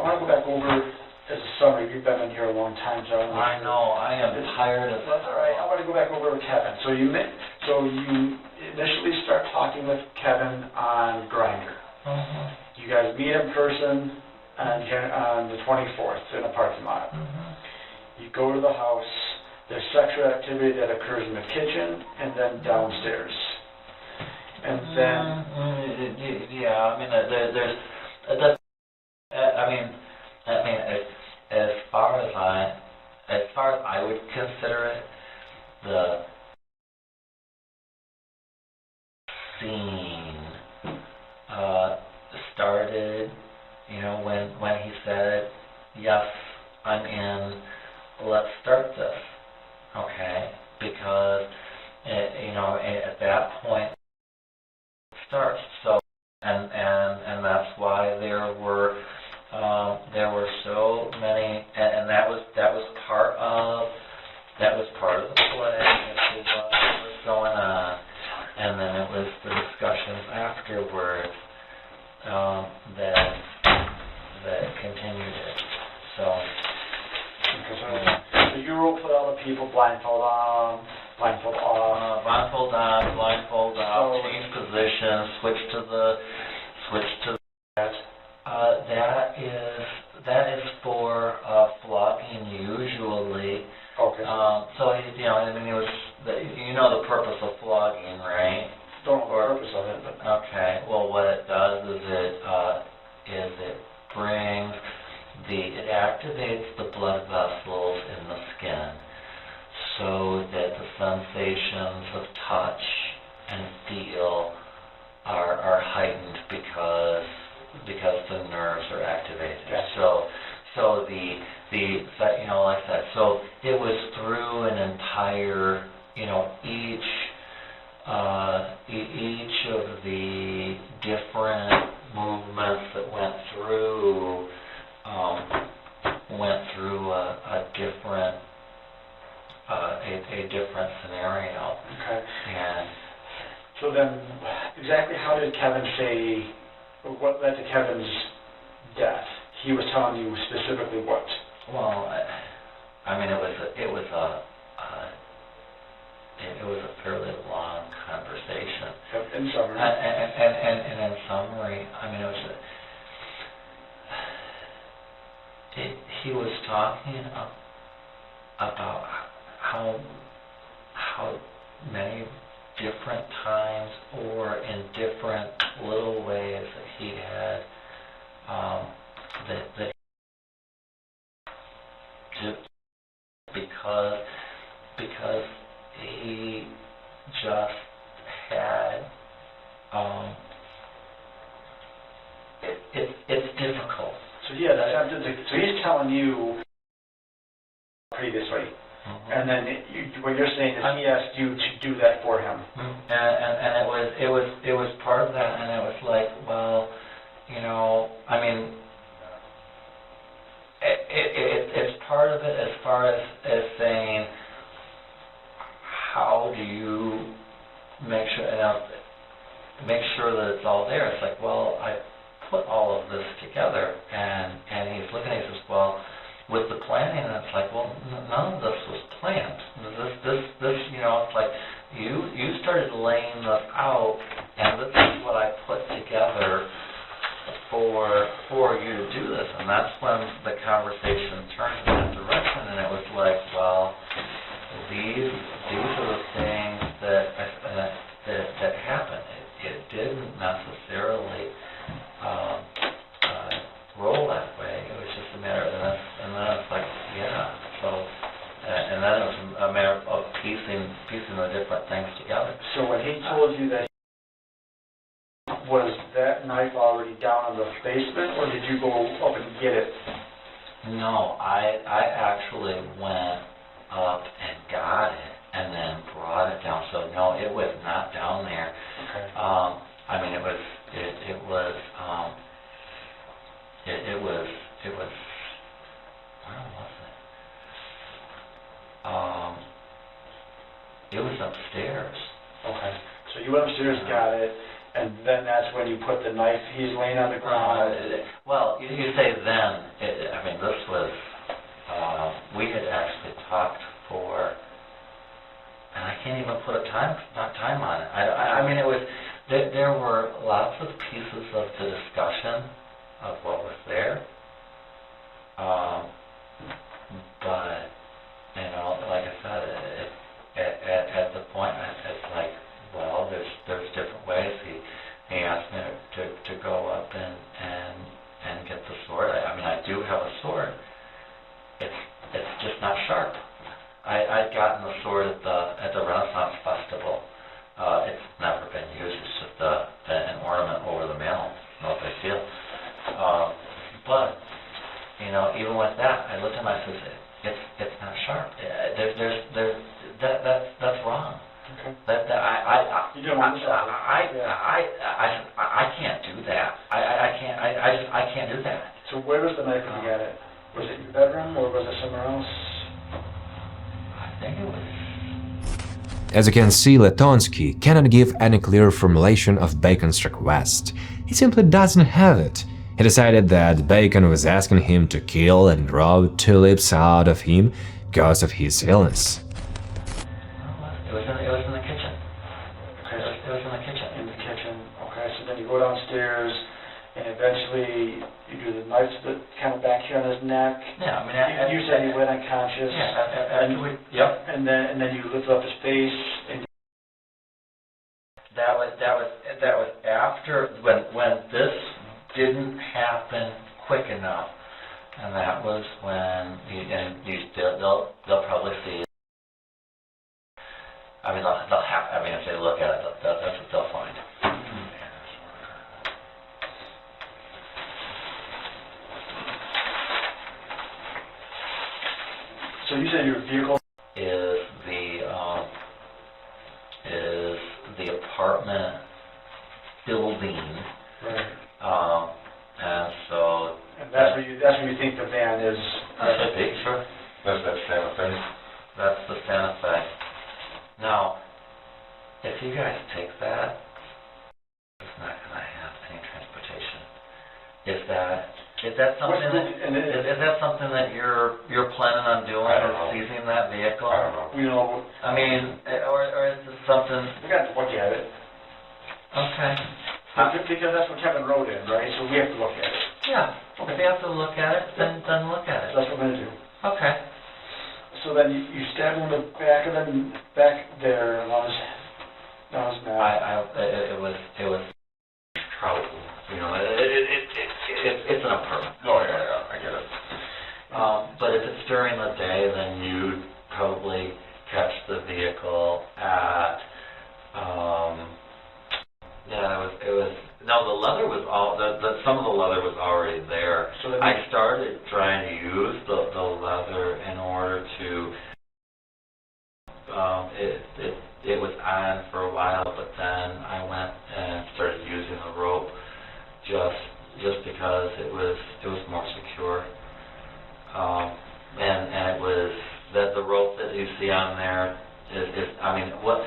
want to go back over as a summary. You've been in here a long time, John. I know, I am tired of... That's all right. I want to go back over with Kevin. So you initially start talking with Kevin on Grindr. Mhm. You guys meet in person on the 24th in a parking lot. Mhm. You go to the house. There's sexual activity that occurs in the kitchen and then downstairs. And then... Yeah, I mean, there's... as far as I would consider it, the scene started, when he said, yes, I'm in, let's start this, okay? Because, at that point, it starts. So, and that's why there were so many, and that was part of the play as to what was going on, and then it was the discussions afterwards that continued it. So you roll put all the people blindfold on, blindfold off. Blindfold on, blindfold off, So- change position, switch to that. That is for flogging usually. Okay. So it was the purpose of flogging, right? Don't know the purpose of it, but... Okay. Well, what it does is it activates the blood vessels in the skin, so that the sensations of touch and feel are heightened because the nerves are activated. Yes. So like that. So it was through an entire, each of the different movements that went through a different scenario. Okay. And So then, exactly how did Kevin say, what led to Kevin's death? He was telling you specifically what? well, it was a fairly long conversation. In summary. And in summary, he was talking about how many different times or in different little ways that he had that because he just had it's difficult. So yeah, so he's telling you previously, and then what you're saying is he asked you to do that for him. And it was part of that, and it was like, well, it's part of it as far as saying, how do you make sure that it's all there? It's like, well, I put all of this together, and he's looking at it, he says, well, with the planning, and it's like, well, none of this was planned. This, it's like, you started laying this out, and this is what I put together for you to do this, and that's when the conversation turned in that direction, and it was like, well, these are the things that happened. It didn't necessarily roll that way. It was just a matter of that, and then it's like, yeah. So, and then it was a matter of piecing the different things together. So when he told you that, was that knife already down in the basement, or did you go up and get it? No, I actually went up and got it, and then brought it down. So no, it was not down there. Okay. It was where was it? It was upstairs. Okay, so you went upstairs, got it, and then that's when you put the knife, he's laying on the ground. Well, you say then, I mean, this was, we had actually talked for, and I can't even put a time on it. I mean, it was, there were lots of pieces of the discussion of what was there. But, you know, like I said, at the point, it's like, well, there's different ways. He asked me to go up and get the sword. I mean, I do have a sword. It's just not sharp. I'd gotten the sword at the Renaissance Festival. It's never been used. It's just an ornament over the mantle. No big deal. But you know, even with that, I looked at myself and said, it's not sharp. That's wrong. Okay. I can't do that. I can't do that. So where was the knife when you got it? Was it your bedroom or was it somewhere else? I think it was. As you can see, Latunski cannot give any clear formulation of Bacon's request. He simply doesn't have it. He decided that Bacon was asking him to kill and rob tulips out of him because of his illness. It was in the kitchen. Okay. It was in the kitchen. In the kitchen. Okay, so then you go downstairs and eventually you do the knife kind of back here on his neck. Yeah, I mean, you said he went unconscious. Yeah, yep. And then you lifted up his face and That was after when this didn't happen quick enough, and that was when they'll probably see it. I mean, if they look at it, that's what they'll find. So you said your vehicle is the apartment building. right. And so And that's where you think the van is. Sure. That's that Santa Fe. That's the Santa Fe. Now, if you guys take that, it's not going to have any transportation. Is that something is that something that you're planning on doing? I don't know. Seizing that vehicle? I don't know. You know, I mean, or is this something? we got to look at it. Okay. Because that's what Kevin wrote in, right? So we have to look at it. Yeah. If you have to look at it, then look at So it. that's what we're going to do. Okay. So then you stab him in the back of the back there on his mouth. It was trouble. You know, it's an apartment. Oh, yeah, I get it. But if it's during the day, then you'd probably catch the vehicle at. No, the leather was some of the leather was already there. So then I started trying to use the leather in order to. It was on for a while, but then I went and started using the rope just because it was more secure. And it was that the rope that you see on there is I mean what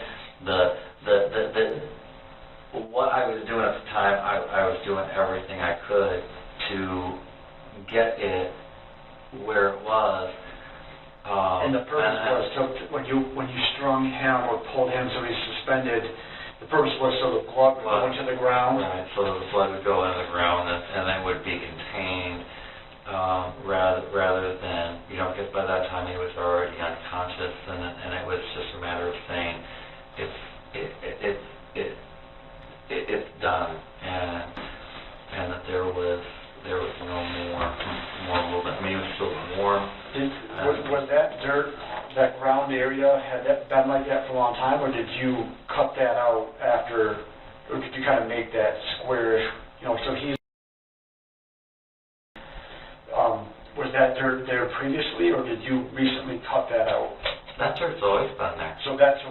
what I was doing at the time, I was doing everything I could to get it where it was. And the purpose was so when you strung him or pulled him so he's suspended, the purpose was so the blood would go into the ground. Right, so the blood would go into the ground and then would be contained rather than, you know, because by that time he was already unconscious and it was just a matter of saying it's done and that there was no more movement. I mean, it was still warm. Was that dirt, that ground area, had that been like that for a long time, or did you cut that out after, or did you kind of make that squarish, you know, so he's, was that dirt there previously, or did you recently cut that out? That dirt's always been there. So that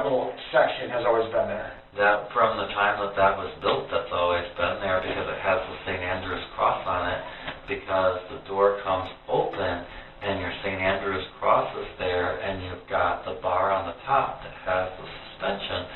little section has always been there? That from the time that was built, that's always been there because it has the St. Andrew's cross on it, because the door comes open and your St. Andrew's cross is there and you've got the bar on the top that has the suspension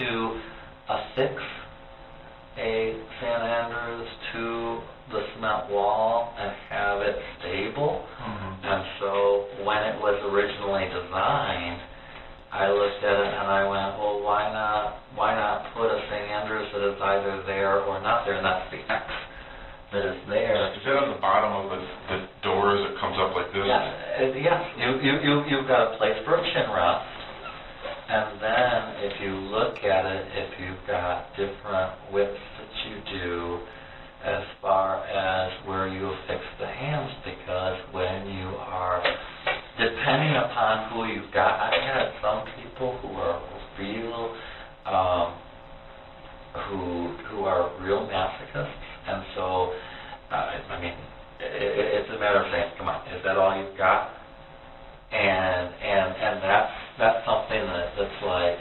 to affix a St. Andrews to the cement wall and have it stable. And so when it was originally designed, I looked at it and I went, well, why not put a St. Andrews that is either there or not there, and that's the X that is there. Is that on the bottom of the door as it comes up like this? Yes. You've got a place for a chin rest, and then if you look at it, if you've got different widths that you do as far as where you affix the hands, because when you are, depending upon who you've got, I've had some people who are real, who are real masochists, and so, I mean, it's a matter of saying, come on, is that all you've got? And that's something that's like,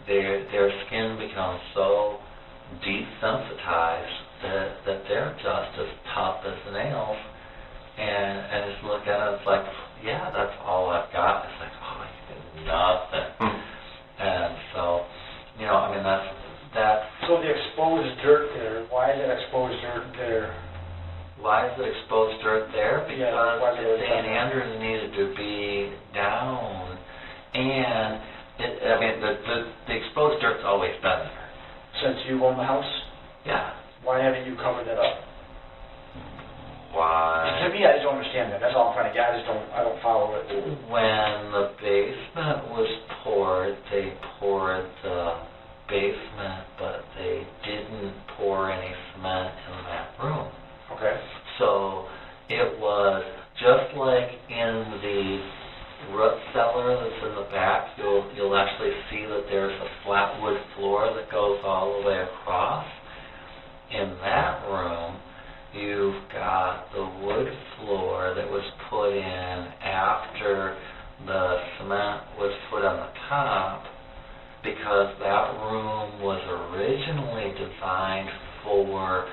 their skin becomes so desensitized that they're just as tough as nails, and just look at it, it's like, yeah, that's all I've got. It's like, oh, you did nothing. And so, you know, I mean, that's. So the exposed dirt there, why is that exposed dirt there? Why is the exposed dirt there? Because Yeah, St. Andrews needed to be down, and the exposed dirt's always been there. Since you own the house? Yeah. Why haven't you covered that up? Why? To me, I just don't understand that. That's all I'm trying to get. I don't follow it. When the basement was poured, they poured the basement, but they didn't pour any cement in that room. Okay. So it was just like in the root cellar that's in the back. You'll actually see that there's a flat wood floor that goes all the way across. In that room, you've got the wood floor that was put in after the cement was put on the top, because that room was originally designed for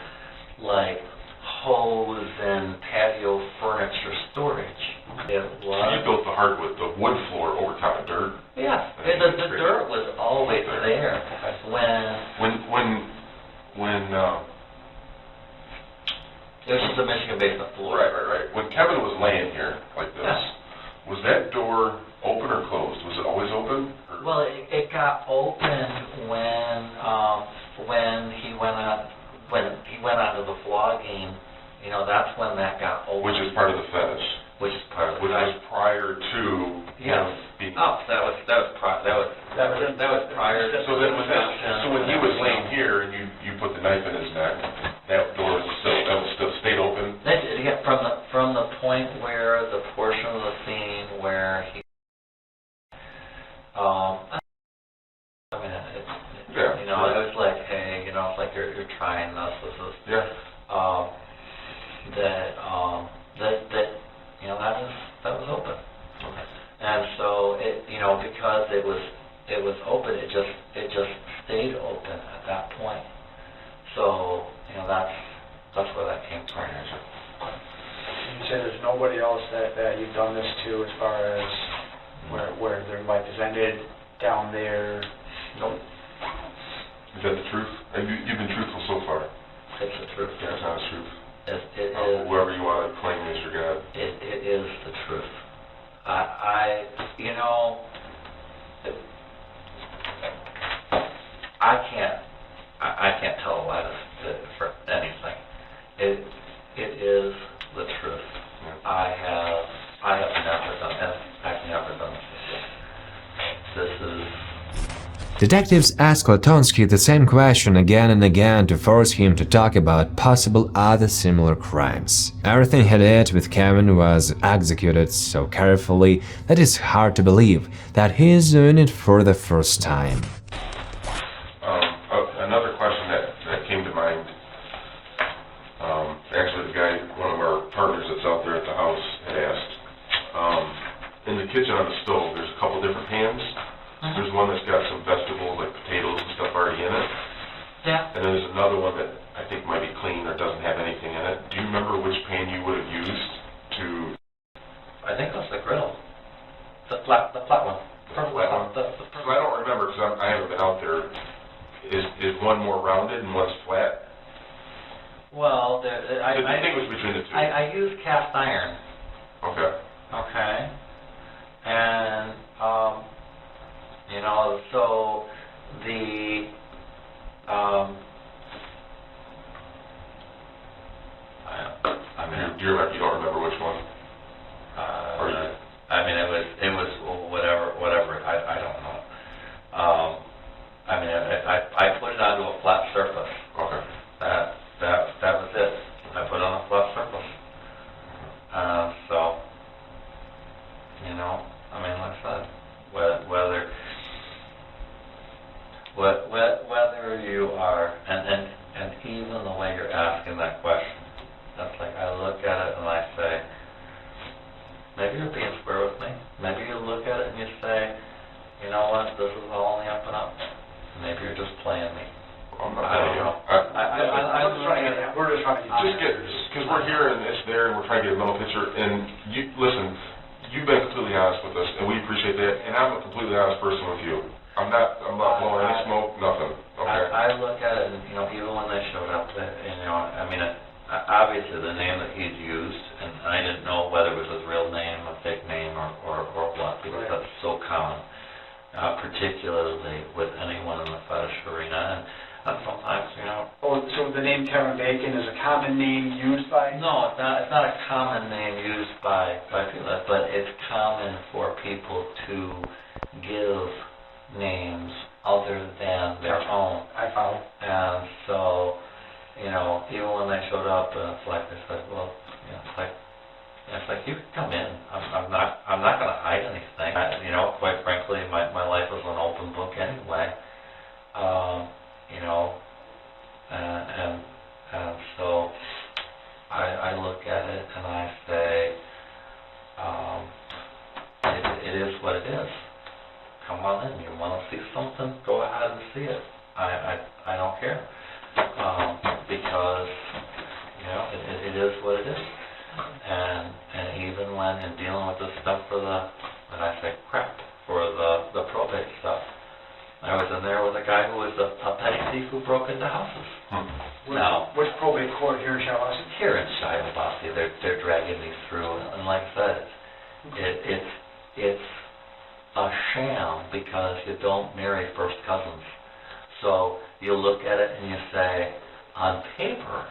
like hose and patio furniture storage. It was. So you built the hardwood, the wood floor over top of dirt? Yeah, the dirt was always there. When it was just a Michigan basement floor. Right. When Kevin was laying here like this, was that door open or closed? Was it always open? Or? Well, it got opened when he went onto the flogging. You know, that's when that got opened. Which is part of the fetish. Which is part of the Which was prior to him being. Oh, that was prior. So when he was laying here and you put the knife in his neck, that door was still stayed open. Yeah, from the point where the portion of the scene where he. You know, it was like, hey, you know, it's like you're trying this. This is. Yeah. You know, that was open. Okay. And so it, you know, because it was open, it just stayed open at that point. So, you know, that's where that came from. You say there's nobody else that you've done this to as far as where their life has ended down there? Nope. Is that the truth? You've been truthful so far. It's the truth. Yeah, it's not the truth. It is. Whoever you want to claim as your God. It is the truth. I can't tell a lie for anything. It is the truth. Yeah. I have never done this. I've never done this before. This is. Detectives ask Latunski the same question again and again to force him to talk about possible other similar crimes. Everything he did with Kevin was executed so carefully that it's hard to believe that he is doing it for the first time. Another question that came to mind, actually the guy, one of our partners that's out there at the house, had asked, in the kitchen on the stove, there's a couple different pans. There's one that's got some vegetables like potatoes and stuff already in it. Yeah. And there's another one that I think might be clean or doesn't have anything in it. Do you remember which pan you would have used to... I think that's the grill. The flat one. The flat one? So I don't remember remember, because I haven't been out there, is one more rounded and one's flat? Well, To distinguish between the two. I use cast iron. Okay. Okay. And, so the, Do you don't remember which one? it was whatever, I don't know. I put it onto a flat surface. Okay. That was it. I put it on a flat surface. So, like I said, whether you are, and even the way you're asking that question, that's like, I look at it and I say, maybe you're being square with me. Maybe you look at it and you say, you know what, this is all on the up and up. Maybe you're just playing me. I'm not I don't know. We're just trying to get because we're here and it's there and we're trying to get a mental picture. And listen, you've been completely honest with us, and we appreciate that. And I'm a completely honest person with you. I'm not blowing any smoke, nothing. Okay. I look at it, and even when they showed up, obviously the name that he'd used, and I didn't know whether it was his real name, a fake name, or what, because that's so common, particularly with anyone in the fetish arena. And sometimes, So the name Kevin Bacon is a common name used by? No, it's not a common name used by people, but it's common for people to give names other than their own. I follow. And so, even when they showed up, it's like they said, well, it's like you can come in. I'm not going to hide anything. Quite frankly, my life is an open book anyway. And so I look at it and I say, it is what it is. Come on in. You want to see something? Go ahead and see it. I don't care. Because, it is what it is. And even when in dealing with this stuff for the probate stuff, I was in there with a guy who was a petty thief who broke into houses. Now, which probate court here in Shiawassee? Here in Shiawassee, they're dragging me through, and like I said, it's a sham because you don't marry first cousins. So you look at it and you say, on paper,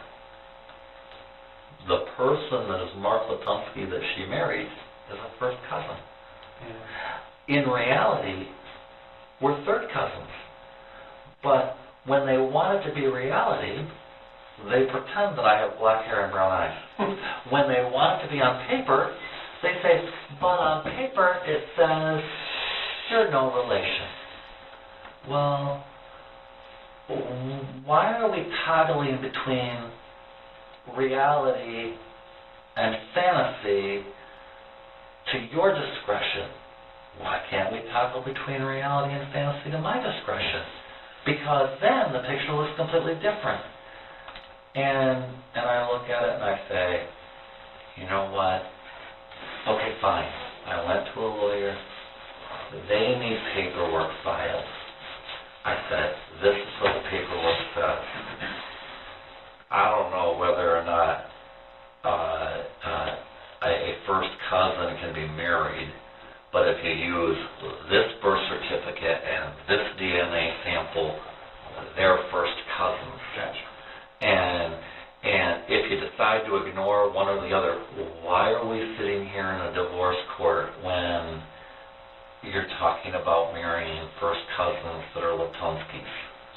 the person that is Mark Latunski that she married is a first cousin. Yeah. In reality, we're third cousins. But when they want it to be reality, they pretend that I have black hair and brown eyes. When they want it to be on paper, they say, but on paper it says you're no relation. Well, why are we toggling between reality and fantasy to your discretion? Why can't we toggle between reality and fantasy to my discretion? Because then the picture looks completely different. And I look at it and I say, you know what? Okay, fine. I went to a lawyer. They need paperwork filed. I said, this is what the paperwork says. I don't know whether or not a first cousin can be married, but if you use this birth certificate and this DNA sample, they're first cousins. Gotcha. And if you decide to ignore one or the other, why are we sitting here in a divorce court when you're talking about marrying first cousins that are Latunskis?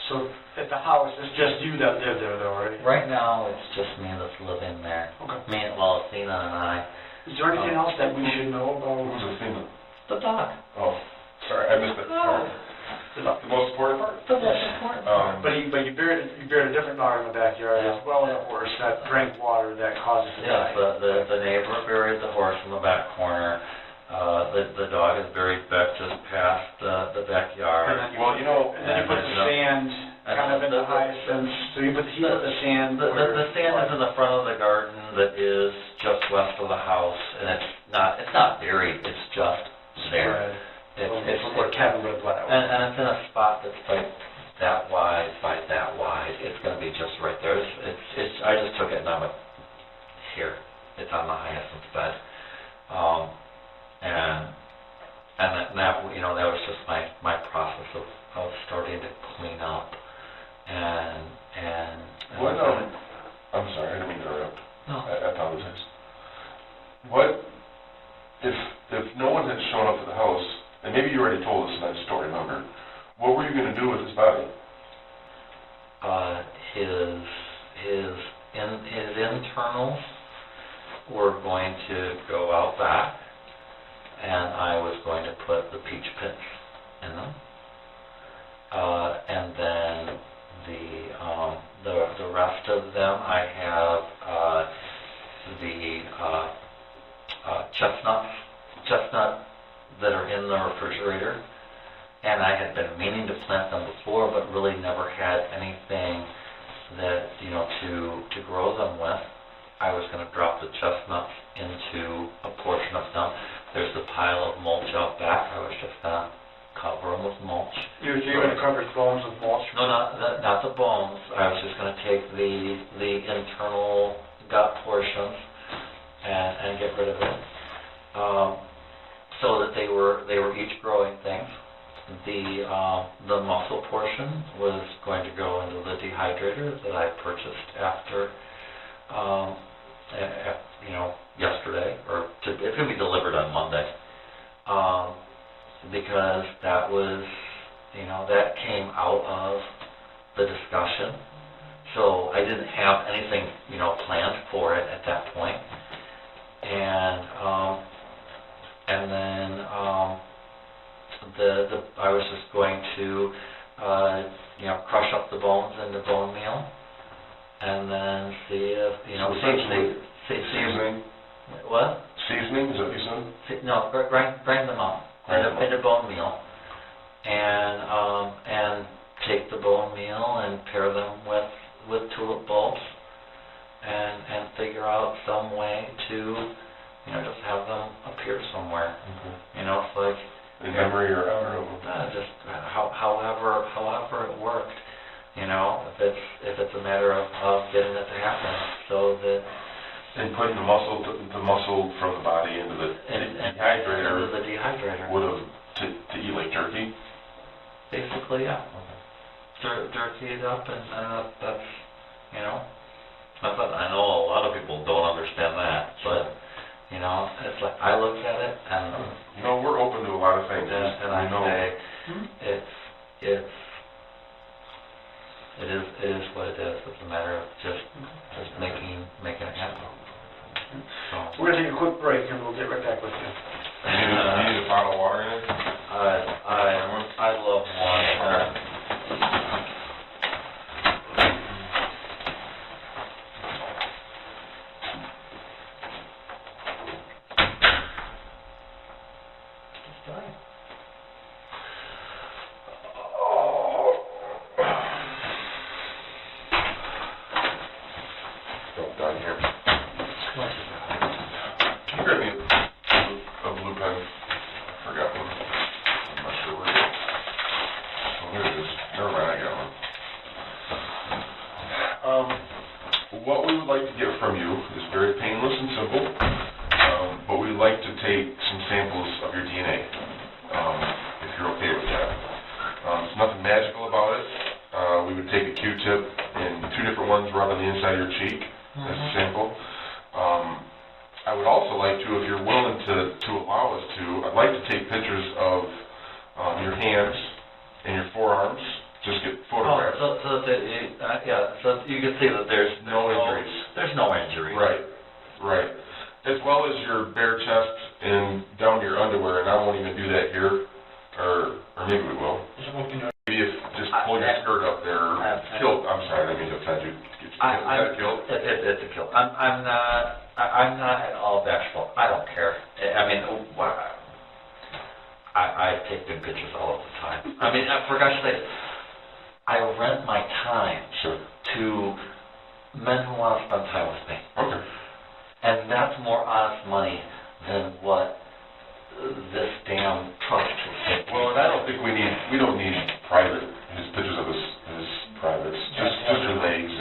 So at the house, it's just you that live there, though, right? Right now, it's just me that's living there. Okay. Me, well, Athena and I. Is there anything else that we should know about? Who's Athena? The dog. Oh, sorry, I missed it. Oh. The most important part? The most important. But you buried a different dog in the backyard as well as a horse that drank water that causes the Yes, the neighbor buried the horse in the back corner. The dog is buried back just past the backyard. And then you put the sand kind of in the hyacinths. So you put the sand. The sand is in the front of the garden that is just west of the house, and it's not buried. It's just there. From where Kevin would have let out. And it's in a spot that's like that wide by that wide. It's going to be just right there. I just took it and I went, here. It's on the hyacinth bed. And that, you know, that was just my process of starting to clean up. What, I'm sorry, I didn't mean to interrupt. No. I apologize. What, if no one had shown up at the house, and maybe you already told us and I just don't remember, what were you going to do with his body? His internals were going to go out back, and I was going to put the peach pits in them, and then the rest of them I have the chestnut that are in the refrigerator, and I had been meaning to plant them before, but really never had anything that, you know, to grow them with. I was going to drop the chestnuts into a portion of them. There's the pile of mulch out back. I was just going to cover them with mulch. You're going to cover bones with mulch? No, not the bones. I was just going to take the internal gut portions and get rid of it, so that they were each growing things. The muscle portion was going to go into the dehydrator that I purchased after, you know, yesterday, or it's going to be delivered on Monday, because that was, you know, that came out of the discussion. So I didn't have anything, you know, planned for it at that point, and then I was just going to, you know, crush up the bones into bone meal, and then see if, you know, Seasoning? What? Seasoning, is that what you said? No, grind them up into bone meal, and take the bone meal and pair them with tulip bulbs, and figure out some way to, you know, just have them appear somewhere. Okay. You know, it's like in memory or I don't know. just however it worked. You know, if it's a matter of getting it to happen, so that. And putting the muscle from the body into the dehydrator. Into the dehydrator. Would have to eat like jerky. Basically, yeah. Jerky it up, and that's, you know. I know a lot of people don't understand that, but you know, it's like I look at it and. You know, we're open to a lot of things. And I say, it is what it is. It's a matter of just making it happen. So. We're going to take a quick break and we'll get right back with you. You need a bottle of water in it? I love water. Down here. Can you grab me a blue pen? I forgot one. I'm not sure where it is. Oh, here it is. Never mind, I got one. What we would like to get from you is very painless and simple, but we'd like to take some samples of your DNA, if you're okay with that. There's nothing magical about it. We would take a Q-tip and 2 different ones rub on the inside of your cheek. As a sample. I would also like to, if you're willing to allow us to, I'd like to take pictures of your hands and your forearms. Just get photographs. So you can see that there's no injuries. There's no injuries. Right. As well as your bare chest and down to your underwear, and I won't even do that here, or maybe we will. Maybe if just pull your skirt up there, kilt. I'm sorry, I didn't mean to offend you. Is that a kilt? It's a kilt. I'm not at all bashful. I don't care. I mean, I take good pictures all of the time. I mean, for gosh sake, I rent my time to men who want to spend time with me. Okay. And that's more honest money than what this damn trust has Well, and I don't think we don't need his pictures of his privates, just your legs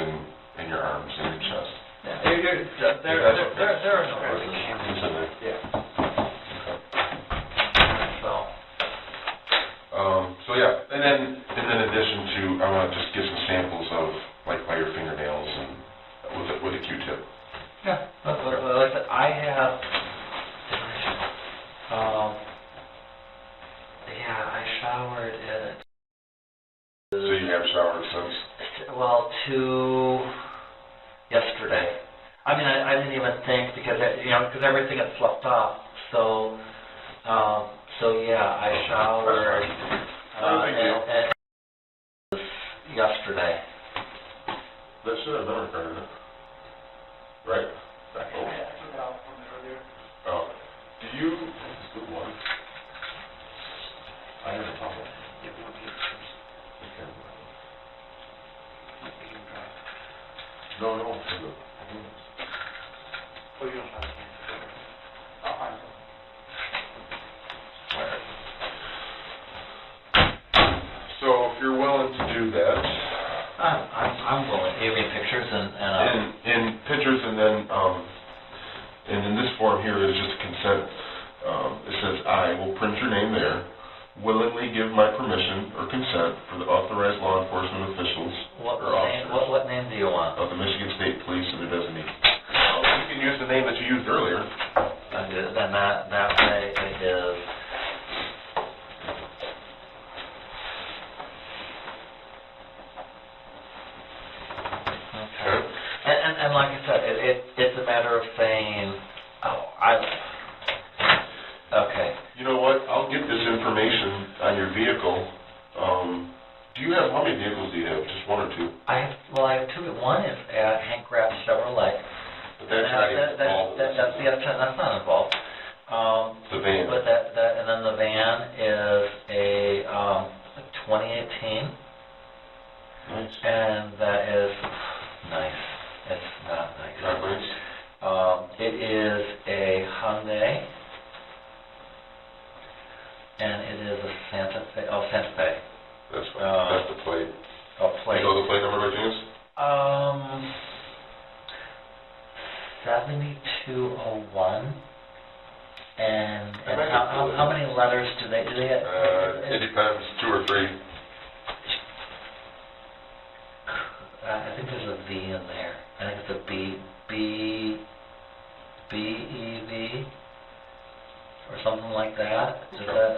and your arms and your chest. Yeah, there are no reasons. It's in there. Yeah. So yeah, and then in addition to, I want to just give some samples of like by your fingernails and with a Q-tip. Yeah, like I said, I have. Yeah, I showered at. So you have showered since? Well, yesterday. I mean, I didn't even think because because everything had slept off. So yeah, I showered yesterday. That should have been recorded, right? I took it out from earlier. Oh, do you? That's a good one. I have a problem. Okay. No. For the. Oh, you don't have it. I'll find some. All right. So if you're willing to do that. I'm willing. You mean pictures and in pictures and then and in this form here is just a consent. It says I will print your name there. Willingly give my permission or consent for the authorized law enforcement officials or officers what name do you want? of the Michigan State Police and their designee. Well, you can use the name that you used earlier. Then that way it is. Okay. And like I said, it's a matter of saying, okay. You know what? I'll get this information on your vehicle. Do you have, how many vehicles do you have? Just one or two? I have two. One is at Hank Graff's Chevrolet. But that's not even involved. That's not involved. The van. But and then the van is a 2018. Nice. And that is nice. It's not nice. Not nice? It is a Hyundai. And it is a Santa Fe. That's fine. That's the plate. Plate. You know the plate number by chance? 7201. And how many letters do they have? It depends, 2 or 3. I think there's a V in there. I think it's a B-E-V or something like that. Is that,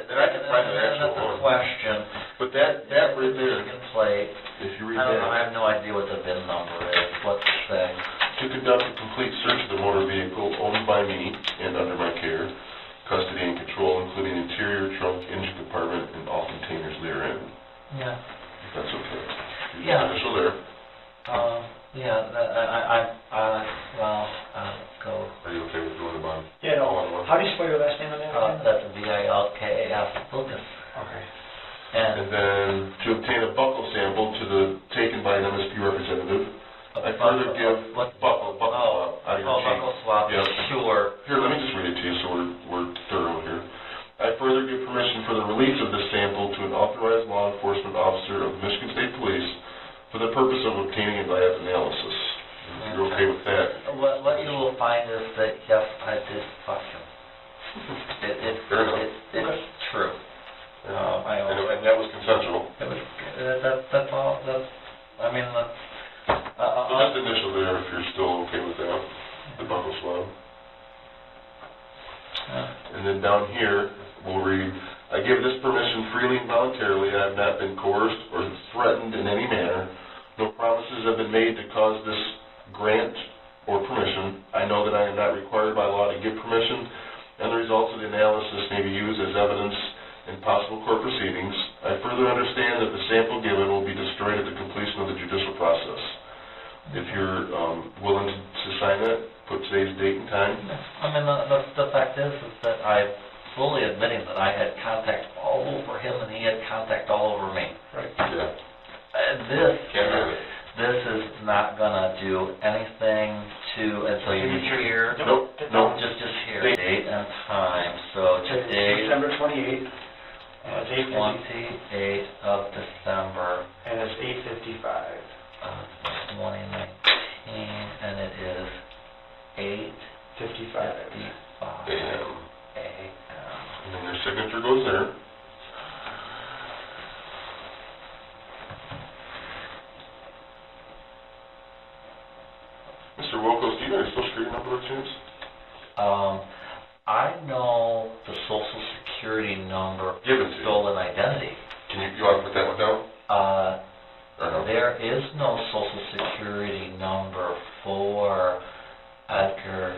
And I can find the actual that's a one. question. But that right there, Michigan plate. if you read I don't know. that, I have no idea what the VIN number is. What's it say? to conduct a complete search of the motor vehicle owned by me and under my care, custody and control, including interior, trunk, engine compartment, and all containers therein. Yeah. If that's okay. Use Yeah. the initial there. Yeah. Go. Are you okay with doing the bond? Yeah, no. All in one? How do you spell your last name on that? That's VILKAF Lucas. Okay. And then to obtain a buckle sample taken by an MSP representative, I further give buckle swab out of your cheek. Buckle swab. Yep. Sure. Here, let me just read it to you so we're thorough here. I further give permission for the release of this sample to an authorized law enforcement officer of the Michigan State Police for the purpose of obtaining a lab analysis. If you're okay with that. What you will find is that, yes, I did fuck him. Fair enough. It's true. And that was consensual. It was, that's all, I mean, So just initial there if you're still okay with that, the buckle swab. And then down here, we'll read, I give this permission freely and voluntarily. I have not been coerced or threatened in any manner. No promises have been made to cause this grant or permission. I know that I am not required by law to give permission, and the results of the analysis may be used as evidence in possible court proceedings. I further understand that the sample given will be destroyed at the completion of the judicial process. If you're willing to sign that, put today's date and time. I mean, the fact is that I'm fully admitting that I had contact all over him and he had contact all over me. Right. Yeah. This is not gonna do anything to, and so you here. Nope. Just here. Date and time. So today. December 28th. And it's 8:50, 28th of December and it's 8:55. of 2019, and it is 55. 8:55 A.M. a.m. And then your signature goes there. Mr. Wilkos, do you know your social security number by chance? I know the social security number Give it to you. stolen identity. You want to put that one down? Or no? There is no social security number for Edgar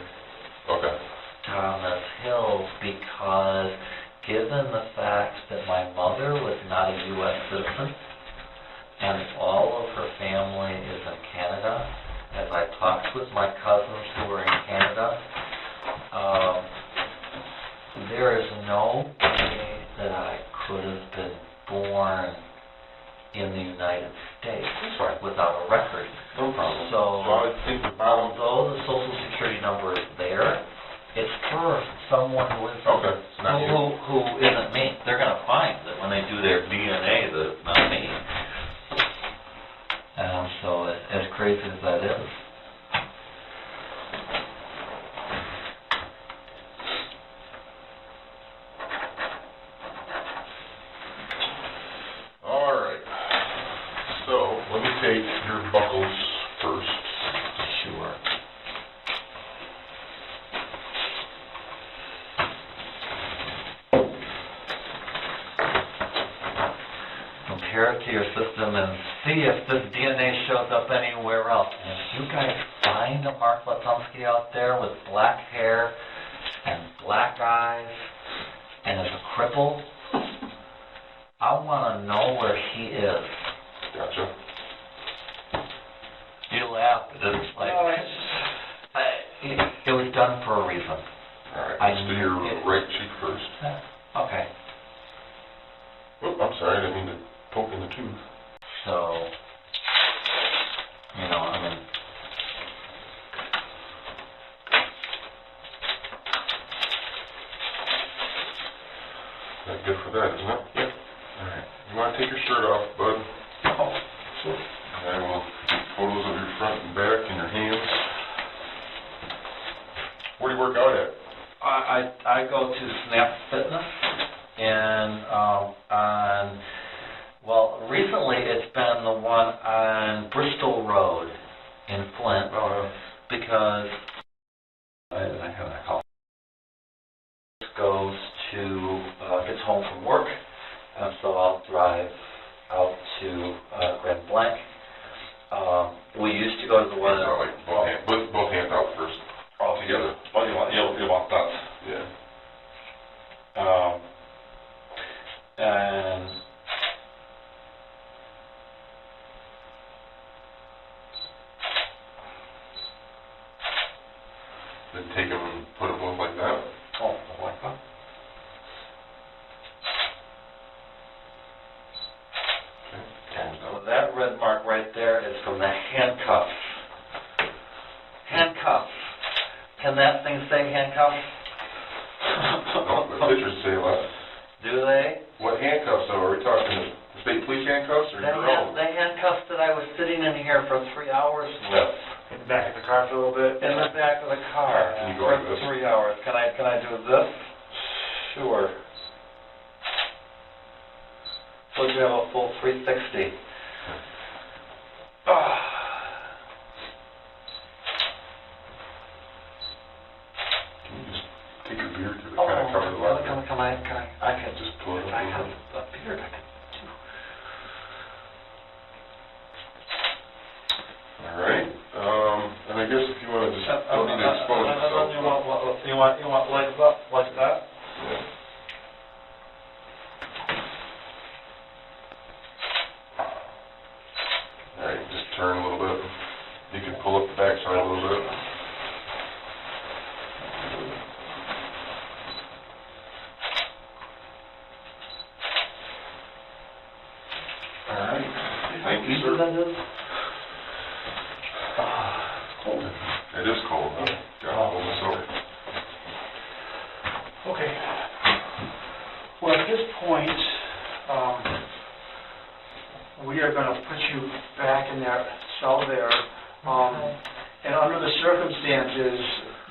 Okay. Thomas Hills because given the fact that my mother was not a U.S. citizen and all of her family is in Canada, as I talked with my cousins who are in Canada, there is no way that I could have been born in the United States That's fine. without a record. No problem. So, I think the bottom... although the social security number is there, it's for someone who isn't, Okay, it's not you. who isn't me. They're going to find that when they do their DNA that it's not me. So as crazy as that is. All right. So, let me take your buckles first. Sure. Compare it to your system and see if this DNA shows up anywhere else. And if you guys find a Mark Latunski out there with black hair and black eyes and is a cripple, I want to know where he is. Gotcha. You laugh, but it's like, it was done for a reason. All right, I let's do knew your it. right cheek first. Okay, Oh, I'm sorry, I didn't mean to poke in the tooth. so, you know, I mean, Not good for that, isn't it? Yep. All right. You want to take your shirt off, bud? oh, sure. And I will take photos of your front and back and your hands. Where do you work out at? I go to Snap Fitness, and recently it's been the one on Bristol Road in Flint, because I have a call. Goes to gets home from work, and so I'll drive out to Grand Blanc. We used to go to the one. Hands out, like both hands out first. All together. Oh, you want that? Yeah. And Then take them and put them both like that. oh, like that. Okay. And so that red mark right there is from the handcuffs. Handcuffs. Can that thing say handcuffs? No, the pictures say what? Do they? What handcuffs though? Are we talking the state police handcuffs or your own? The handcuffs that I was sitting in here for 3 hours with. In the back of the car for a little bit. In the back of the car Can you go for like this? 3 hours. Can I do this? Sure. So you have a full 360. Can you just take your beard because it kind of covers a lot. Come on, I can Just pull it up I a have little bit. a beard. I can do. All right. And I guess if you want to just don't need to expose yourself. You want legs up like that? Yeah. All right, just turn a little bit. You can pull up the backside a little bit. All right. Thank you, sir. That is? Cold. It is cold, huh? Got hold this over. Okay. Well, at this point, we are gonna put you back in that cell there. And under the circumstances,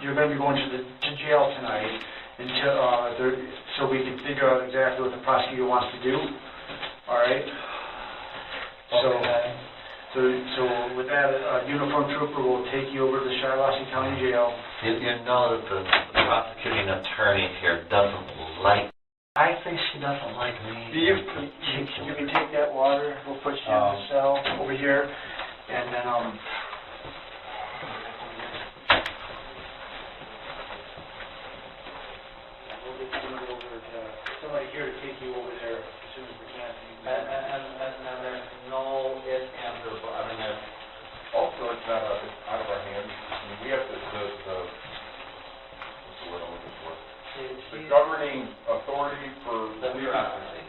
you're gonna be going to jail tonight until, so we can figure out exactly what the prosecutor wants to do, all right? So with that, a uniformed trooper will take you over to the Shiawassee County Jail. You know that the prosecuting attorney here doesn't like, I think she doesn't like me. You can take that water, we'll put you in the cell over here, and then, we'll get somebody over to, somebody here to take you over there as soon as we can. And there's no ifs, ands, or buts. I mean, there's... Also, it's not out of our hands. I mean, we have what's the word I'm looking for? The governing authority for The legal bureaucracy.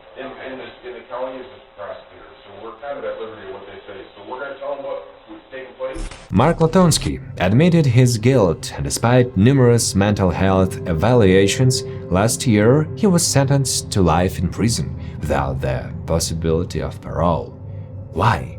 in the county is the prosecutor, so we're kind of at liberty of what they say. So we're going to tell them what's taking place. Mark Latunski admitted his guilt, and despite numerous mental health evaluations, last year he was sentenced to life in prison without the possibility of parole. Why?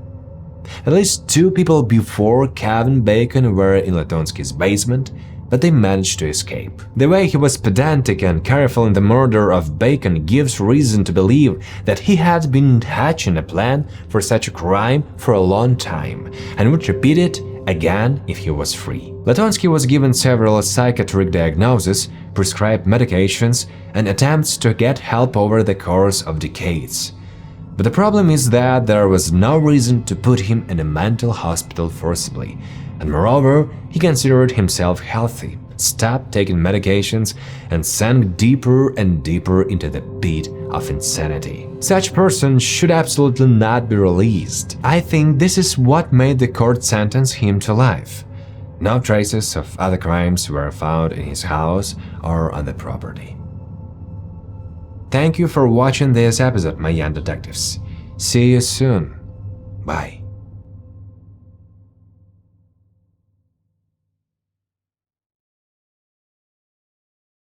At least 2 people before Kevin Bacon were in Latunski's basement, but they managed to escape. The way he was pedantic and careful in the murder of Bacon gives reason to believe that he had been hatching a plan for such a crime for a long time and would repeat it again if he was free. Latunski was given several psychiatric diagnoses, prescribed medications, and attempts to get help over the course of decades. But the problem is that there was no reason to put him in a mental hospital forcibly, and moreover, he considered himself healthy, stopped taking medications, and sank deeper and deeper into the pit of insanity. Such person should absolutely not be released. I think this is what made the court sentence him to life. No traces of other crimes were found in his house or on the property. Thank you for watching this episode, my young detectives. See you soon. Bye.